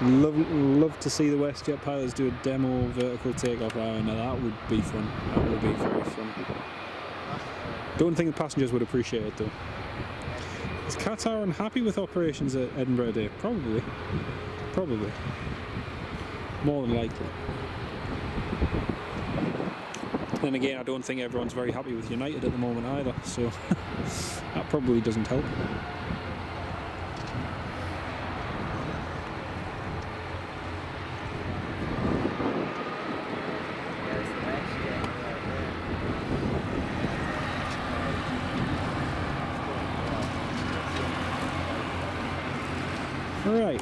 Love to see the WestJet pilots do a demo vertical takeoff hour. Now that would be fun. That would be very fun. Don't think the passengers would appreciate it though. Is Qatar unhappy with operations at Edinburgh Day? Probably. Probably. More than likely. Then again, I don't think everyone's very happy with United at the moment either, so that probably doesn't help. Right,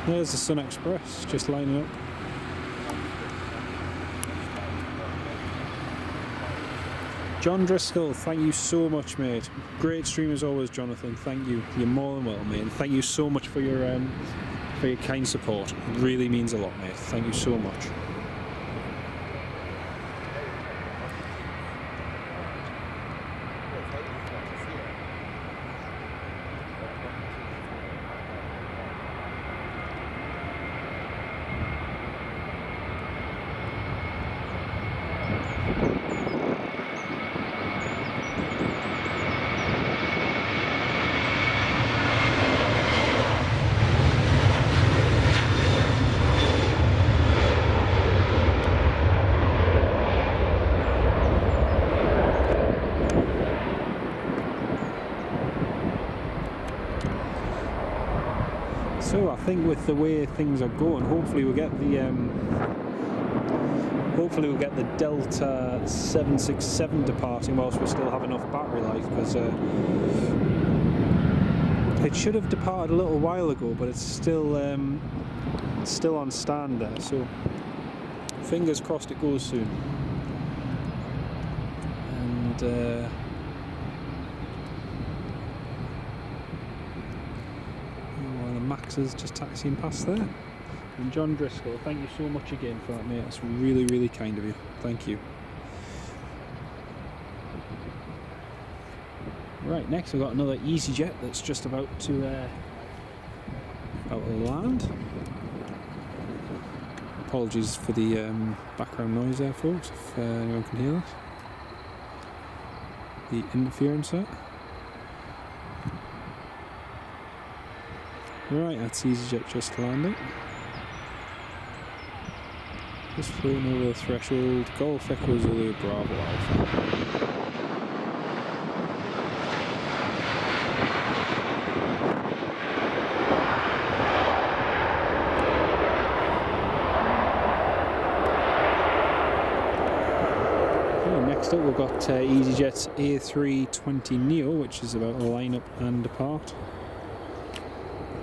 there's the Sun Express just lining up. John Driscoll, thank you so much, mate. Great stream as always, Jonathan. Thank you. You're more than welcome, mate. And thank you so much for your kind support. It really means a lot, mate. Thank you so much. So I think with the way things are going, hopefully we'll get the Delta 767 departing whilst we still have enough battery life, because it should have departed a little while ago, but it's still on stand there. So fingers crossed it goes soon. And Max is just taxiing past there. And John Driscoll, thank you so much again for that, mate. That's really, really kind of you. Thank you. Right, next we've got another EasyJet that's just about to land. Apologies for the background noise there, folks, if anyone can hear that. The interference there. Right, that's EasyJet just landing. Just floating over the threshold. Golf Echo Zulu Bravo Alpha. Next up we've got EasyJet's A320neo, which is about to line up and depart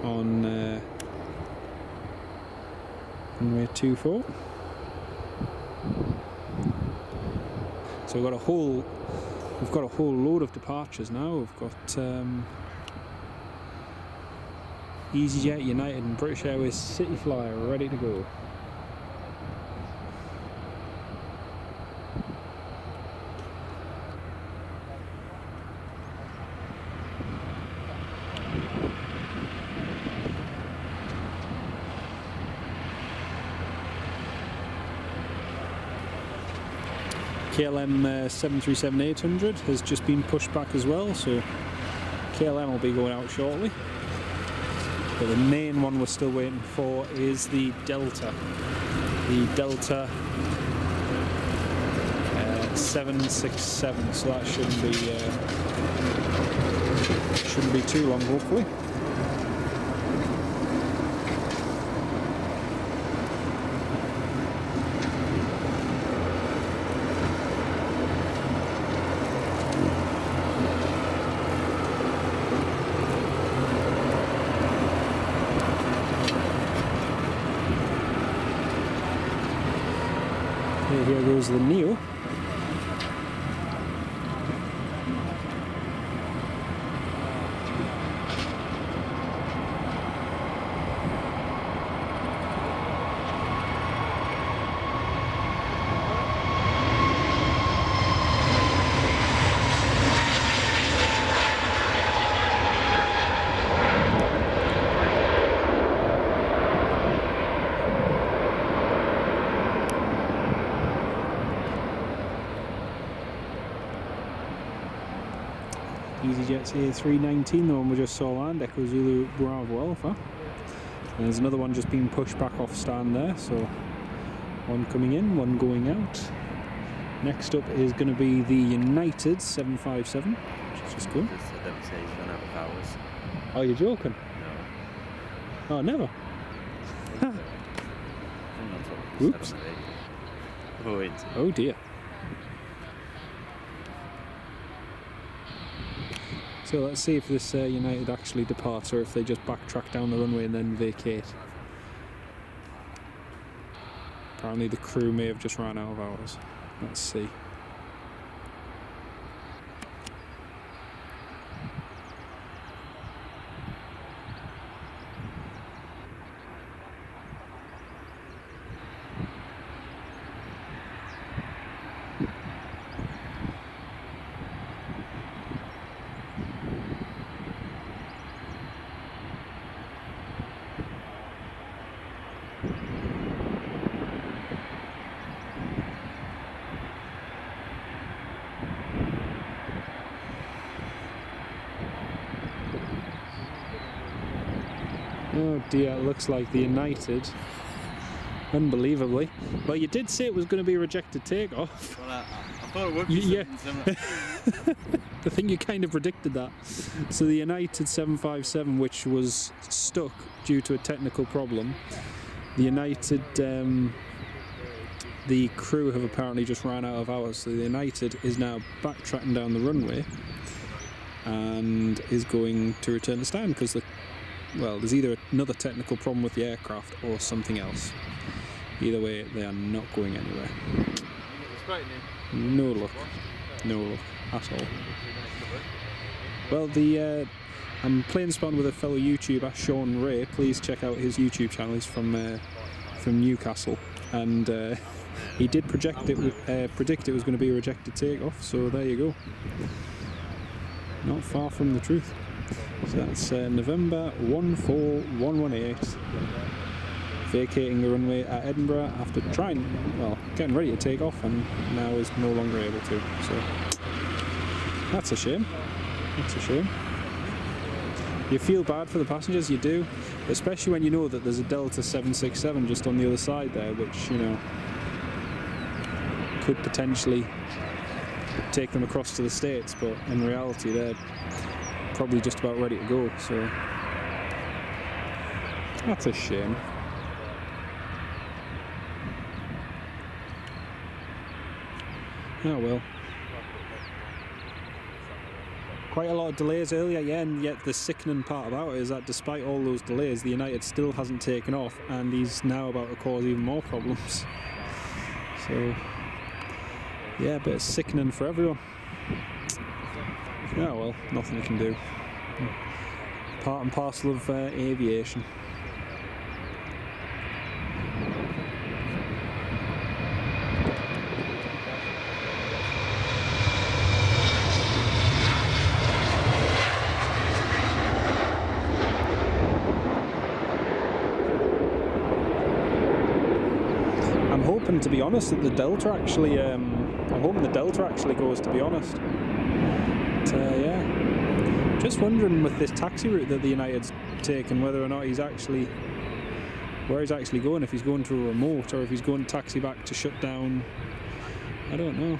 on runway 24. So we've got a whole load of departures now. We've got EasyJet, United and British Airways City Flyer ready to go. KLM 737-800 has just been pushed back as well, so KLM will be going out shortly. But the main one we're still waiting for is the Delta. The Delta 767, so that shouldn't be too long, hopefully. Here goes the Neo. WestJet's A319, the one we just saw land, Echo Zulu Bravo Alpha. And there's another one just being pushed back off stand there, so one coming in, one going out. Next up is going to be the United 757, which is just cool. Oh, you're joking? No. Oh, never? Oops. Oh, wait. Oh dear. So let's see if this United actually departs or if they just backtrack down the runway and then vacate. Apparently the crew may have just ran out of hours. Let's see. Oh dear, it looks like the United, unbelievably. Well, you did say it was going to be a rejected takeoff. Well, I thought it would be something similar. I think you kind of predicted that. So the United 757, which was stuck due to a technical problem, the United, the crew have apparently just ran out of hours. So the United is now backtracking down the runway and is going to return to stand because there's either another technical problem with the aircraft or something else. Either way, they are not going anywhere. No luck. No luck at all. Well, I'm playing spawn with a fellow YouTuber, Sean Ray. Please check out his YouTube channel. He's from Newcastle, and he did predict it was going to be a rejected takeoff. So there you go. Not far from the truth. So that's November 14118, vacating the runway at Edinburgh after getting ready to take off, and now is no longer able to. So that's a shame. That's a shame. You feel bad for the passengers, you do, especially when you know that there's a Delta 767 just on the other side there, which, you know, could potentially take them across to the States, but in reality they're probably just about ready to go, so that's a shame. Oh well. Quite a lot of delays earlier, yeah, and yet the sickening part about it is that despite all those delays, the United still hasn't taken off, and he's now about to cause even more problems. So yeah, a bit sickening for everyone. Oh well, nothing you can do. Part and parcel of aviation. I'm hoping, to be honest, that the Delta actually. I'm hoping the Delta actually goes, to be honest. But, yeah, just wondering with this taxi route that the United's taken, whether or not he's actually, where he's actually going, if he's going to a remote or if he's going taxi back to shut down. I don't know.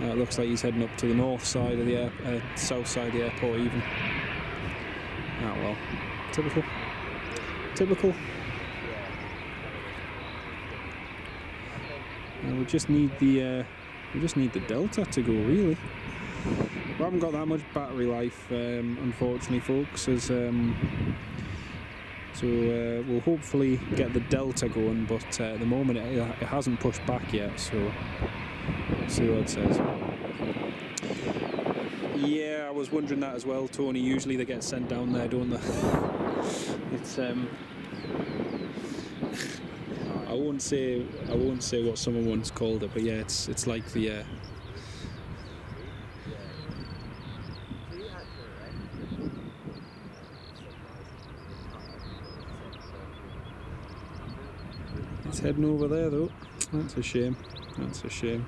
It looks like he's heading up to the north side of the south side of the airport even. Oh well, typical. Typical. We just need the Delta to go, really. We haven't got that much battery life, unfortunately, folks. As we'll hopefully get the Delta going, but at the moment it hasn't pushed back yet. So we'll see what it says. Yeah, I was wondering that as well, Tony. Usually they get sent down there, don't they? It's I won't say what someone once called it, but yeah, it's like the it's heading over there though. That's a shame. That's a shame.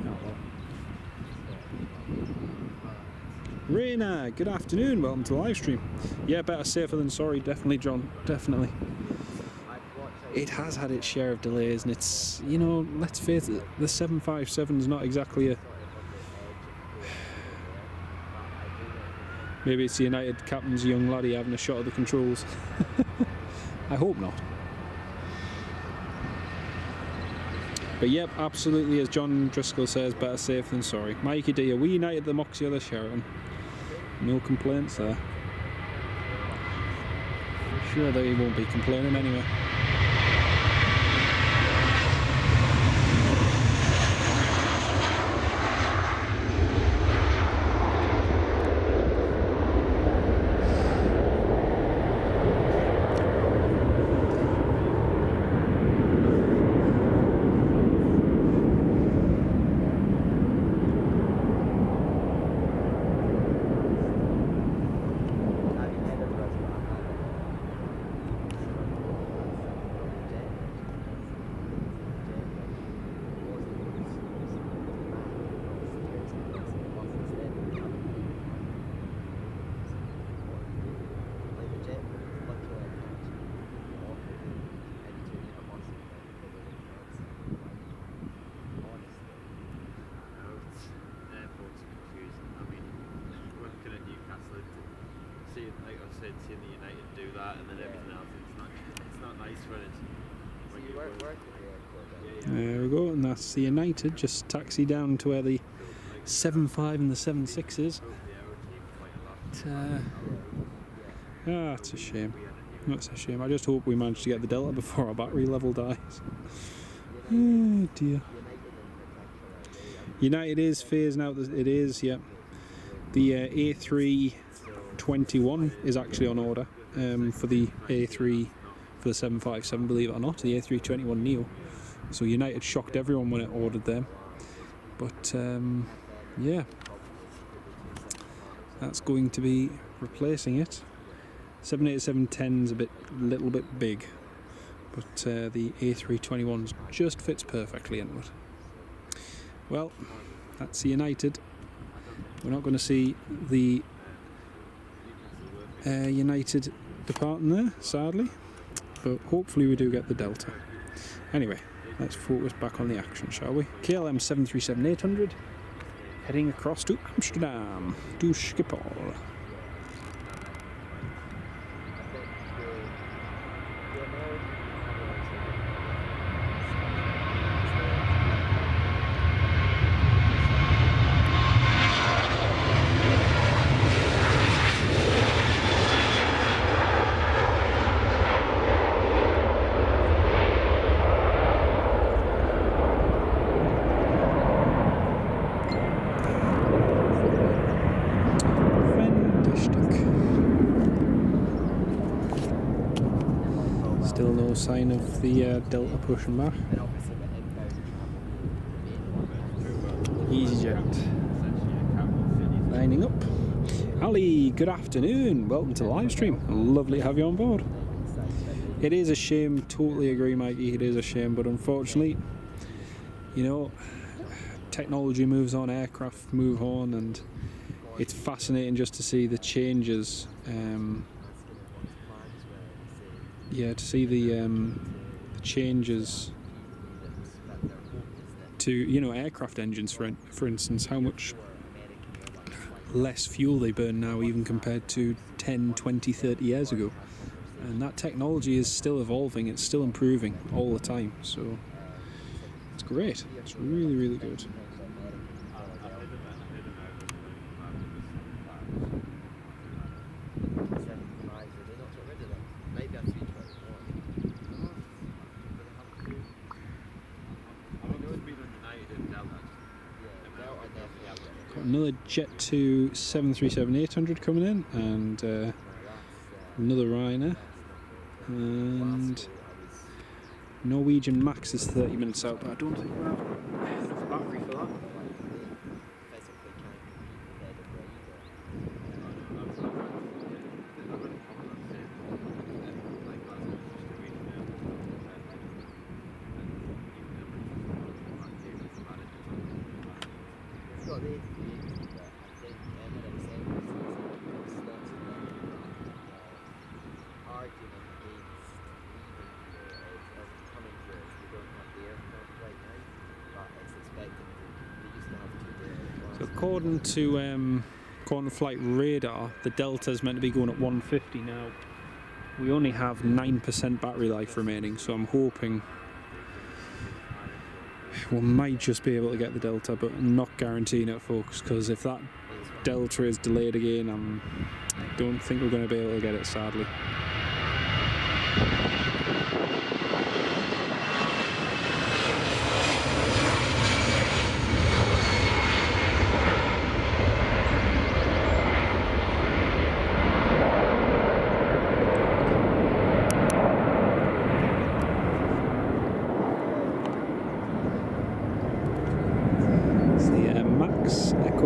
Oh well. Raina, good afternoon, welcome to the live stream. Yeah, better safer than sorry, definitely, John, definitely. It has had its share of delays, and it's, you know, let's face it, the 757 is not exactly a... Maybe it's the United captain's young laddie having a shot at the controls. I hope not. But yep, absolutely, as John Driscoll says, better safe than sorry. Mikey D, are we United the Moxie or the Sheraton? No complaints there. Sure they won't be complaining anyway. Seeing the United do that and then everything else, it's not nice for it. When you work there we go, and that's the United just taxi down to where the 7.5 and the 7.6 is. It's a shame. That's a shame. I just hope we manage to get the Delta before our battery level dies. Oh dear. United is phasing out. It is, yeah. The A321 is actually on order for the A3 for the 757, believe it or not, the A321 Neo. So United shocked everyone when it ordered them. But yeah, that's going to be replacing it. 787-10 is a little bit big, but the A321 just fits perfectly into it. Well, that's the United. We're not going to see the United departing there, sadly, but hopefully we do get the Delta. Anyway, let's focus back on the action, shall we? KLM 737-800 heading across to Amsterdam, to Schiphol. Still no sign of the Delta pushing back. EasyJet lining up. Ali, good afternoon. Welcome to the live stream. Lovely to have you on board. It is a shame. Totally agree, Mikey. It is a shame, but unfortunately, you know, technology moves on, aircraft move on, and it's fascinating just to see the changes. To see the changes to, you know, aircraft engines, for instance, how much less fuel they burn now even compared to 10, 20, 30 years ago. And that technology is still evolving, it's still improving all the time, so it's great, it's really, really good. Another Jet 2 737-800 coming in, and another Ryanair, and Norwegian Max is 30 minutes out, but I don't think we'll have enough battery for that. according to flight radar, the Delta is meant to be going at 150 now. We only have 9% battery life remaining, so I'm hoping we might just be able to get the Delta, but I'm not guaranteeing it, folks, because if that Delta is delayed again, I don't think we're going to be able to get it, sadly.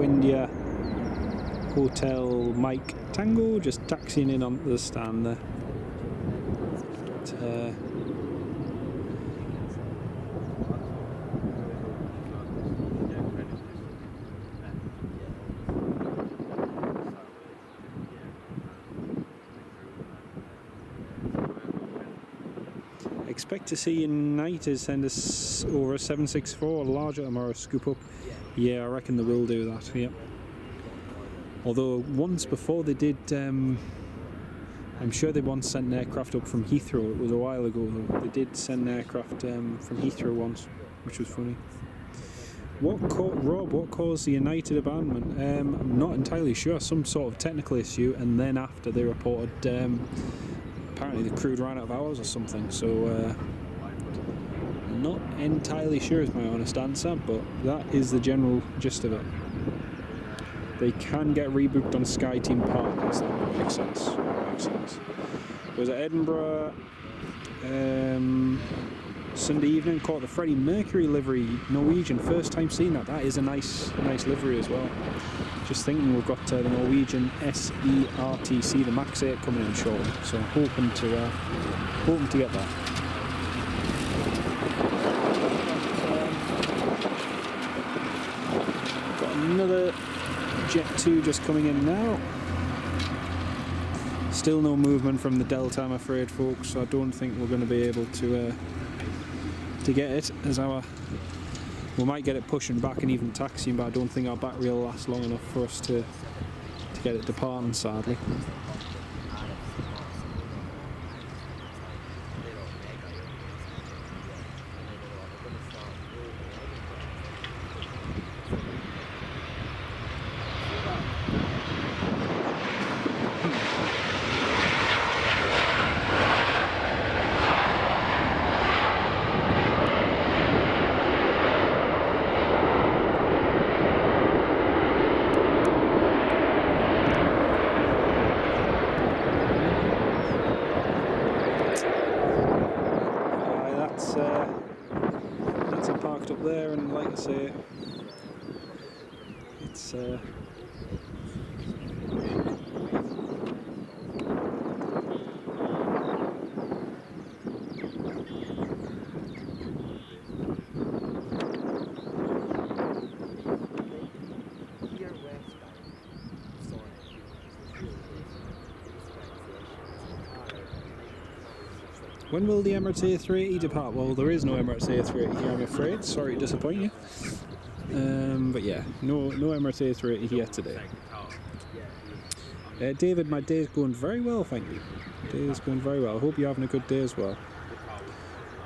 India Hotel Mike Tango, just taxiing in onto the stand there. Expect to see United send us over a 764 larger tomorrow, scoop up. Yeah, I reckon they will do that, yeah. Although once before they did, I'm sure they once sent an aircraft up from Heathrow. It was a while ago though. They did send an aircraft from Heathrow once, which was funny. Rob, what caused the United abandonment? I'm not entirely sure. Some sort of technical issue, and then after they reported, apparently the crew ran out of hours or something, so not entirely sure is my honest answer, but that is the general gist of it. They can get rebooked on SkyTeam partners, that makes sense. It was at Edinburgh Sunday evening, caught the Freddie Mercury livery, Norwegian, first time seeing that. That is a nice livery as well. Just thinking we've got the Norwegian SERTC, the Max 8 coming in shortly, so hoping to get that. Got another Jet 2 just coming in now. Still no movement from the Delta, I'm afraid, folks, so I don't think we're going to be able to get it, as we might get it pushing back and even taxiing, but I don't think our battery will last long enough for us to get it departing, sadly. That's it parked up there, and like I say, it's when will the Emirates A380 depart? Well, there is no Emirates A380 here, I'm afraid. Sorry to disappoint you. But yeah, no Emirates A380 yet today. David, my day is going very well, thank you. Day is going very well. I hope you're having a good day as well.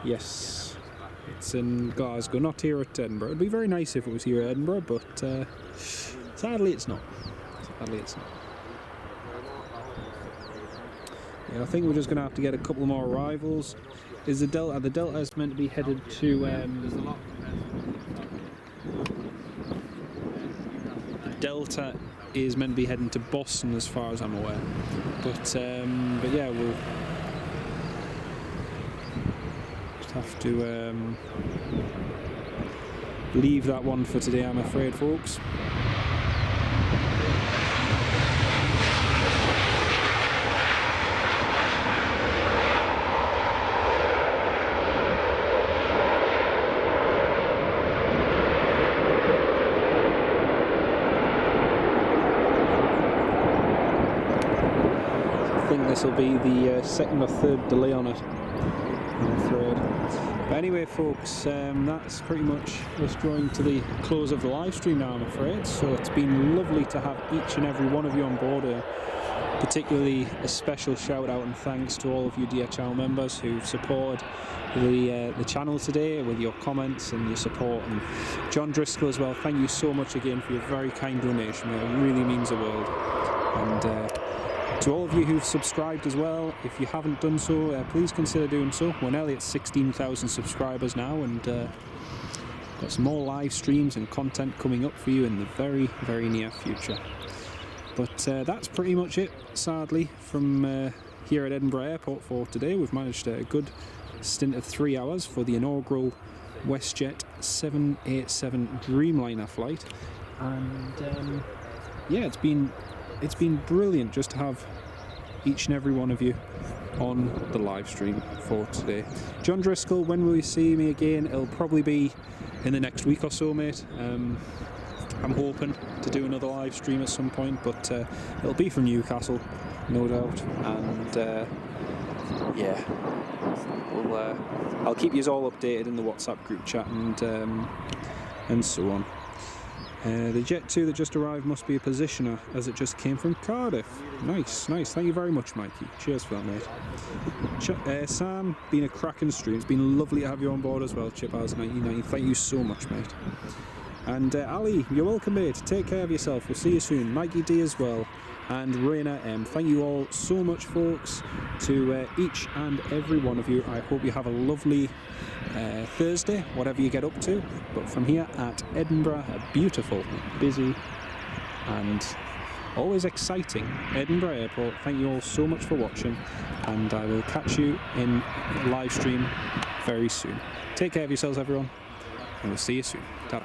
Yes, it's in Glasgow, not here at Edinburgh. It'd be very nice if it was here at Edinburgh, but sadly it's not. Sadly it's not. Yeah, I think we're just going to have to get a couple more arrivals. Is the Delta? The Delta is meant to be headed to. The Delta is meant to be heading to Boston, as far as I'm aware. But yeah, we'll just have to leave that one for today, I'm afraid, folks. This will be the second or third delay on it, I'm afraid. But anyway, folks, that's pretty much us drawing to the close of the live stream now, I'm afraid. So it's been lovely to have each and every one of you on board. Particularly a special shout out and thanks to all of you DHL members who've supported the channel today with your comments and your support, and John Driscoll as well. Thank you so much again for your very kind donation. It really means the world. And to all of you who've subscribed as well, if you haven't done so, please consider doing so. We're nearly at 16,000 subscribers now, and got some more live streams and content coming up for you in the very, very near future. But that's pretty much it, sadly, from here at Edinburgh Airport for today. We've managed a good stint of 3 hours for the inaugural WestJet 787 Dreamliner flight, and yeah, it's been brilliant just to have each and every one of you on the live stream for today. John Driscoll, when will you see me again? It'll probably be in the next week or so, mate. I'm hoping to do another live stream at some point, but it'll be from Newcastle, no doubt. And yeah, I'll keep you all updated in the WhatsApp group chat and so on. The Jet 2 that just arrived must be a positioner, as it just came from Cardiff. Nice, nice. Thank you very much, Mikey. Cheers for that, mate. Sam, been a cracking stream. It's been lovely to have you on board as well, ChipHouse99. Thank you so much, mate. And Ali, you're welcome, mate. Take care of yourself. We'll see you soon. Mikey D as well. And Raina M. Thank you all so much, folks, to each and every one of you. I hope you have a lovely Thursday, whatever you get up to. But from here at Edinburgh, a beautiful, busy, and always exciting Edinburgh Airport, thank you all so much for watching. And I will catch you in live stream very soon. Take care of yourselves, everyone. And we'll see you soon. Ta-ra.